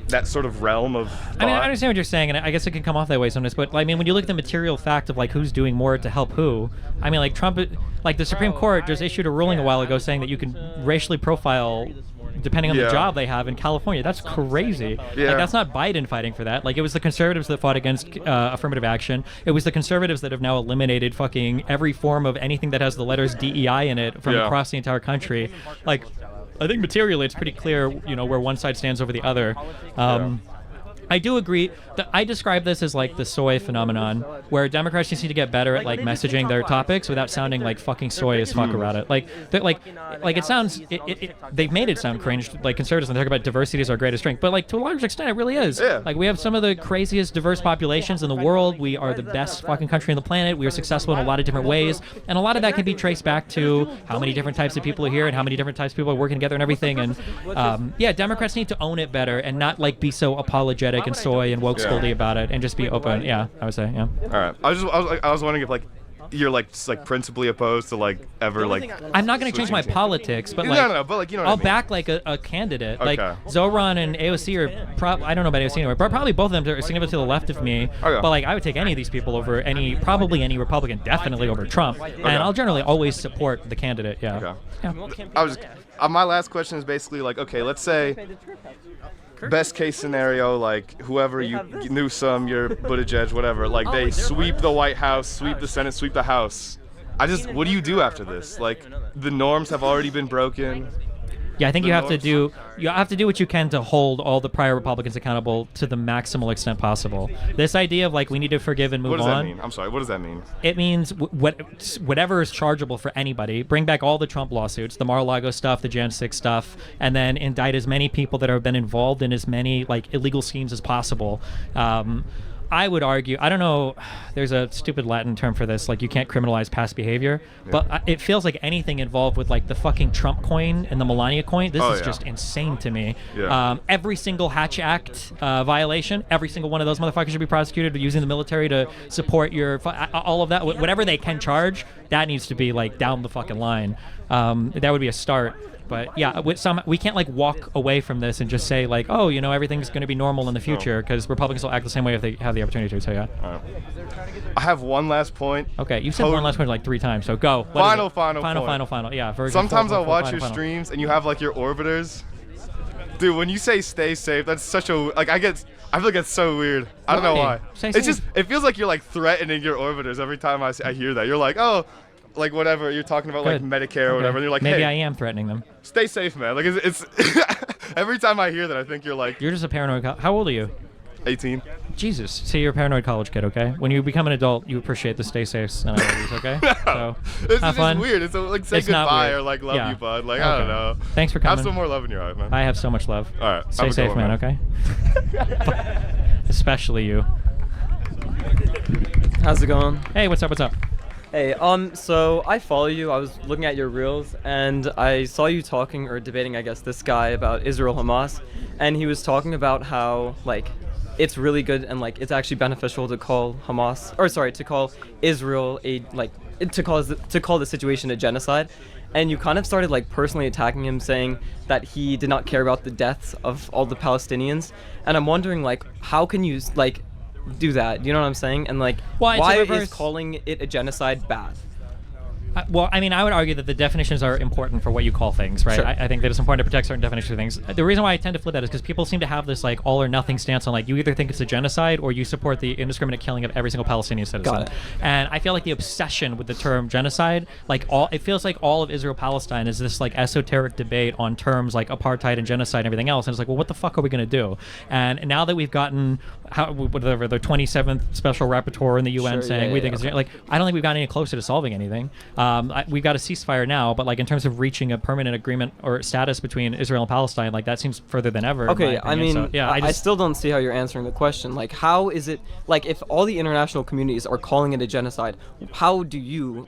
that sort of realm of thought. I mean, I understand what you're saying, and I guess it can come off that way sometimes. But I mean, when you look at the material fact of like who's doing more to help who, I mean, like Trump, like the Supreme Court just issued a ruling a while ago saying that you can racially profile depending on the job they have in California. That's crazy. Yeah. Like that's not Biden fighting for that. Like it was the conservatives that fought against affirmative action. It was the conservatives that have now eliminated fucking every form of anything that has the letters DEI in it from across the entire country. Like, I think materially it's pretty clear, you know, where one side stands over the other. I do agree that I describe this as like the soy phenomenon, where Democrats just need to get better at like messaging their topics without sounding like fucking soy as fuck about it. Like it sounds, they've made it sound cringe. Like conservatives, when they talk about diversity as our greatest strength, but like to a large extent, it really is. Like we have some of the craziest diverse populations in the world. We are the best fucking country on the planet. We are successful in a lot of different ways, and a lot of that can be traced back to how many different types of people are here and how many different types of people are working together and everything. And yeah, Democrats need to own it better and not like be so apologetic and soy and woke scoldy about it, and just be open. Yeah, I would say. Yeah. All right. I was wondering if like you're like just, like principally opposed to like ever like. I'm not going to change my politics, but like no, but like you know. I'll back like a candidate. Like Zoran and AOC are I don't know about AOC anyway, but probably both of them are significantly to the left of me. But like I would take any of these people over probably any Republican, definitely over Trump, and I'll generally always support the candidate. Yeah. I was. My last question is basically like, okay, let's say. Best case scenario, like whoever you Newsom, your Buttigieg, whatever, like they sweep the White House, sweep the Senate, sweep the House. What do you do after this? Like the norms have already been broken. Yeah, I think you have to do what you can to hold all the prior Republicans accountable to the maximal extent possible. This idea of like we need to forgive and move on. What does that mean? I'm sorry. What does that mean? It means whatever is chargeable for anybody. Bring back all the Trump lawsuits, the Mar-a-Lago stuff, the Jan 6 stuff, and then indict as many people that have been involved in as many like illegal schemes as possible. I would argue, I don't know, there's a stupid Latin term for this, like you can't criminalize past behavior, but it feels like anything involved with like the fucking Trump coin and the Melania coin, this is just insane to me. Every single Hatch Act violation, every single one of those motherfuckers should be prosecuted using the military to support your, all of that, whatever they can charge, that needs to be like down the fucking line. That would be a start. But yeah, we can't like walk away from this and just say like, oh, you know, everything's going to be normal in the future, because Republicans will act the same way if they have the opportunity to. So yeah. I have one last point. Okay, you said one last point like 3 times, so go. Final point. Yeah. Sometimes I'll watch your streams and you have like your orbiters. Dude, when you say stay safe, that's such a I feel like that's so weird. I don't know why. It feels like you're like threatening your orbiters every time I hear that. You're like, oh. Like whatever you're talking about, like Medicare or whatever, and you're like, maybe hey, I am threatening them. Stay safe, man. Like it's every time I hear that, I think you're like. You're just a paranoid. How old are you? 18. Jesus. So you're a paranoid college kid, okay? When you become an adult, you appreciate the stay safe and okay? So it's have fun. Weird. It's like say goodbye or like love you, bud. Like I don't know. Thanks for coming. Have some more love in your eye, man. I have so much love. All right. Stay safe, man. Okay. Especially you. How's it going? Hey, what's up? What's up? Hey, so I follow you. I was looking at your reels, and I saw you talking or debating, I guess, this guy about Israel Hamas, and he was talking about how like it's really good and like it's actually beneficial to call to call Israel to call the situation a genocide, and you kind of started like personally attacking him, saying that he did not care about the deaths of all the Palestinians, and I'm wondering like how can you like do that? You know what I'm saying? And like, why is calling it a genocide bad? Well, I mean, I would argue that the definitions are important for what you call things, right? Sure. I think that it's important to protect certain definitions of things. The reason why I tend to flip that is because people seem to have this like all or nothing stance on like you either think it's a genocide or you support the indiscriminate killing of every single Palestinian citizen. Got it. And I feel like the obsession with the term genocide, it feels like all of Israel-Palestine is this like esoteric debate on terms like apartheid and genocide and everything else. And it's like, well, what the fuck are we going to do? And now that we've gotten whatever the 27th special rapporteur in the UN saying we think it's like, I don't think we've gotten any closer to solving anything. We've got a ceasefire now, but like in terms of reaching a permanent agreement or status between Israel and Palestine, like that seems further than ever. Okay, I mean, so, yeah, I still don't see how you're answering the question. Like, how is it, like, if all the international communities are calling it a genocide, how do you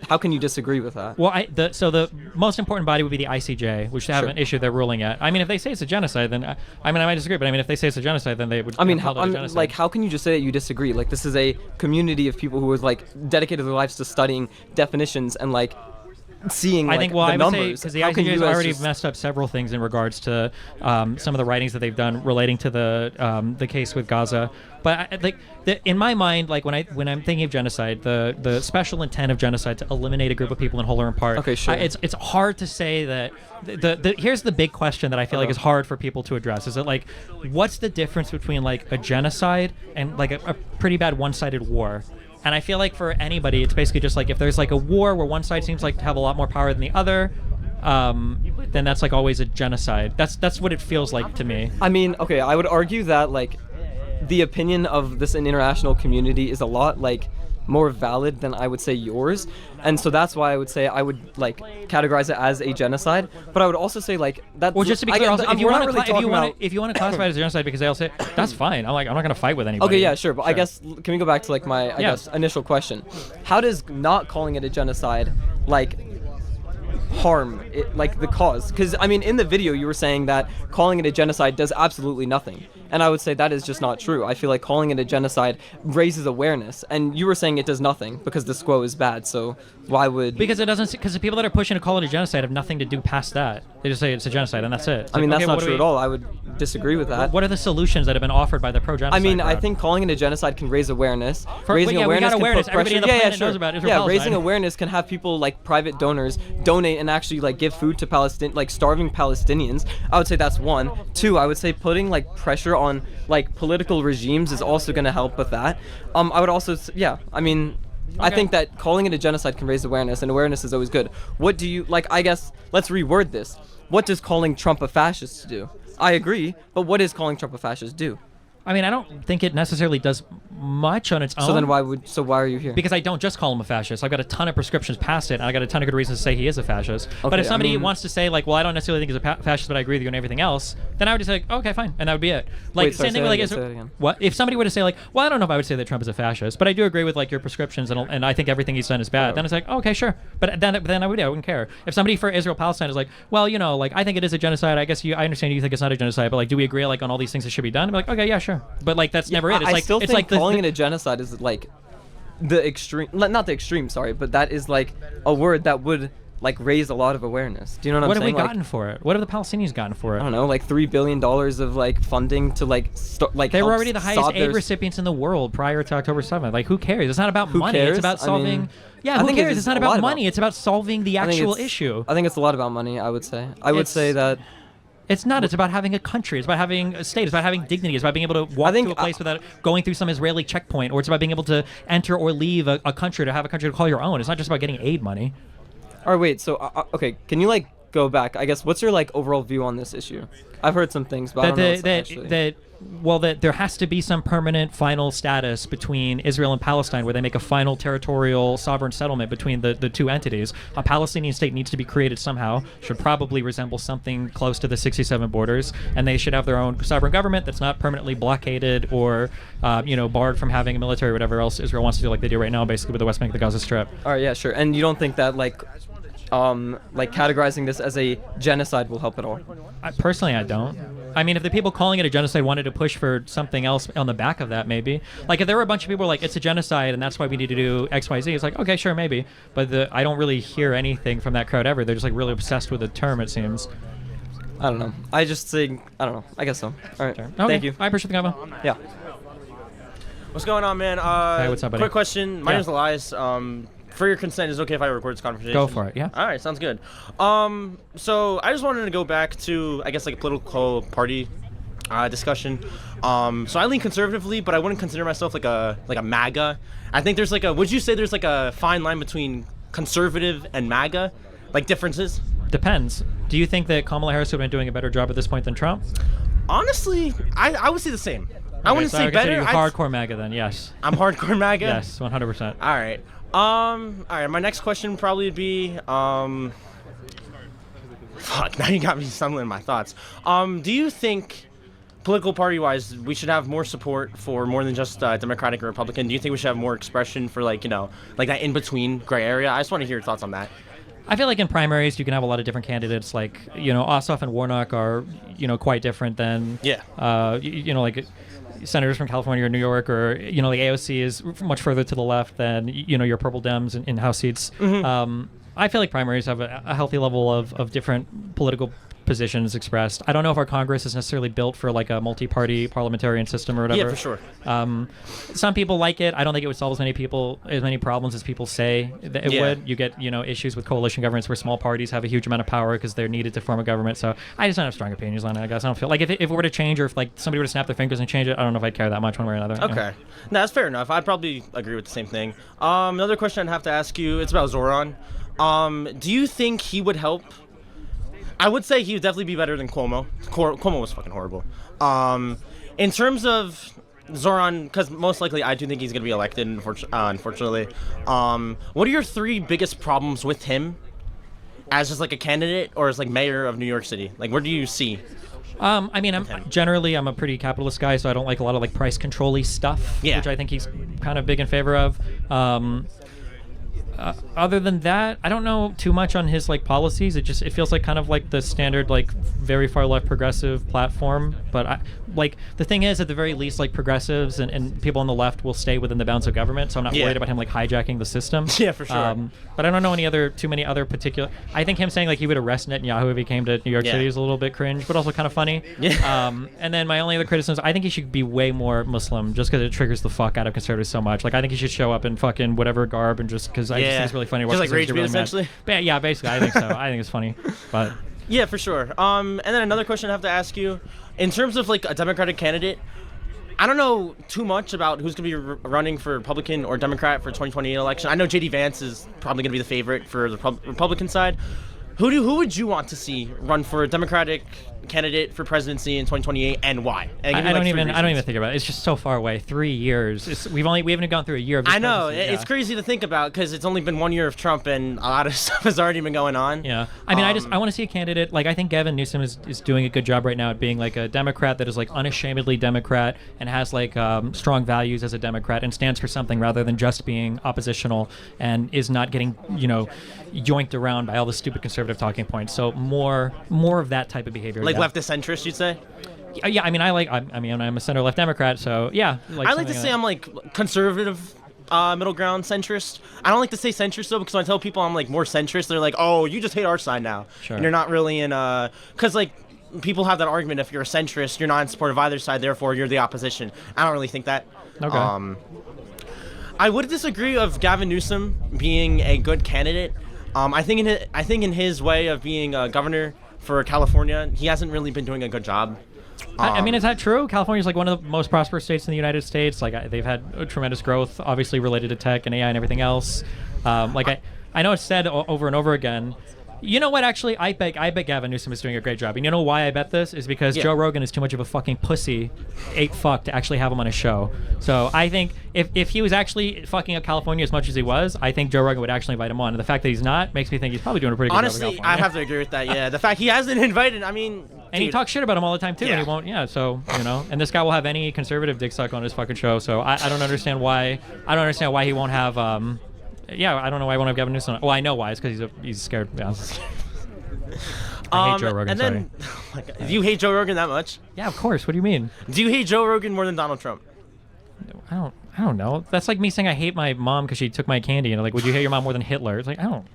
how can you disagree with that? Well, so the most important body would be the ICJ, which they haven't issued their ruling yet. I mean, if they say it's a genocide, then I might disagree. But I mean, if they say it's a genocide, then they would. I mean, call it a genocide. like, how can you just say that you disagree? Like, this is a community of people who have like dedicated their lives to studying definitions and like seeing like, I think, the I would say, numbers. because the How can ICJ has you as already just- messed up several things in regards to some of the writings that they've done relating to the case with Gaza. But in my mind, like when I'm thinking of genocide, the special intent of genocide to eliminate a group of people in whole or in part. Okay, sure. It's hard to say that. Here's the big question that I feel like is hard for people to address. Is that like, what's the difference between like a genocide and like a pretty bad one-sided war? And I feel like for anybody, it's basically just like if there's like a war where one side seems like to have a lot more power than the other, then that's like always a genocide. That's what it feels like to me. I mean, okay, I would argue that like the opinion of this international community is a lot like more valid than I would say yours, and so that's why I would say I would like categorize it as a genocide. But I would also say like that. Well, just to be clear, also, if you want to to classify it as a genocide because they all say that's fine. I'm not going to fight with anybody. Okay, yeah, sure. But I guess can we go back to like my I guess initial question? How does not calling it a genocide like harm it, like the cause? Because I mean, in the video you were saying that calling it a genocide does absolutely nothing, and I would say that is just not true. I feel like calling it a genocide raises awareness, and you were saying it does nothing because the squo is bad. So why would? Because it doesn't. Because the people that are pushing to call it a genocide have nothing to do past that. They just say it's a genocide and that's it. It's I mean, like, that's okay, not true at all. I would disagree with that. What are the solutions that have been offered by the pro-genocide I mean, I crowd? think calling it a genocide can raise awareness. We Raising got awareness can awareness. put Everybody pressure. on the Yeah, planet sure. knows about Israel Yeah, Palestine. raising awareness can have people like private donors donate and actually like give food to like starving Palestinians. I would say that's one. Two, I would say putting like pressure on like political regimes is also going to help with that. I would also, I mean, I think that calling it a genocide can raise awareness, and awareness is always good. What do you like? I guess let's reword this. What does calling Trump a fascist do? I agree, but what does calling Trump a fascist do? I mean, I don't think it necessarily does much on its own. So then why are you here? Because I don't just call him a fascist. I've got a ton of prescriptions past it, and I got a ton of good reasons to say he is a fascist. But Okay, if somebody I mean- wants to say like, well, I don't necessarily think he's a fascist, but I agree with you on everything else, then I would just say, like, okay, fine, and that would be it. Like Wait, sorry, same say thing that with like again, say that again. what if somebody were to say like, well, I don't know if I would say that Trump is a fascist, but I do agree with like your prescriptions, and I think everything he's done is bad. Then it's like, okay, sure, but then I wouldn't care. If somebody for Israel Palestine is like, well, you know, like I think it is a genocide. I guess I understand you think it's not a genocide, but like, do we agree like on all these things that should be done? I'm like, okay, yeah, sure, but like that's never it. It's I like still it's think like calling it a genocide is like the extreme, not the extreme, sorry, but that is like a word that would like raise a lot of awareness. Do you know what I'm What have saying? we gotten for it? What have the Palestinians gotten for it? I don't know, like $3 billion of like funding to like They were help already the highest solve aid their- recipients in the world prior to October 7th. Like, who cares? It's not about Who money. cares? It's about I solving. mean, yeah, I who think it cares? is It's not a lot about money. It's about solving the I think actual it's- issue. I think it's a lot about money. I would say. I would say that. It's not. It's about having a country. It's about having a state. It's about having dignity. It's about being able to walk to a place without going through some Israeli checkpoint. Or it's about being able to enter or leave a country, to have a country to call your own. It's not just about getting aid money. All right, wait. So, okay, can you like go back? I guess what's your like overall view on this issue? I've heard some things, but I don't know. that there has to be some permanent final status between Israel and Palestine, where they make a final territorial sovereign settlement between the two entities. A Palestinian state needs to be created somehow. Should probably resemble something close to the 67 borders, and they should have their own sovereign government that's not permanently blockaded or barred from having a military or whatever else Israel wants to do, like they do right now, basically with the West Bank, the Gaza Strip. All right, yeah, sure. And you don't think that like categorizing this as a genocide will help at all? Personally, I don't. I mean, if the people calling it a genocide wanted to push for something else on the back of that, maybe. Like, if there were a bunch of people who were like, it's a genocide and that's why we need to do X, Y, Z, it's like, okay, sure, maybe. But I don't really hear anything from that crowd ever. They're just like really obsessed with the term, it seems. I don't know. I just think, I don't know. I guess so. All right. Okay. Thank you. I appreciate the convo. Yeah. What's going on, man? Hey, what's up, buddy? Quick question. My Yeah. name's Elias. For your consent, is it okay if I record this conversation? Go for it, yeah. All right, sounds good. So I just wanted to go back to, I guess, like a political party discussion. So I lean conservatively, but I wouldn't consider myself like a MAGA. I think there's would you say there's like a fine line between conservative and MAGA, like differences? Depends. Do you think that Kamala Harris would have been doing a better job at this point than Trump? Honestly, I would say the same. I wouldn't say better. You're hardcore MAGA then, yes. I'm hardcore MAGA? Yes, 100%. All right. All right. My next question would probably be, fuck, now you got me stumbling in my thoughts. Do you think political party-wise, we should have more support for more than just Democratic or Republican? Do you think we should have more expression for like that in-between gray area? I just want to hear your thoughts on that. I feel like in primaries you can have a lot of different candidates. Like Ossoff and Warnock are quite different than like senators from California or New York, or like AOC is much further to the left than your purple Dems in House seats. I feel like primaries have a healthy level of different political positions expressed. I don't know if our Congress is necessarily built for like a multi-party parliamentarian system or whatever. Yeah, for sure. Some people like it. I don't think it would solve as many problems as people say that it would. You get issues with coalition governments where small parties have a huge amount of power because they're needed to form a government. So I just don't have strong opinions on it. I guess I don't feel like if it were to change, or if like somebody were to snap their fingers and change it, I don't know if I'd care that much one way or another. Okay, no, that's fair enough. I'd probably agree with the same thing. Another question I'd have to ask you. It's about Zoran. Do you think he would help? I would say he would definitely be better than Cuomo. Cuomo was fucking horrible. In terms of Zoran, because most likely I do think he's going to be elected, unfortunately. What are your 3 biggest problems with him as just like a candidate or as like mayor of New York City? Like, where do you see? I'm a pretty capitalist guy, so I don't like a lot of like price control-y stuff, which I think he's kind of big in favor of. Other than that, I don't know too much on his like policies. It feels like kind of like the standard like very far left progressive platform. But the thing is, at the very least, like progressives and people on the left will stay within the bounds of government. So I'm not worried about him like hijacking the system. Yeah, for sure. But I don't know too many other particular. I think him saying like he would arrest Netanyahu if he came to New York City is a little bit cringe, but also kind of funny. Yeah. And then my only other criticism, I think he should be way more Muslim, just because it triggers the fuck out of conservatives so much. Like I think he should show up in fucking whatever garb and just because I just think it's really funny. Just like rage bait, essentially. But yeah, basically, I think so. I think it's funny, but yeah, for sure. And then another question I have to ask you, in terms of like a Democratic candidate, I don't know too much about who's going to be running for Republican or Democrat for 2028 election. I know J.D. Vance is probably going to be the favorite for the Republican side. Who would you want to see run for a Democratic candidate for presidency in 2028, and why? And I don't even think about it. It's just so far away. 3 years. We haven't gone through a year of this I know. presidency. It's crazy to think about because it's only been 1 year of Trump and a lot of stuff has already been going on. Yeah. I mean, I want to see a candidate. Like, I think Gavin Newsom is doing a good job right now at being like a Democrat that is like unashamedly Democrat and has like strong values as a Democrat and stands for something rather than just being oppositional and is not getting, yoinked around by all the stupid conservative talking points. So more of that type of behavior. Like leftist centrist, you'd say? Yeah, I mean, I'm a center left Democrat, so yeah. I like to say I'm like conservative, middle ground centrist. I don't like to say centrist though, because when I tell people I'm like more centrist, they're like, "Oh, you just hate our side now," and you're not really in. Because like people have that argument: if you're a centrist, you're not in support of either side, therefore you're the opposition. I don't really think that. Okay. I would disagree of Gavin Newsom being a good candidate. I think in his way of being a governor for California, he hasn't really been doing a good job. I mean, is that true? California is like one of the most prosperous states in the United States. Like they've had tremendous growth, obviously related to tech and AI and everything else. I know it's said over and over again. You know what? Actually, I bet Gavin Newsom is doing a great job. And you know why I bet this is because Joe Rogan is too much of a fucking pussy, ape fuck, to actually have him on his show. So I think if he was actually fucking up California as much as he was, I think Joe Rogan would actually invite him on. And the fact that he's not makes me think he's probably doing a pretty good job. Honestly, I have to agree with that. Yeah, the fact he hasn't invited. I mean, and he talks shit about him all the time too, and he won't. Yeah, so and this guy will have any conservative dick suck on his fucking show. So I don't understand why. I don't understand why he won't have. I don't know why he won't have Gavin Newsom. Well, I know why. It's because he's scared. Yeah. I hate Joe Rogan. And then, do you hate Joe Rogan that much? Yeah, of course. What do you mean? Do you hate Joe Rogan more than Donald Trump? I don't know. That's like me saying I hate my mom because she took my candy, and like, would you hate your mom more than Hitler? It's like, I don't.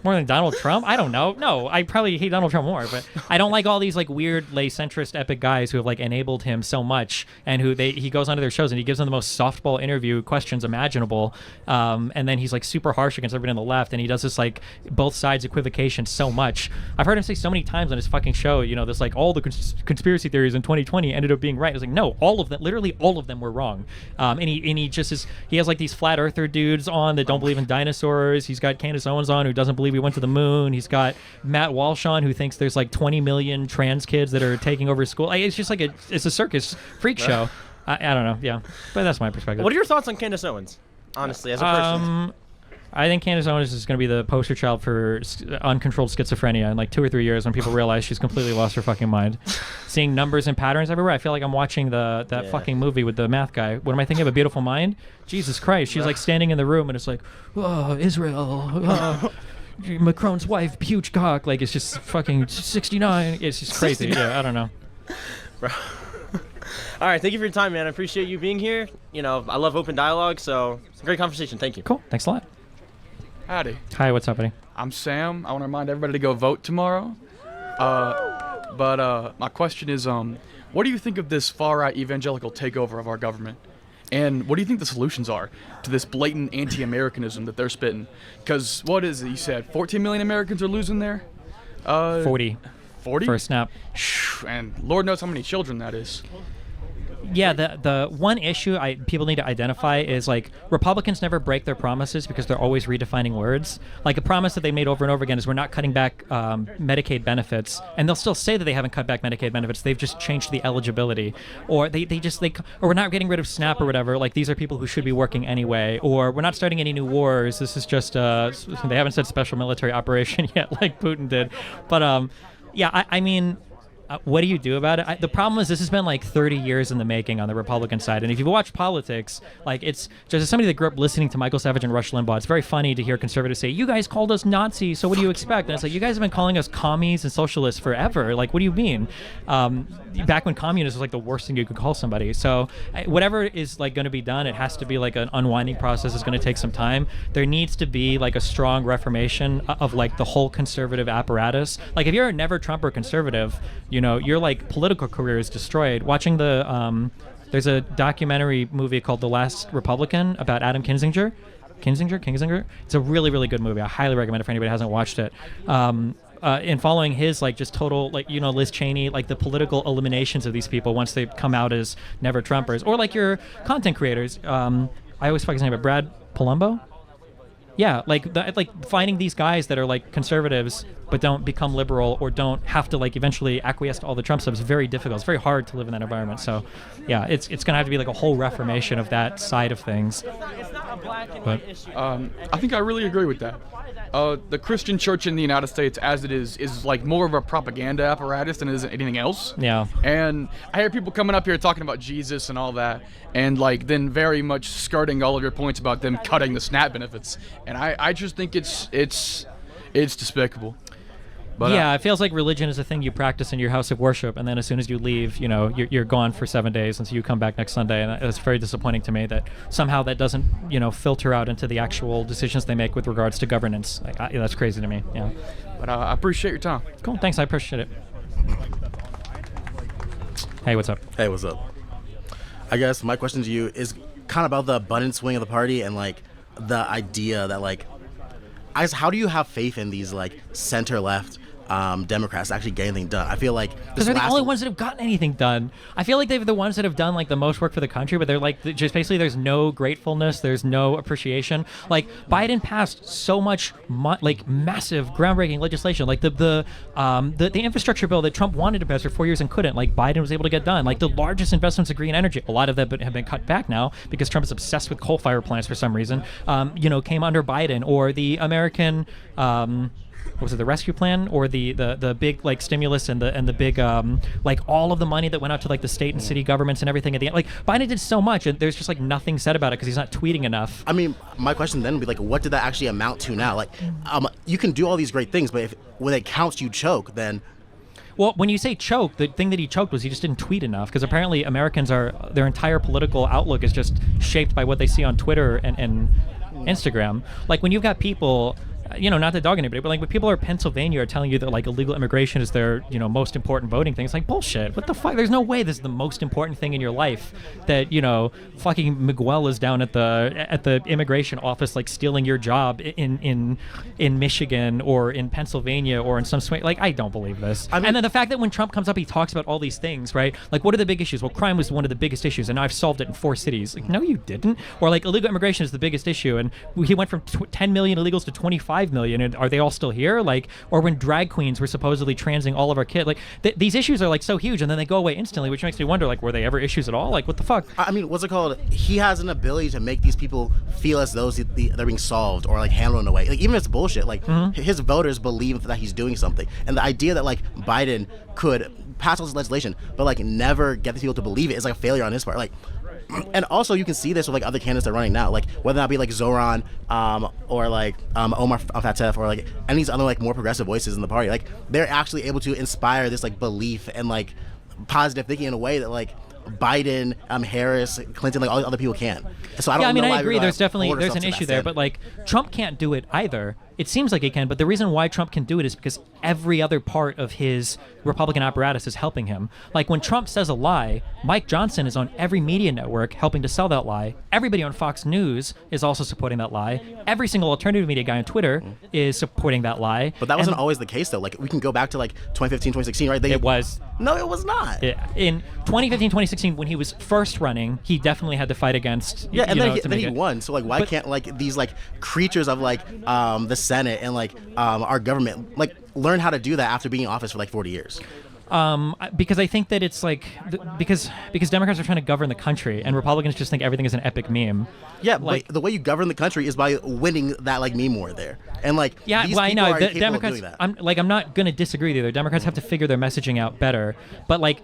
More than Donald Trump? I don't know. No, I probably hate Donald Trump more, but I don't like all these like weird lay centrist epic guys who have like enabled him so much, and he goes onto their shows and he gives them the most softball interview questions imaginable, and then he's like super harsh against everybody on the left, and he does this like both sides equivocation so much. I've heard him say so many times on his fucking show, this like all the conspiracy theories in 2020 ended up being right. I was like, no, all of them, literally all of them were wrong. And he just is. He has like these flat earther dudes on that don't believe in dinosaurs. He's got Candace Owens on who doesn't believe we went to the moon. He's got Matt Walsh on who thinks there's like 20 million trans kids that are taking over school. It's just like it's a circus freak show. I don't know. Yeah, but that's my perspective. What are your thoughts on Candace Owens? Honestly, as a person. I think Candace Owens is going to be the poster child for uncontrolled schizophrenia in like 2 or 3 years when people realize she's completely lost her fucking mind. Seeing numbers and patterns everywhere, I feel like I'm watching that fucking movie with the math guy. What am I thinking of? A Beautiful Mind? Jesus Christ. She's like standing in the room and it's like, oh, Israel. Macron's wife, huge cock. Like, it's just fucking 69. It's just crazy. Yeah, I don't know. Bro. All right, thank you for your time, man. I appreciate you being here. You know, I love open dialogue, so it's a great conversation. Thank you. Cool. Thanks a lot. Howdy. Hi, what's up, buddy? I'm Sam. I want to remind everybody to go vote tomorrow. But my question is, what do you think of this far-right evangelical takeover of our government? And what do you think the solutions are to this blatant anti-Americanism that they're spitting? Because what is it? You said 14 million Americans are losing there? 40. 40? For a snap. And Lord knows how many children that is. Yeah, the one issue people need to identify is like Republicans never break their promises because they're always redefining words. Like a promise that they made over and over again is we're not cutting back Medicaid benefits, and they'll still say that they haven't cut back Medicaid benefits. They've just changed the eligibility, or or we're not getting rid of SNAP or whatever. Like these are people who should be working anyway, or we're not starting any new wars. This is just they haven't said special military operation yet, like Putin did, but yeah, I mean. What do you do about it? The problem is this has been like 30 years in the making on the Republican side. And if you watch politics, like it's just as somebody that grew up listening to Michael Savage and Rush Limbaugh, it's very funny to hear conservatives say, you guys called us Nazis, so what do you expect? And it's like, you guys have been calling us commies and socialists forever. Like, what do you mean? Back when communist was like the worst thing you could call somebody. So whatever is like going to be done, it has to be like an unwinding process. It's going to take some time. There needs to be like a strong reformation of like the whole conservative apparatus. Like if you're a never Trumper conservative, you know, your like political career is destroyed. Watching there's a documentary movie called The Last Republican about Adam Kinzinger. It's a really, really good movie. I highly recommend it for anybody who hasn't watched it. In following his like just total like, you know, Liz Cheney, like the political eliminations of these people once they come out as never Trumpers, or like your content creators. I always fuck his name, but Brad Palumbo. Yeah, like finding these guys that are like conservatives but don't become liberal or don't have to like eventually acquiesce to all the Trump stuff is very difficult. It's very hard to live in that environment. So, yeah, it's gonna have to be like a whole reformation of that side of things. But I think I really agree with that. The Christian church in the United States, as it is like more of a propaganda apparatus than it is anything else. Yeah. And I hear people coming up here talking about Jesus and all that, and like then very much skirting all of your points about them cutting the SNAP benefits. And I just think it's despicable. But, yeah, it feels like religion is a thing you practice in your house of worship, and then as soon as you leave, you know, you're gone for 7 days until you come back next Sunday, and it's very disappointing to me that somehow that doesn't, you know, filter out into the actual decisions they make with regards to governance. Like, that's crazy to me. Yeah. But I appreciate your time. Cool. Thanks. I appreciate it. Hey, what's up? Hey, what's up? I guess my question to you is kind of about the abundance wing of the party and like the idea that like, I guess, how do you have faith in these like center left Democrats to actually get anything done? I feel like because they're the only ones that have gotten anything done. I feel like they're the ones that have done like the most work for the country, but they're like just basically there's no gratefulness, there's no appreciation. Like Biden passed so much like massive groundbreaking legislation, like the infrastructure bill that Trump wanted to pass for 4 years and couldn't. Like Biden was able to get done. Like the largest investments in green energy, a lot of them have been cut back now because Trump is obsessed with coal-fired plants for some reason. You know, came under Biden, or the American. What was it, the rescue plan, or the big like stimulus and the big like all of the money that went out to like the state and city governments and everything at the end. Like Biden did so much, and there's just like nothing said about it because he's not tweeting enough. I mean, my question then would be like, what did that actually amount to now? Like, you can do all these great things, but if when it counts you choke, then. Well, when you say choke, the thing that he choked was he just didn't tweet enough, because apparently Americans their entire political outlook is just shaped by what they see on Twitter and Instagram. Like when you've got people, you know, not to dog anybody, but like when people in Pennsylvania are telling you that like illegal immigration is their, you know, most important voting thing, it's like bullshit. What the fuck? There's no way this is the most important thing in your life that, you know, fucking Miguel is down at the immigration office like stealing your job in Michigan or in Pennsylvania or in some swing. Like, I don't believe this. And then the fact that when Trump comes up, he talks about all these things, right? Like, what are the big issues? Well, crime was one of the biggest issues, and I've solved it in 4 cities. Like, no, you didn't. Or like illegal immigration is the biggest issue, and he went from 10 million illegals to 25 5 million, and are they all still here? Like, or when drag queens were supposedly transing all of our kids, like these issues are like so huge, and then they go away instantly, which makes me wonder, like, were they ever issues at all? Like, what the fuck? I mean, what's it called? He has an ability to make these people feel as though they're being solved or like handled in a way. Like, even if it's bullshit, like his voters believe that he's doing something, and the idea that like Biden could pass all this legislation but like never get the people to believe it is like a failure on his part. Like, and also you can see this with like other candidates that are running now, like whether that be like Zoran or like Omar Fatef or like any of these other like more progressive voices in the party. Like, they're actually able to inspire this like belief and like positive thinking in a way that like Biden, Harris, Clinton, like all the other people can. So I don't know. I agree. There's an issue there, but like Trump can't do it either. It seems like he can, but the reason why Trump can do it is because every other part of his Republican apparatus is helping him. Like, when Trump says a lie, Mike Johnson is on every media network helping to sell that lie. Everybody on Fox News is also supporting that lie. Every single alternative media guy on Twitter is supporting that lie. But that wasn't always the case, though. Like, we can go back to like 2015, 2016, right? It was. No, it was not. In 2015, 2016, when he was first running, he definitely had to fight against. Yeah, and then he won. So like, why can't like these like creatures of like the Senate and like our government like learn how to do that after being in office for like 40 years? Because I think that it's like because Democrats are trying to govern the country and Republicans just think everything is an epic meme. Yeah, like, but the way you govern the country is by winning that like meme war there, and like these I know people are the capable of Democrats. doing that. I'm not gonna disagree with you. The Democrats have to figure their messaging out better, but like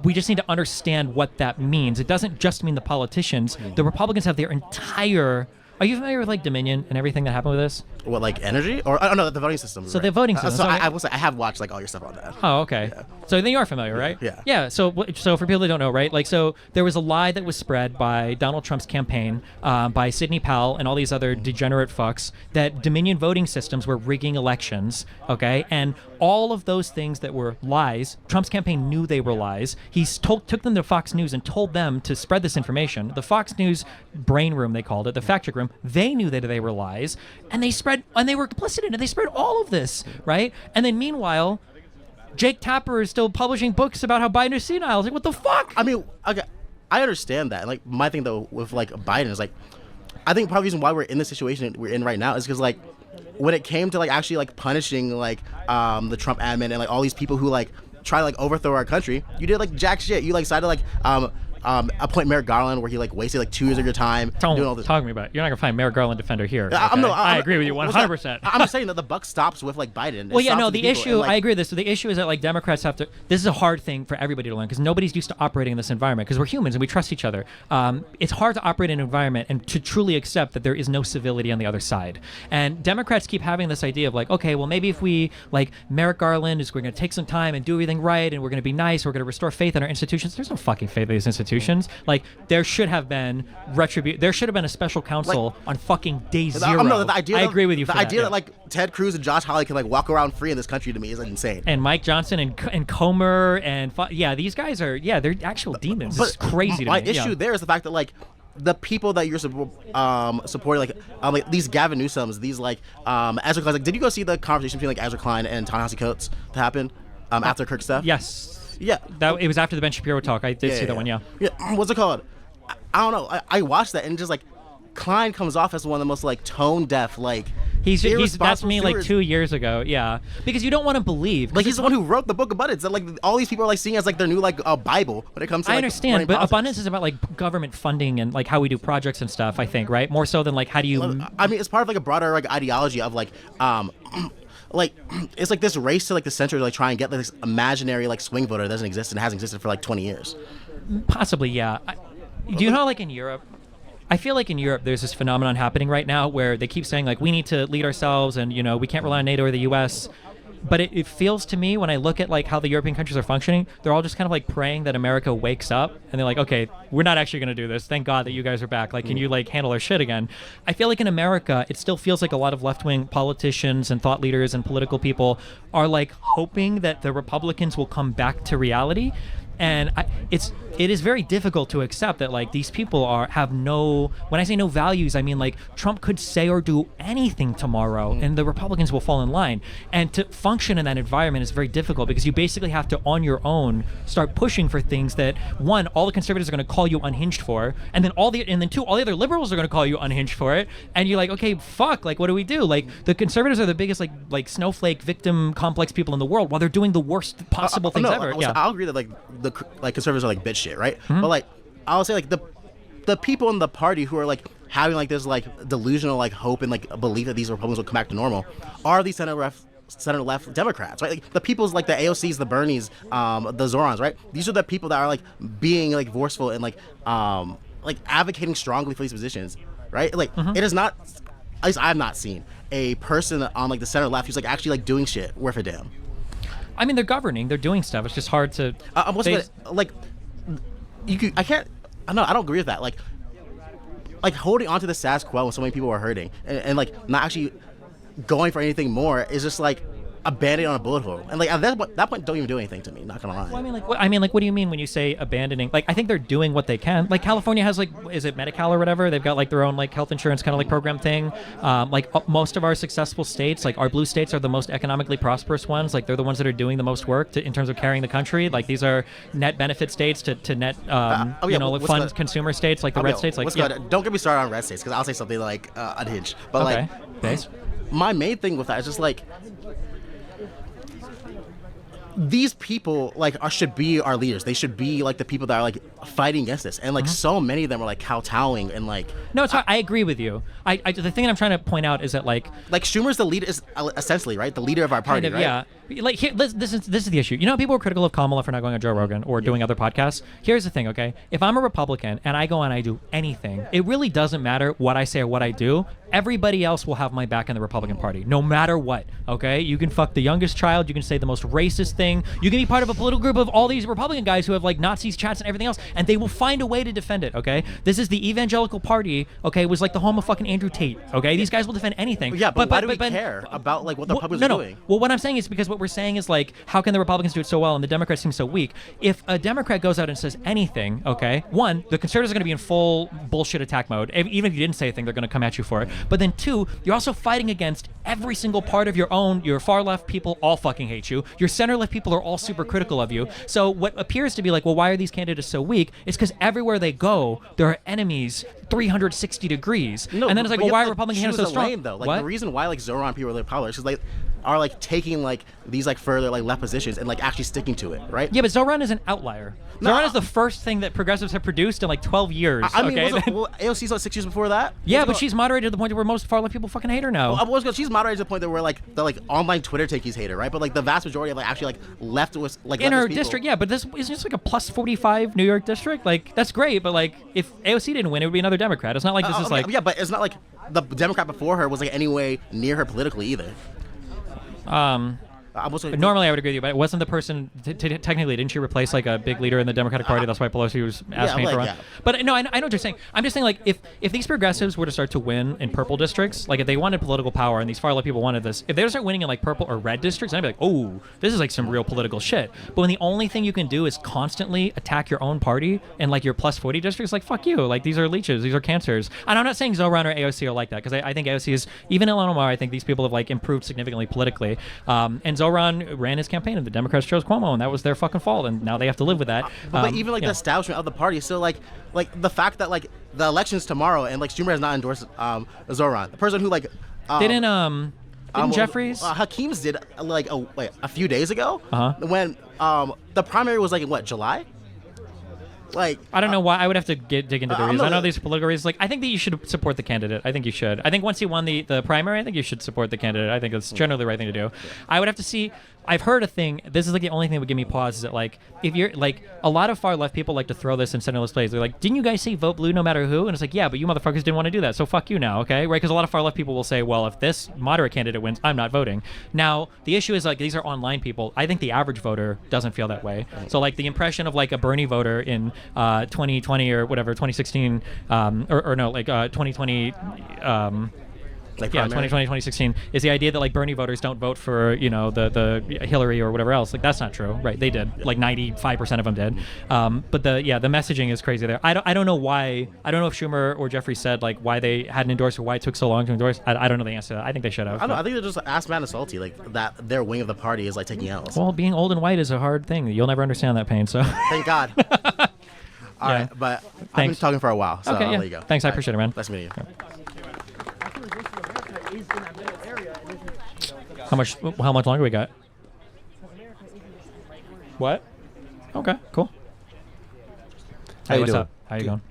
we just need to understand what that means. It doesn't just mean the politicians. The Republicans have their entire. Are you familiar with like Dominion and everything that happened with this? What, like energy or I don't know, the voting system? So the voting system. So I will say I have watched like all your stuff on that. Oh, okay. Yeah. So then you are familiar, right? Yeah. Yeah. So for people that don't know, right? Like, so there was a lie that was spread by Donald Trump's campaign, by Sidney Powell and all these other degenerate fucks, that Dominion voting systems were rigging elections. Okay, and all of those things that were lies, Trump's campaign knew they were lies. He took them to Fox News and told them to spread this information. The Fox News brain room, they called it, the fact check room, they knew that they were lies, and they were complicit in it. They spread all of this, right? And then meanwhile, Jake Tapper is still publishing books about how Biden is senile. Like, what the fuck? I mean, okay, I understand that. Like, my thing though with like Biden is like, I think part of the reason why we're in the situation we're in right now is because like when it came to like actually like punishing like the Trump admin and like all these people who like try to like overthrow our country, you did like jack shit. You like decided like appoint Merrick Garland where he like wasted like 2 years of your time doing all this. Talk to me about it. You're not gonna find Merrick Garland defender here. Okay? I agree with you 100%. I'm just saying that the buck stops with like Biden. Well, yeah, no, the issue, I agree with this. So the issue is that like Democrats have to, this is a hard thing for everybody to learn because nobody's used to operating in this environment because we're humans and we trust each other. It's hard to operate in an environment and to truly accept that there is no civility on the other side. And Democrats keep having this idea of like, okay, well maybe if we, like Merrick Garland we're going to take some time and do everything right and we're going to be nice, we're going to restore faith in our institutions. There's no fucking faith in these institutions. Like, there should have been there should have been a special counsel on fucking day zero. I agree with you. The idea that like Ted Cruz and Josh Hawley can like walk around free in this country to me is like insane. And Mike Johnson and Comer and these guys are they're actual demons. It's crazy to me. My issue there is the fact that like the people that you're supporting, like these Gavin Newsoms, these like Ezra Klein. Like, did you go see the conversation between like Ezra Klein and Ta-Nehisi Coates that happened after Kirk stuff? Yes. Yeah. It was after the Ben Shapiro talk. I did see that one. Yeah. What's it called? I don't know. I watched that and just like Klein comes off as one of the most like tone deaf like. He's that's me like 2 years ago. Yeah. Because you don't want to believe. Like, he's the one who wrote the book Abundance that like all these people are like seeing as like their new like Bible when it comes to. I like, understand, but Abundance is about like government funding and like how we do projects and stuff. I think, right? More so than like how do you. I mean, it's part of like a broader like ideology of like like it's like this race to like the center to like try and get like, this imaginary like swing voter that doesn't exist and hasn't existed for like 20 years. Possibly, yeah. Do you know like in Europe? I feel like in Europe there's this phenomenon happening right now where they keep saying like we need to lead ourselves and we can't rely on NATO or the US. But it feels to me when I look at like how the European countries are functioning, they're all just kind of like praying that America wakes up and they're like, okay, we're not actually going to do this. Thank God that you guys are back. Like, can you like handle our shit again? I feel like in America, it still feels like a lot of left-wing politicians and thought leaders and political people are like hoping that the Republicans will come back to reality. And it is very difficult to accept that like these people have no, when I say no values, I mean like Trump could say or do anything tomorrow and the Republicans will fall in line. And to function in that environment is very difficult because you basically have to on your own start pushing for things that, one, all the conservatives are going to call you unhinged for, and then two, all the other liberals are going to call you unhinged for it, and you're like, okay, fuck, like what do we do? Like the conservatives are the biggest like snowflake victim complex people in the world while they're doing the worst possible things ever. Yeah, I'll agree that like the conservatives are like bitch shit, right? But like I'll say like the people in the party who are like having like this like delusional like hope and like belief that these Republicans will come back to normal are these center left Democrats, right? Like the people's like the AOCs, the Bernies, the Zorons, right? These are the people that are like being like forceful and like advocating strongly for these positions, right? Like it is not, at least I've not seen a person on like the center left who's like actually like doing shit worth a damn. I mean, they're governing, they're doing stuff. It's just hard to. Like, I don't agree with that. Like holding on to the status quo when so many people are hurting and like not actually going for anything more is just like a band-aid on a bullet hole. And like at that point, don't even do anything to me. Not gonna lie. Well, I mean, what do you mean when you say abandoning? Like, I think they're doing what they can. Like, California has like, is it Medi-Cal or whatever? They've got like their own like health insurance kind of like program thing. Most of our successful states, like our blue states, are the most economically prosperous ones. Like, they're the ones that are doing the most work in terms of carrying the country. Like, these are net benefit states to net, fund consumer states, like the red states. Like, don't get me started on red states because I'll say something like unhinged. But my main thing with that is just like, these people like should be our leaders. They should be like the people that are like fighting against this, and like so many of them are like kowtowing and like. No, it's I agree with you. The thing I'm trying to point out is that like Schumer's the leader, is essentially right, the leader of our party, kind of, right? Yeah. Like here, this is the issue. You know, people are critical of Kamala for not going on Joe Rogan or doing other podcasts. Here's the thing, okay? If I'm a Republican and I go and I do anything, it really doesn't matter what I say or what I do. Everybody else will have my back in the Republican Party, no matter what. Okay? You can fuck the youngest child. You can say the most racist thing. You can be part of a political group of all these Republican guys who have like Nazis chats and everything else, and they will find a way to defend it. Okay? This is the evangelical party. Okay? It was like the home of fucking Andrew Tate. Okay? These guys will defend anything. Yeah, but why do we care about like what the Republicans are doing? Well, what I'm saying is because what we're saying is like, how can the Republicans do it so well and the Democrats seem so weak? If a Democrat goes out and says anything, okay, one, the conservatives are going to be in full bullshit attack mode. Even if you didn't say anything, they're going to come at you for it. But then two, you're also fighting against every single part of your far left people all fucking hate you. Your center left people are all super critical of you. So what appears to be like, well, why are these candidates so weak? Is because everywhere they go, there are enemies 360 degrees. No, and then it's like, well, why are Republican candidates so strong? Lame, though. Like what? The reason why like Zoran people are like popular is because like are like taking like these like further like left positions and like actually sticking to it, right? Yeah, but Zoran is an outlier. Zoran is the first thing that progressives have produced in like 12 years. I mean, AOC's like 6 years before that. Yeah, but she's moderated to the point where most far left people fucking hate her now. She's moderated to the point that where like the like online Twitter takeies hate her, right? But like the vast majority of like actually like left was like in her district, yeah. But this is just like a plus 45 New York district. Like that's great, but like if AOC didn't win, it would be another Democrat. It's not like this is like but it's not like the Democrat before her was like any way near her politically either. Normally I would agree with you, but it wasn't the person. Technically, didn't she replace like a big leader in the Democratic Party? That's why Pelosi was asking for one. Yeah. But no, I know what you're saying. I'm just saying like if these progressives were to start to win in purple districts, like if they wanted political power and these far left people wanted this, if they were to start winning in like purple or red districts, I'd be like, oh, this is like some real political shit. But when the only thing you can do is constantly attack your own party and like your plus 40 districts, like fuck you, like these are leeches, these are cancers. And I'm not saying Zoran or AOC are like that because I think AOC is, even Ilhan Omar, I think these people have like improved significantly politically. And Zoran ran his campaign and the Democrats chose Cuomo and that was their fucking fault and now they have to live with that. But even like the establishment of the party is still like the fact that like the election's tomorrow and like Schumer has not endorsed Zoran, the person who like didn't Jeffries? Hakeem's did like a few days ago when the primary was like in what, July? Like I don't know why. I would have to dig into the reasons. I know these political reasons. Like I think that you should support the candidate. I think you should. I think once he won the primary, I think you should support the candidate. I think it's generally the right thing to do. I would have to see. I've heard a thing. This is like the only thing that would give me pause. Is that like if you're like a lot of far left people like to throw this in centerless plays. They're like, didn't you guys say vote blue no matter who? And it's like, yeah, but you motherfuckers didn't want to do that. So fuck you now, okay? Right? Because a lot of far left people will say, well, if this moderate candidate wins, I'm not voting. Now the issue is like these are online people. I think the average voter doesn't feel that way. So like the impression of like a Bernie voter in 2020 or whatever 2016 or no like 2020. Like yeah, primary? 2020, 2016 is the idea that like Bernie voters don't vote for the Hillary or whatever else. Like that's not true, right? They did. Like 95% of them did. But the messaging is crazy there. I don't know why. I don't know if Schumer or Jeffrey said like why they hadn't endorsed or why it took so long to endorse. I don't know the answer to that. I think they should have. I don't know. I think they're just ask Matt and Salty, like that their wing of the party is like taking L's. Well, being old and white is a hard thing. You'll never understand that pain. So thank God. All right, but I've been talking for a while, so okay, I'll yeah. let you go. Thanks, I All right. appreciate it, man. Nice meeting you. How much longer we got? What? Okay, cool. How you what's doing? up? How you going?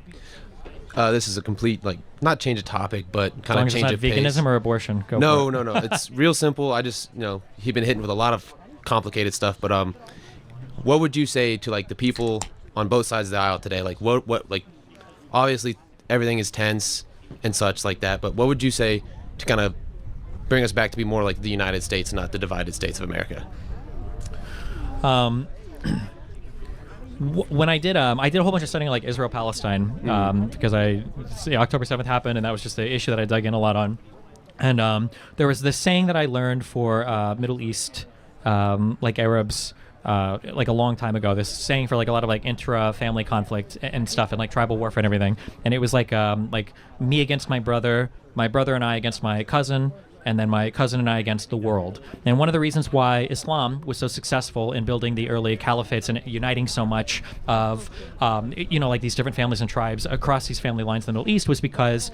This is a complete not change of topic, but kind of change of pace. Veganism or abortion? Go no, for it. no. It's real simple. I just he's been hitting with a lot of complicated stuff. But what would you say to like the people on both sides of the aisle today? Like what like obviously everything is tense and such like that. But what would you say to kind of bring us back to be more like the United States, not the divided states of America? When I did a whole bunch of studying like Israel Palestine because October 7th happened and that was just the issue that I dug in a lot on, and there was this saying that I learned for Middle East like Arabs like a long time ago, this saying for like a lot of like intra-family conflict and stuff and like tribal warfare and everything, and it was like me against my brother and I against my cousin, and then my cousin and I against the world. And one of the reasons why Islam was so successful in building the early caliphates and uniting so much of, like these different families and tribes across these family lines in the Middle East was because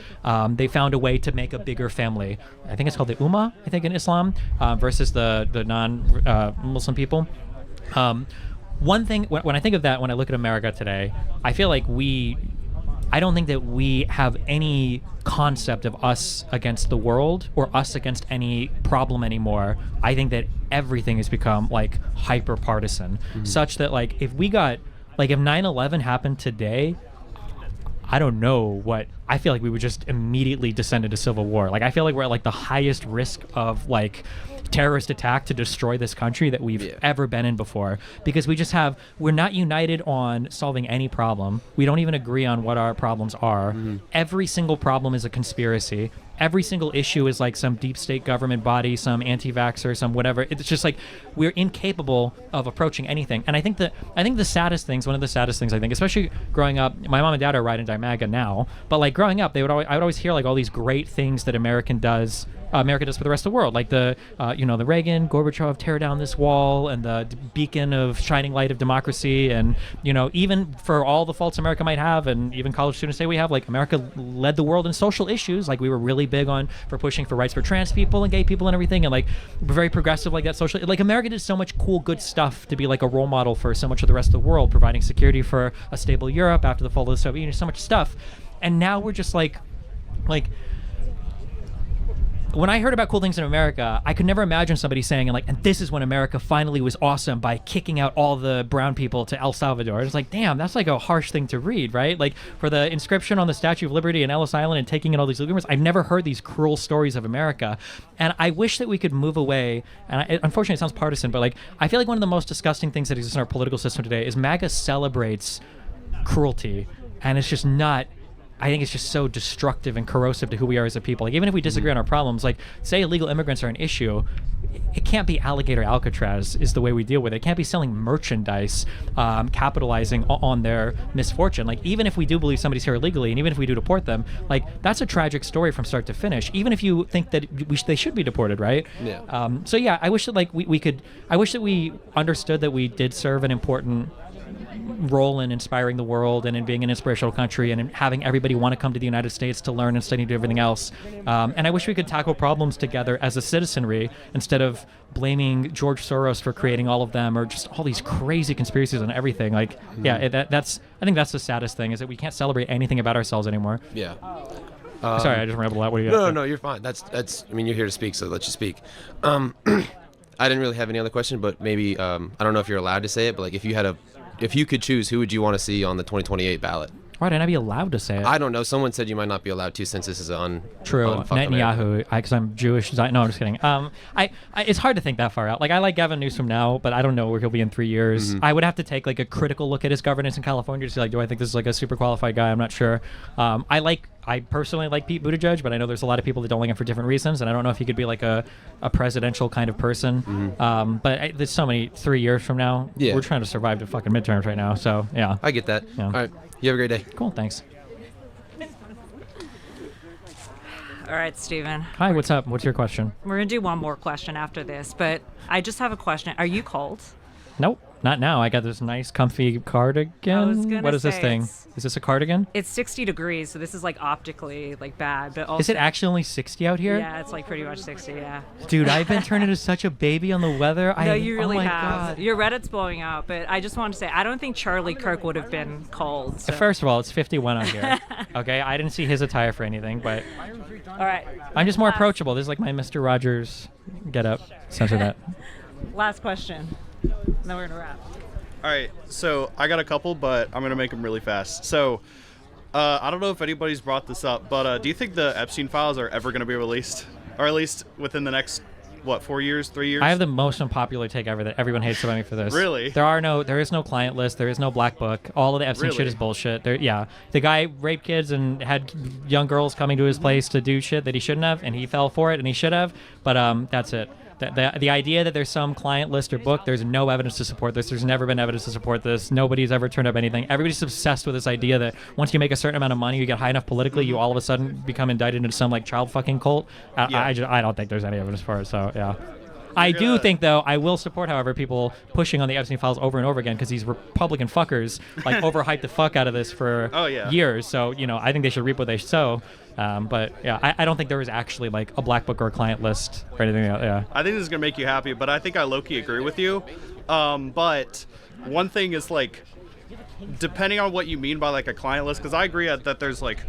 they found a way to make a bigger family. I think it's called the Ummah, I think, in Islam, versus the non-Muslim people. One thing, when I think of that, when I look at America today, I feel like I don't think that we have any concept of us against the world or us against any problem anymore. I think that everything has become like hyper partisan, such that like if 9/11 happened today, I don't know what, I feel like we would just immediately descend into civil war. Like I feel like we're at like the highest risk of like terrorist attack to destroy this country that we've ever been in before, because we're not united on solving any problem. We don't even agree on what our problems are. Every single problem is a conspiracy. Every single issue is like some deep state government body, some anti-vaxxer, some whatever. It's just like we're incapable of approaching anything. And I think the saddest things, one of the saddest things I think, especially growing up, my mom and dad are right into MAGA now, but like growing up, I would always hear like all these great things that America does for the rest of the world, like the Reagan, Gorbachev tear down this wall, and the beacon of shining light of democracy, and even for all the faults America might have, and even college students say we have, like America led the world in social issues, like we were really big for pushing for rights for trans people and gay people and everything, and like we're very progressive like that socially. Like America did so much cool, good stuff to be like a role model for so much of the rest of the world, providing security for a stable Europe after the fall of the Soviet Union, so much stuff, and now we're just like. When I heard about cool things in America, I could never imagine somebody saying, and this is when America finally was awesome by kicking out all the brown people to El Salvador. It's like, damn, that's like a harsh thing to read, right? Like for the inscription on the Statue of Liberty in Ellis Island and taking in all these immigrants, I've never heard these cruel stories of America. And I wish that we could move away, and unfortunately it sounds partisan, but like I feel like one of the most disgusting things that exists in our political system today is MAGA celebrates cruelty, and it's just not. I think it's just so destructive and corrosive to who we are as a people. Like even if we disagree on our problems, like say illegal immigrants are an issue, it can't be alligator Alcatraz is the way we deal with it. It can't be selling merchandise, capitalizing on their misfortune. Like even if we do believe somebody's here illegally, and even if we do deport them, like that's a tragic story from start to finish. Even if you think that they should be deported, right? Yeah. So yeah, I wish that like we could. I wish that we understood that we did serve an important role in inspiring the world and in being an inspirational country and in having everybody want to come to the United States to learn and study and do everything else. And I wish we could tackle problems together as a citizenry instead of blaming George Soros for creating all of them or just all these crazy conspiracies on everything. Like, yeah, I think that's the saddest thing is that we can't celebrate anything about ourselves anymore. Yeah. Sorry, I just rambled out. What do you got? No, you're fine. That's. I mean, you're here to speak, so let you speak. I didn't really have any other question, but maybe I don't know if you're allowed to say it, but like if you could choose, who would you want to see on the 2028 ballot? Why didn't I be allowed to say it? I don't know. Someone said you might not be allowed to since this is True. Netanyahu, because I'm Jewish. No, I'm just kidding. It's hard to think that far out. Like I like Gavin Newsom now, but I don't know where he'll be in 3 years. I would have to take like a critical look at his governance in California to see like, do I think this is like a super qualified guy? I'm not sure. I like I personally like Pete Buttigieg, but I know there's a lot of people that don't like him for different reasons, and I don't know if he could be like a presidential kind of person. But there's so many 3 years from now. Yeah. We're trying to survive the fucking midterms right now. So yeah. I get that. Yeah. All right. You have a great day. Cool. Thanks. All right, Steven. Hi. What's up? What's your question? We're going to do one more question after this, but I just have a question. Are you cold? Nope. Not now. I got this nice, comfy cardigan. I was gonna What is this say, thing? Is this a cardigan? It's 60 degrees, so this is like optically like bad, but also Is it actually only 60 out here? Yeah, it's like pretty much 60, yeah. Dude, I've been turning into such a baby on the weather. No, you really oh my have. God. Your Reddit's blowing out, but I just wanted to say I don't think Charlie Kirk would have been cold. So. First of all, it's 51 out here. Okay, I didn't see his attire for anything, but All right. I'm just more approachable. This is like my Mr. Rogers get up. Censor that. Last question. Then we're gonna wrap. All right, so I got a couple, but I'm gonna make them really fast. So, I don't know if anybody's brought this up, but do you think the Epstein files are ever gonna be released, or at least within the next, 4 years, 3 years? I have the most unpopular take ever that everyone hates about me for this. Really? There is no client list. There is no black book. All of the Epstein shit Really? is bullshit. Yeah, the guy raped kids and had young girls coming to his place to do shit that he shouldn't have, and he fell for it, and he should have. But that's it. The idea that there's some client list or book, there's no evidence to support this. There's never been evidence to support this. Nobody's ever turned up anything. Everybody's obsessed with this idea that once you make a certain amount of money, you get high enough politically, you all of a sudden become indicted into some like child fucking cult. I don't think there's any evidence for it. So yeah. I do think, though, I will support, however, people pushing on the Epstein files over and over again because these Republican fuckers like overhyped the fuck out of this for years. So, I think they should reap what they sow. But yeah, I don't think there was actually like a black book or a client list or anything. Yeah. I think this is gonna make you happy, but I think I low-key agree with you. But one thing is like, depending on what you mean by like a client list, because I agree that there's like,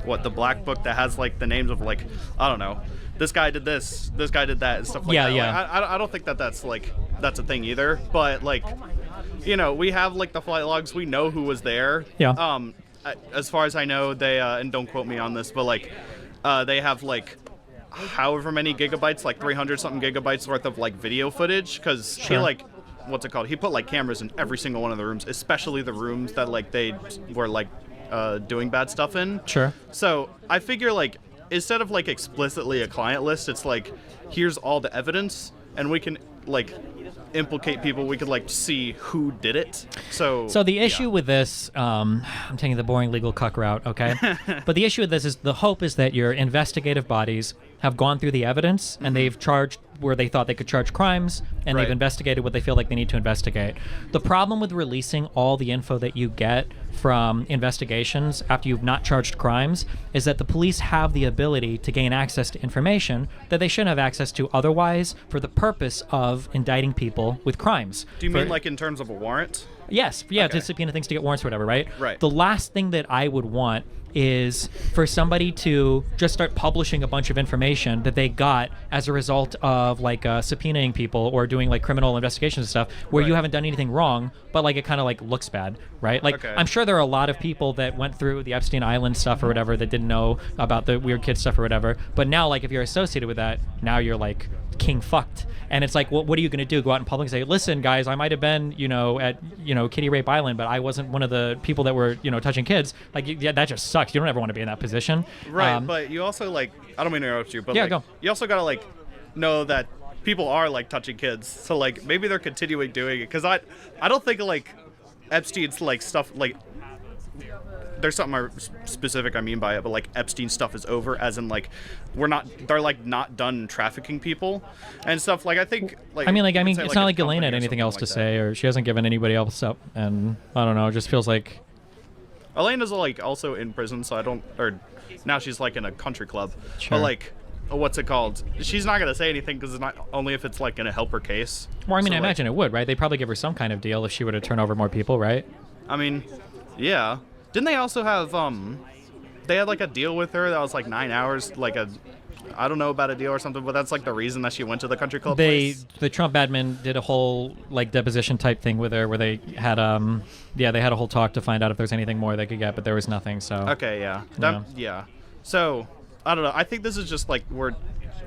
the black book that has like the names of like, I don't know, this guy did this guy did that and stuff like that. Yeah. Like, I don't think that's a thing either. But like, we have like the flight logs. We know who was there. Yeah. As far as I know, they and don't quote me on this, but like, they have like however many gigabytes, like 300 something gigabytes worth of like video footage, because he like, what's it called? He put like cameras in every single one of the rooms, especially the rooms that like they were like doing bad stuff in. Sure. So I figure like, instead of like explicitly a client list, it's like, here's all the evidence, and we can like implicate people. We could like see who did it. So the issue with this, I'm taking the boring legal cuck route, okay? But the issue with this is the hope is that your investigative bodies have gone through the evidence and they've charged where they thought they could charge crimes, and they've investigated what they feel like they need to investigate. The problem with releasing all the info that you get from investigations after you've not charged crimes is that the police have the ability to gain access to information that they shouldn't have access to otherwise for the purpose of indicting people with crimes. Do you mean like in terms of a warrant? Yes, to subpoena things to get warrants or whatever, right? Right. The last thing that I would want is for somebody to just start publishing a bunch of information that they got as a result of like subpoenaing people or doing like criminal investigations and stuff where you haven't done anything wrong, but like it kind of like looks bad, right? Like I'm sure there are a lot of people that went through the Epstein Island stuff or whatever that didn't know about the weird kid stuff or whatever, but now like if you're associated with that, now you're like king fucked. And it's like, what are you going to do? Go out in public and say, listen, guys, I might have been, at, Kitty Rape Island, but I wasn't one of the people that were, touching kids. Like, yeah, that just sucks. You don't ever want to be in that position. Right, but you also, like, I don't mean to interrupt you, but, go. You also got to, like, know that people are, like, touching kids. So, like, maybe they're continuing doing it. Because I don't think, like, Epstein's, like, stuff, like, there's something specific I mean by it, but like Epstein stuff is over, as in like they're like not done trafficking people and stuff. Like I think like it's not like Elaine had anything else to say, or she hasn't given anybody else up, and I don't know, it just feels like Elaine is like also in prison, so or now she's like in a country club. Sure. But like, what's it called? She's not gonna say anything because it's not only if it's like gonna help her case. Well, I mean, So, I imagine it would, right? They'd probably give her some kind of deal if she were to turn over more people, right? I mean, yeah. Didn't they also have they had like a deal with her that was like 9 hours, like I don't know about a deal or something, but that's like the reason that she went to the country club place. The Trump admin did a whole like deposition type thing with her where they had they had a whole talk to find out if there's anything more they could get, but there was nothing. So okay, yeah. So I don't know. I think this is just like we're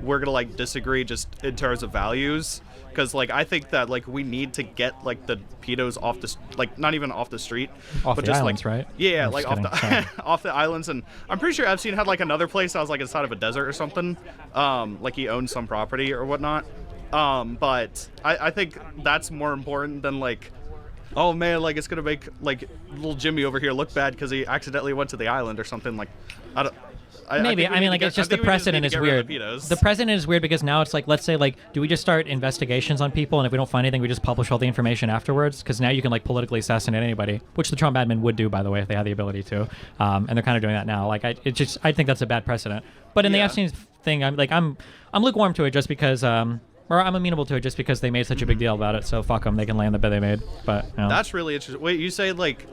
gonna like disagree just in terms of values, because like I think that like we need to get like the pedos off the like not even off the street, Off but the just islands, like right? yeah, I'm like just off the kidding, sorry. off the islands. And I'm pretty sure Epstein had like another place that was like inside of a desert or something. Like he owned some property or whatnot. But I think that's more important than like, oh man, like it's gonna make like little Jimmy over here look bad because he accidentally went to the island or something. Like, I don't. Maybe. I mean, like, it's just the precedent is weird. The precedent is weird because now it's like, let's say, like, do we just start investigations on people, and if we don't find anything, we just publish all the information afterwards? Because now you can, like, politically assassinate anybody, which the Trump admin would do, by the way, if they had the ability to. And they're kind of doing that now. Like, I think that's a bad precedent. But in the Epstein thing, I'm lukewarm to it just because, or I'm amenable to it just because they made such a big deal about it. So fuck them, they can lay in the bed they made. But you know. That's really interesting. Wait, you say like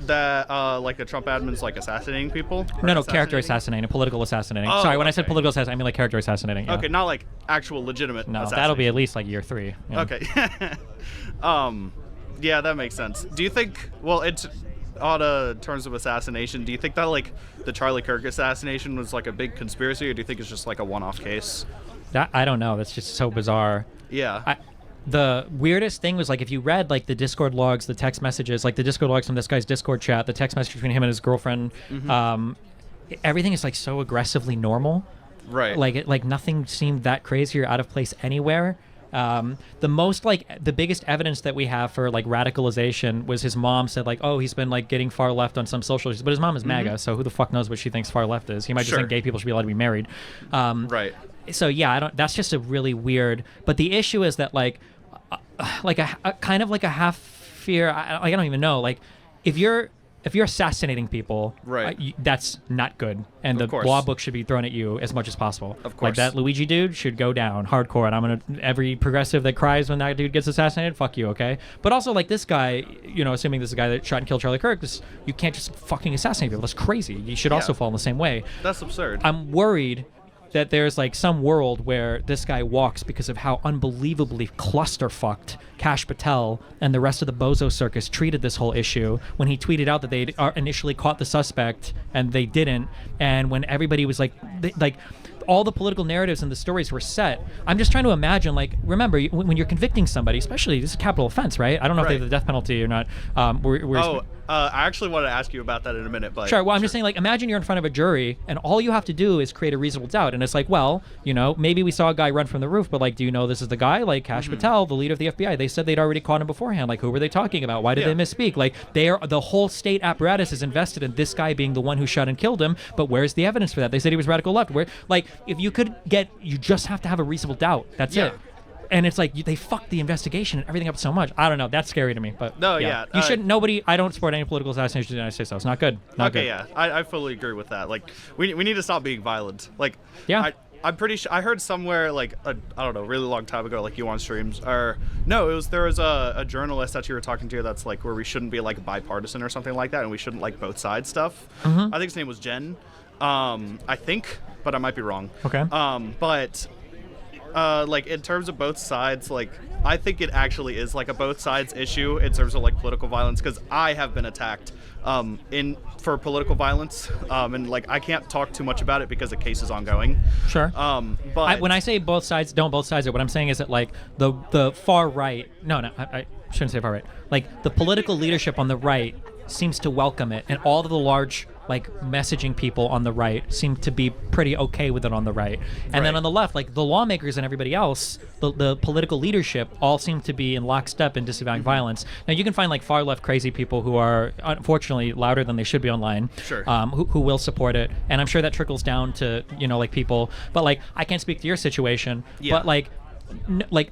that like the Trump admin's like assassinating people? No, character assassinating, political assassinating. Oh, Sorry, when I said okay. political assassinating, I mean like character assassinating. Yeah. Okay, not like actual legitimate. No, assassination. that'll be at least like year 3. Yeah. Okay. Yeah, that makes sense. Do you think? Well, it's on terms of assassination. Do you think that like the Charlie Kirk assassination was like a big conspiracy, or do you think it's just like a one-off case? That I don't know. That's just so bizarre. Yeah. The weirdest thing was like if you read like the Discord logs, the text messages, like the Discord logs from this guy's Discord chat, the text message between him and his girlfriend, everything is like so aggressively normal. Right. Like nothing seemed that crazy or out of place anywhere. The biggest evidence that we have for like radicalization was his mom said like, oh, he's been like getting far left on some social issues, but his mom is MAGA, so who the fuck knows what she thinks far left is? He might just think gay people should be allowed to be married. Right. So yeah, that's just a really weird. But the issue is that like a kind of like a half fear. I don't even know. Like if you're assassinating people, right, that's not good, and the law book should be thrown at you as much as possible. Of course. Like that Luigi dude should go down hardcore, and every progressive that cries when that dude gets assassinated, fuck you, okay? But also like this guy, assuming this is the guy that shot and killed Charlie Kirk, you can't just fucking assassinate people. That's crazy. You should also fall in the same way. That's absurd. I'm worried that there's like some world where this guy walks because of how unbelievably clusterfucked Kash Patel and the rest of the Bozo Circus treated this whole issue when he tweeted out that they initially caught the suspect and they didn't, and when everybody was like all the political narratives and the stories were set. I'm just trying to imagine, like, remember, when you're convicting somebody, especially, this is a capital offense, right? I don't know if they have the death penalty or not. I actually want to ask you about that in a minute, but... Sure, well, I'm just saying, like, imagine you're in front of a jury, and all you have to do is create a reasonable doubt, and it's like, well, maybe we saw a guy run from the roof, but, like, do you know this is the guy? Like, Kash Patel, the leader of the FBI, they said they'd already caught him beforehand. Like, who were they talking about? Why did they misspeak? Like, the whole state apparatus is invested in this guy being the one who shot and killed him, but where's the evidence for that? They said he was radical left. If you could you just have to have a reasonable doubt. That's it. And it's like they fucked the investigation and everything up so much. I don't know. That's scary to me. But you shouldn't. I don't support any political assassination in the United States. So it's not good. Not good. Yeah, I fully agree with that. Like, we need to stop being violent. Like, I'm pretty sure I heard somewhere like I don't know, really long time ago, like you on streams, or no, there was a journalist that you were talking to that's like where we shouldn't be like bipartisan or something like that, and we shouldn't like both sides stuff. I think his name was Jen. I think, but I might be wrong. Okay. But like in terms of both sides, like I think it actually is like a both sides issue in terms of like political violence, because I have been attacked for political violence, and like I can't talk too much about it because the case is ongoing. Sure. But when I say both sides, don't both sides it. What I'm saying is that like the far right. No, I shouldn't say far right. Like the political leadership on the right seems to welcome it, and all of the large like messaging people on the right seem to be pretty okay with it on the right. And then on the left, like the lawmakers and everybody else, the political leadership all seem to be in lockstep in disavowing violence. Now you can find like far left crazy people who are unfortunately louder than they should be online, who will support it, and I'm sure that trickles down to like people. But like I can't speak to your situation, but like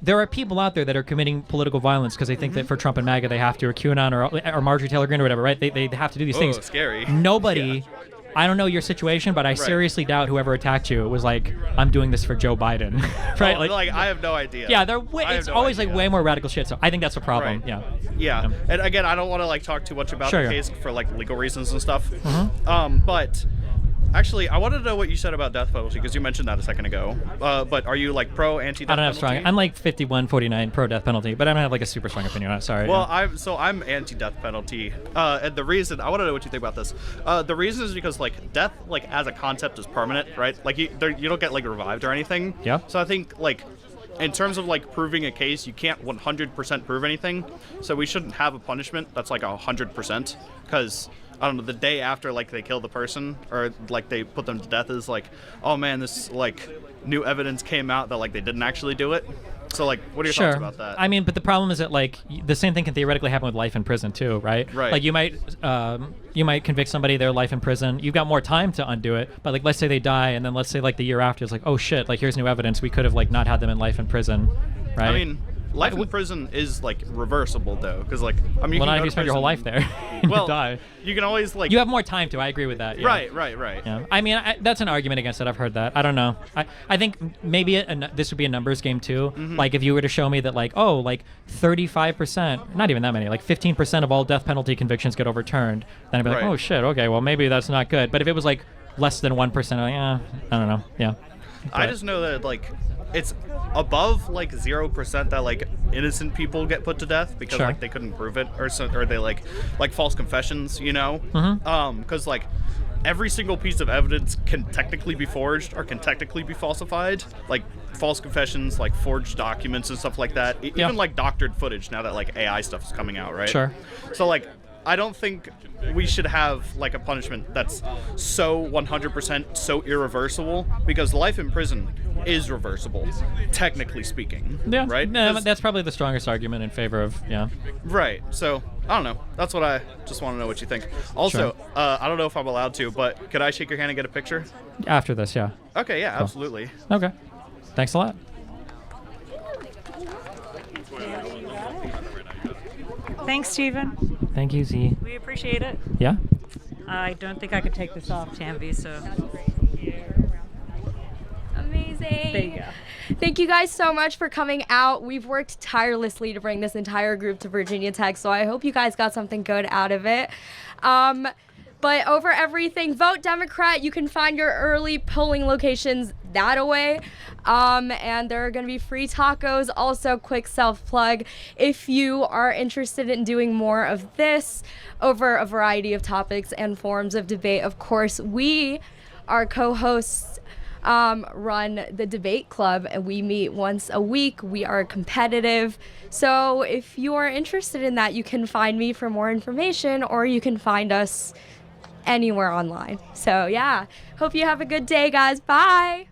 there are people out there that are committing political violence because they think that for Trump and MAGA they have to, or QAnon or Marjorie Taylor Greene or whatever, right? They have to do these things. Scary. Nobody. I don't know your situation, but I seriously doubt whoever attacked you was like, I'm doing this for Joe Biden, right? Like I have no idea. Yeah, it's always like way more radical shit. So I think that's a problem. Right. Yeah. And again, I don't want to like talk too much about the case for like legal reasons and stuff. But Actually, I wanted to know what you said about death penalty because you mentioned that a second ago. But are you like pro anti-death I don't have penalty? strong. I'm like 51-49 pro death penalty, but I don't have like a super strong opinion on it. Sorry. Well, yeah. I'm anti-death penalty, and the reason I want to know what you think about this. The reason is because like death, like as a concept, is permanent, right? Like you don't get like revived or anything. Yeah. So I think like, in terms of like proving a case, you can't 100% prove anything. So we shouldn't have a punishment that's like 100%, because I don't know, the day after like they kill the person or like they put them to death is like, oh man, this like new evidence came out that like they didn't actually do it. So like, what are your Sure. thoughts about that? I mean, but the problem is that like the same thing can theoretically happen with life in prison too, right? Right. Like you might convict somebody their life in prison. You've got more time to undo it. But like, let's say they die, and then let's say like the year after, it's like, oh shit, like here's new evidence. We could have like not had them in life in prison, right? I mean, life in prison is like reversible though, because like I mean, well, you not can if go you to spend your whole life prison- there. You well, die. you can always like You have more time to. I agree with that. Yeah. Right. Yeah. I mean, that's an argument against it. I've heard that. I don't know. I think maybe this would be a numbers game too. Mhm. Like if you were to show me that like, oh, like 35%, not even that many, like 15% of all death penalty convictions get overturned, then I'd be like, Right. oh shit, okay, well maybe that's not good. But if it was like less than 1%, like, I don't know. Yeah. I But- just know that like it's above like 0% that like innocent people get put to death because Sure. like they couldn't prove it or they like false confessions, you know? Mhm. Because like every single piece of evidence can technically be forged or can technically be falsified, like false confessions, like forged documents and stuff like that. Yeah. Even like doctored footage now that like AI stuff is coming out, right? Sure. So like I don't think we should have like a punishment that's so 100% so irreversible, because life in prison is reversible, technically speaking. Yeah. Right? No, 'Cause- that's probably the strongest argument in favor of Right. So I don't know. That's what I just want to know what you think. Also, I don't know if I'm allowed to, but could I shake your hand and get a picture? After this, yeah. Okay. Yeah. Cool. Absolutely. Okay. Thanks a lot. Thanks, Stephen. Thank you, Z. We appreciate it. Yeah. I don't think I could take this off, Tambi, so. Amazing. There you go. Thank you guys so much for coming out. We've worked tirelessly to bring this entire group to Virginia Tech, so I hope you guys got something good out of it. But over everything, vote Democrat. You can find your early polling locations that way. And there are going to be free tacos. Also, quick self-plug. If you are interested in doing more of this over a variety of topics and forms of debate, of course, we, our co-hosts, run the debate club, and we meet once a week. We are competitive. So if you are interested in that, you can find me for more information, or you can find us anywhere online. So yeah, hope you have a good day, guys. Bye.